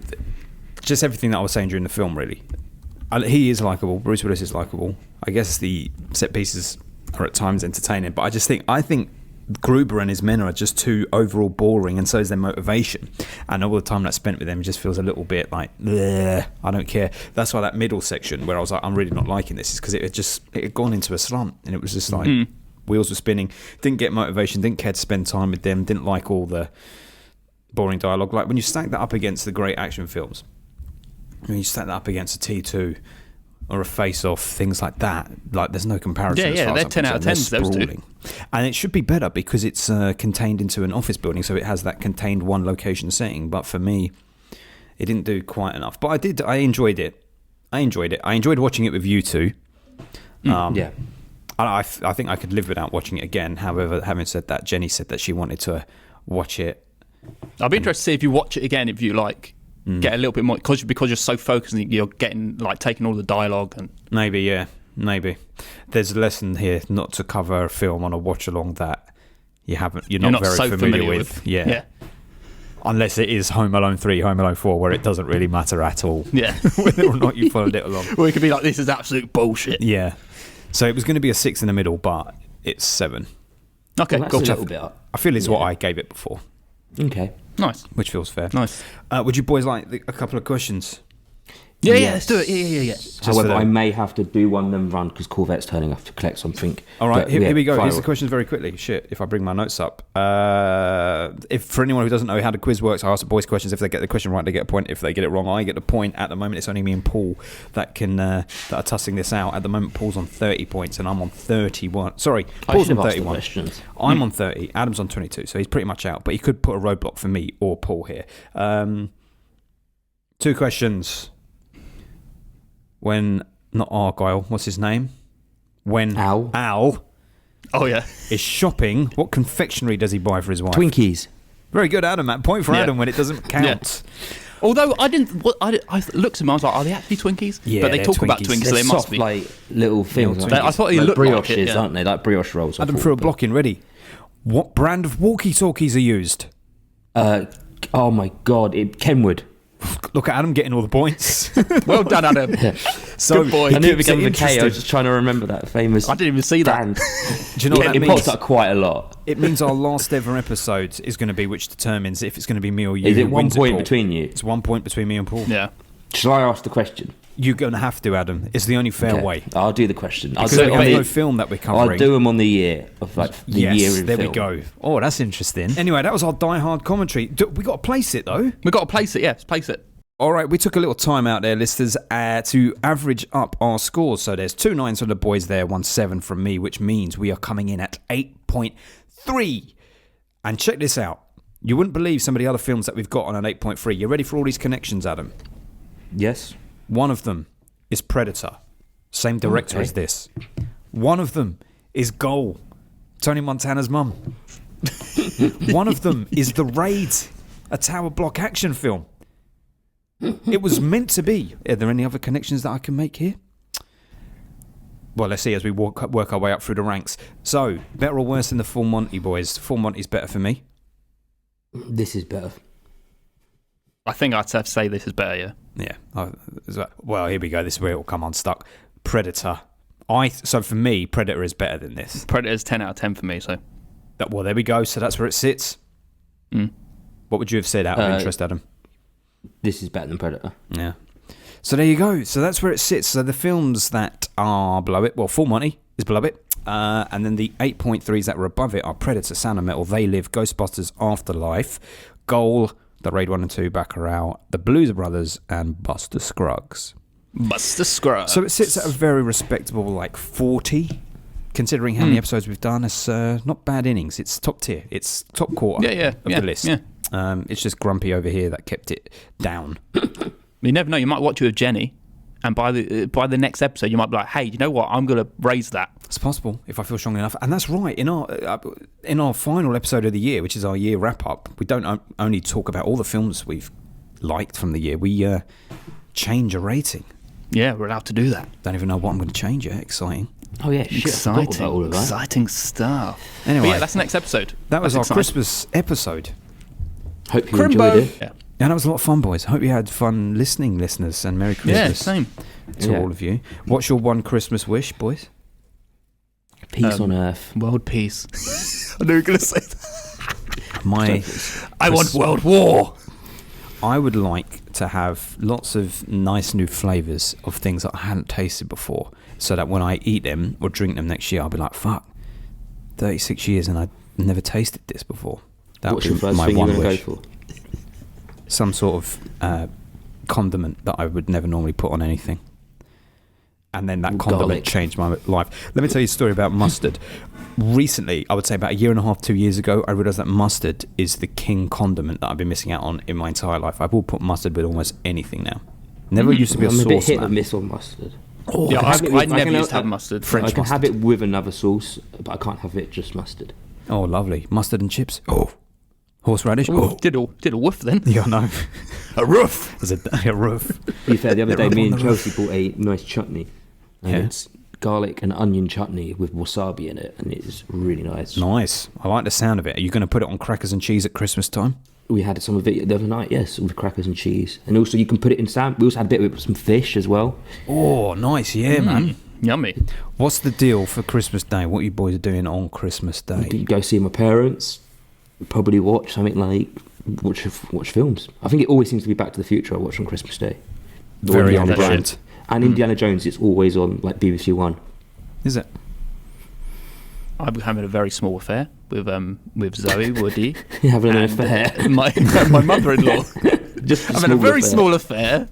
Just everything that I was saying during the film, really. He is likeable. Bruce Willis is likeable. I guess the set pieces are at times entertaining, but I think Gruber and his men are just too overall boring, and so is their motivation. And all the time that's spent with them just feels a little bit like, I don't care. That's why that middle section where I was like, I'm really not liking this, is because it had gone into a slump, and it was just like wheels were spinning. Didn't get motivation. Didn't care to spend time with them. Didn't like all the boring dialogue. Like when you stack that up against the great action films, when you stack that up against a T2 or a Face Off, things like that, like there's no comparison. Yeah, they're 10 out of 10. Those two. And it should be better because it's contained into an office building, so it has that contained one location setting. But for me, it didn't do quite enough. But I enjoyed it. I enjoyed watching it with you two. Yeah. I think I could live without watching it again. However, having said that, Jenny said that she wanted to watch it. I'll be interested to see if you watch it again, if you like get a little bit more, because you're so focused and you're getting like taking all the dialogue and maybe there's a lesson here not to cover a film on a watch along that you're not very so familiar with. Yeah. Unless it is Home Alone 3, Home Alone 4, where it doesn't really matter at all. Yeah. Whether or not you followed it along. Or it could be like, this is absolute bullshit. Yeah. So it was going to be a 6 in the middle, but it's 7. Okay, Well, cool. that's a little bit up. I feel it's what I gave it before, Okay. Nice. which feels fair. Nice. Would you boys like a couple of questions? Yeah, Yes. let's do it. Yeah. However, for I them. may have to do one then run because Corvette's turning off to collect something. All right, But, here we go. fire Here's the away. questions very quickly. Shit, if I bring my notes up. If for anyone who doesn't know how the quiz works, I ask the boys questions. If they get the question right, they get a point. If they get it wrong, I get the point. At the moment, it's only me and Paul that are tussing this out. At the moment, Paul's on 30 points and I'm on 31. Sorry, I Paul's should on have asked the 31. questions. I'm on 30. Adam's on 22, so he's pretty much out. But he could put a roadblock for me or Paul here. 2 questions. When, not Argyle, what's his name? When Al Oh, yeah. is shopping, what confectionery does he buy for his wife? Twinkies. Very good, Adam. That point for Yeah. Adam when it doesn't count. Although I didn't, I looked at them, I was like, are they actually Twinkies? Yeah, but they they're talk about Twinkies. Twinkies, so They're they soft, must be. like little things. Twinkies. aren't I thought they like looked like brioches, it, yeah. aren't they? Like brioche rolls. Adam threw a block in ready. What brand of walkie-talkies are used? Oh my God, Kenwood. Look at Adam getting all the points. Well done, Adam. So Good boy. I knew it keeps began with a K. I interesting. was just trying to remember that famous. I didn't even see that. band. Do you know what Yeah, that it means? pops up quite a lot. It means our last ever episode is going to be which determines if it's going to be me or you. Is who it 1 wins point Paul. between you? It's 1 point between me and Paul. Yeah. Shall I ask the question? You're going to have to, Adam. It's the only fair Okay, way. I'll do the question. I'll Because do we it on have the, no film that we're covering. I'll do them on the year of like the yes, year in there film. we go. Oh, that's interesting. Anyway, that was our Die Hard commentary. We got to place it, though. We got to place it. Yes, place it. All right, we took a little time out there, listeners, to average up our scores. So there's 2 9s from the boys there, 1 7 from me, which means we are coming in at 8.3. And check this out. You wouldn't believe some of the other films that we've got on an 8.3. You ready for all these connections, Adam? Yes. One of them is Predator. Same director Okay. as this. One of them is Goal. Tony Montana's mum. One of them is The Raid, a tower block action film. It was meant to be. Are there any other connections that I can make here? Well, let's see as we work our way up through the ranks. So, better or worse than the Full Monty, boys? Full Monty's better for me. This is better. I think I'd have to say this is better. Yeah. Yeah. Well, here we go. This is where it will come unstuck. Predator. So for me, Predator is better than this. Predator's 10 out of 10 for me. So. Well, there we go. So that's where it sits. Mm. What would you have said out of interest, Adam? This is better than Predator. Yeah. So there you go. So that's where it sits. So the films that are below it, well, Full Monty is below it. And then the 8.3s that were above it are Predator, Sound of Metal, They Live, Ghostbusters, Afterlife, Goal, The Raid 1 and 2, Bacurau, The Blues Brothers, and Buster Scruggs. Buster Scruggs. So it sits at a very respectable, like 40, considering how many episodes we've done. It's not bad innings. It's top tier. It's top quarter of the list. Yeah. It's just Grumpy over here that kept it down. You never know. You might watch it with Jenny, and by the next episode, you might be like, "Hey, you know what? I'm going to raise that." It's possible if I feel strong enough, and that's right. In our final episode of the year, which is our year wrap up, we don't only talk about all the films we've liked from the year. We change a rating. Yeah, we're allowed to do that. Don't even know what I'm going to change yet. Exciting. Oh yeah, shit, I forgot about all of that. Exciting stuff. Anyway, But yeah, that's next episode. that was That's our exciting. Christmas episode. Hope you enjoyed it. Yeah. And that was a lot of fun, boys. Hope you had fun listening, listeners, and Merry Christmas Yeah, same. to Yeah. all of you. What's your one Christmas wish, boys? Peace on earth. World peace. I knew you were going to say that. My, I want world war. I would like to have lots of nice new flavours of things that I hadn't tasted before, so that when I eat them or drink them next year, I'll be like, "Fuck, 36 years and I've never tasted this before." That What's would your be first my thing you're one going to wish. go for? Some sort of condiment that I would never normally put on anything. And then that condiment Garlic. changed my life. Let me tell you a story about mustard. Recently, I would say about a year and a half, 2 years ago, I realised that mustard is the king condiment that I've been missing out on in my entire life. I will put mustard with almost anything now. Never used to be a I'm a bit sauce hit or man. miss on mustard. Oh, Yeah, have it I with- I never can- used to have mustard. French I can mustard. have it with another sauce, but I can't have it just mustard. Oh, lovely. Mustard and chips. Oh. Horseradish. Ooh, Oh. did a woof then. Yeah, no. A roof. There's a roof. To be fair, the other They're day, me up and on the Chelsea bought a nice chutney. And Yeah. it's garlic and onion chutney with wasabi in it, and it's really nice. Nice. I like the sound of it. Are you going to put it on crackers and cheese at Christmas time? We had some of it the other night, yes, with crackers and cheese. And also, you can put it in We also had a bit with some fish as well. Oh, nice. Yeah, man. Yummy. What's the deal for Christmas Day? What you boys are doing on Christmas Day? You go see my parents, probably watch something like watch films. I think it always seems to be Back to the Future I watch on Christmas Day. Or Very Indiana on brand. Jones. And Indiana Jones, it's always on like BBC One. Is it? I'm having a very small affair with Zoe Woody. You're having an and, affair. my mother-in-law. Just I'm having a very small affair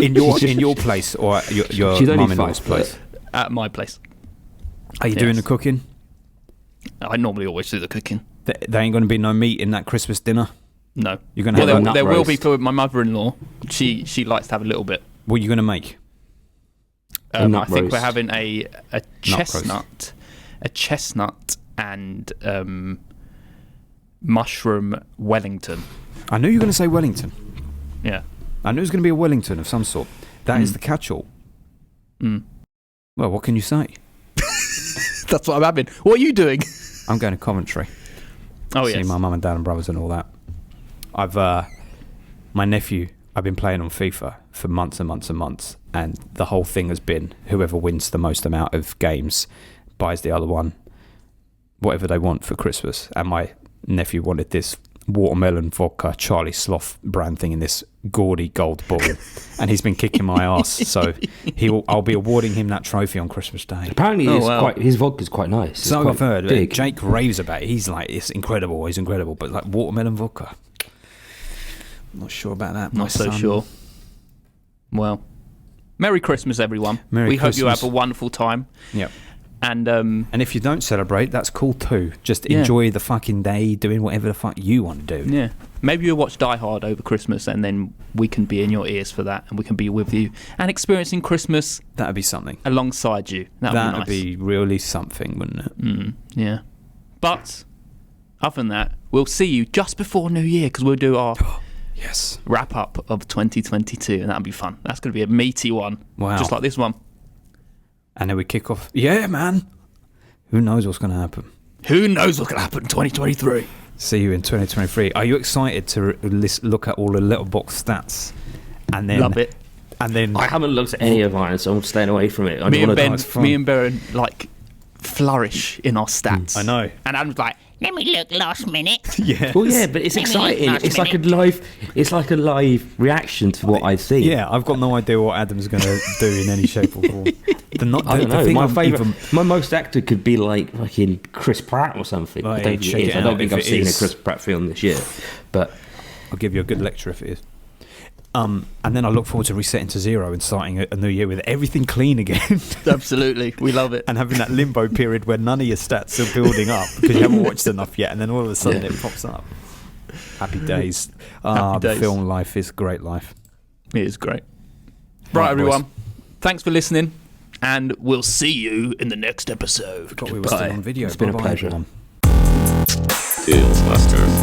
In your place or at your She's only mum-in-law's 5 place? foot. at my place. Are you doing Yes. the cooking? I normally always do the cooking. There ain't going to be no meat in that Christmas dinner. No. You're going to Well, have there, a there will be roast. for my mother-in-law. She likes to have a little bit. What are you going to make? A I nut think we're roast. having a roast. chestnut and mushroom Wellington. I knew you were going to say Wellington. Yeah. I knew it was going to be a Wellington of some sort. That is the catch-all. Mm. Well, what can you say? That's what I'm having. What are you doing? I'm going to Coventry. Oh, See yes. my mum and dad and brothers and all that. I've my nephew I've been playing on FIFA for months and months and months, and the whole thing has been whoever wins the most amount of games buys the other one whatever they want for Christmas. And my nephew wanted this watermelon vodka Charlie Sloth brand thing in this gaudy gold ball, and he's been kicking my ass. So I'll be awarding him that trophy on Christmas Day. Apparently, his vodka's quite nice. So I've heard. Big. Jake raves about it. He's like, it's incredible. He's incredible, but like watermelon vodka, not sure about that. Not so sure. Well, Merry Christmas, everyone. Merry we hope you Christmas. have a wonderful time. Yep. And if you don't celebrate, that's cool too. Just enjoy the fucking day, doing whatever the fuck you want to do. yeah, maybe you'll watch Die Hard over Christmas, and then we can be in your ears for that, and we can be with you and experiencing Christmas That'd be something. alongside you. That'd be nice. really something, wouldn't it? Yeah. But other than that, we'll see you just before New Year, because we'll do our Yes. wrap up of 2022, and that'll be fun. That's going to be a meaty one. Wow. Just like this one. And then we kick off. Yeah, man. Who knows what's going to happen? Who knows what's going to happen in 2023? See you in 2023. Are you excited to look at all the Letterboxd stats? And then Love it. And then I haven't looked at any of mine, so I'm staying away from it. Me and it's fun. Ben, like, flourish in our stats. I know. And Adam's like, Let me look last minute. Yeah. Well, yeah, but it's exciting. It's like a live reaction to what I see. Yeah, I've got no idea what Adam's going to do in any shape or form. I don't know. My most actor could be like fucking Chris Pratt or something. Well, I don't think it is. I don't think I've seen a Chris Pratt film this year. But I'll give you a good lecture if it is. And then I look forward to resetting to zero and starting a new year with everything clean again. absolutely, we love it. And having that limbo period where none of your stats are building up because you haven't watched enough yet, and then all of a sudden it pops up. Happy days. The film life is great life. It is great. Right, everyone. Boys. Thanks for listening, and we'll see you in the next episode. Forgot we were still on video. It's been a Bye-bye, pleasure. everyone. Deals Master.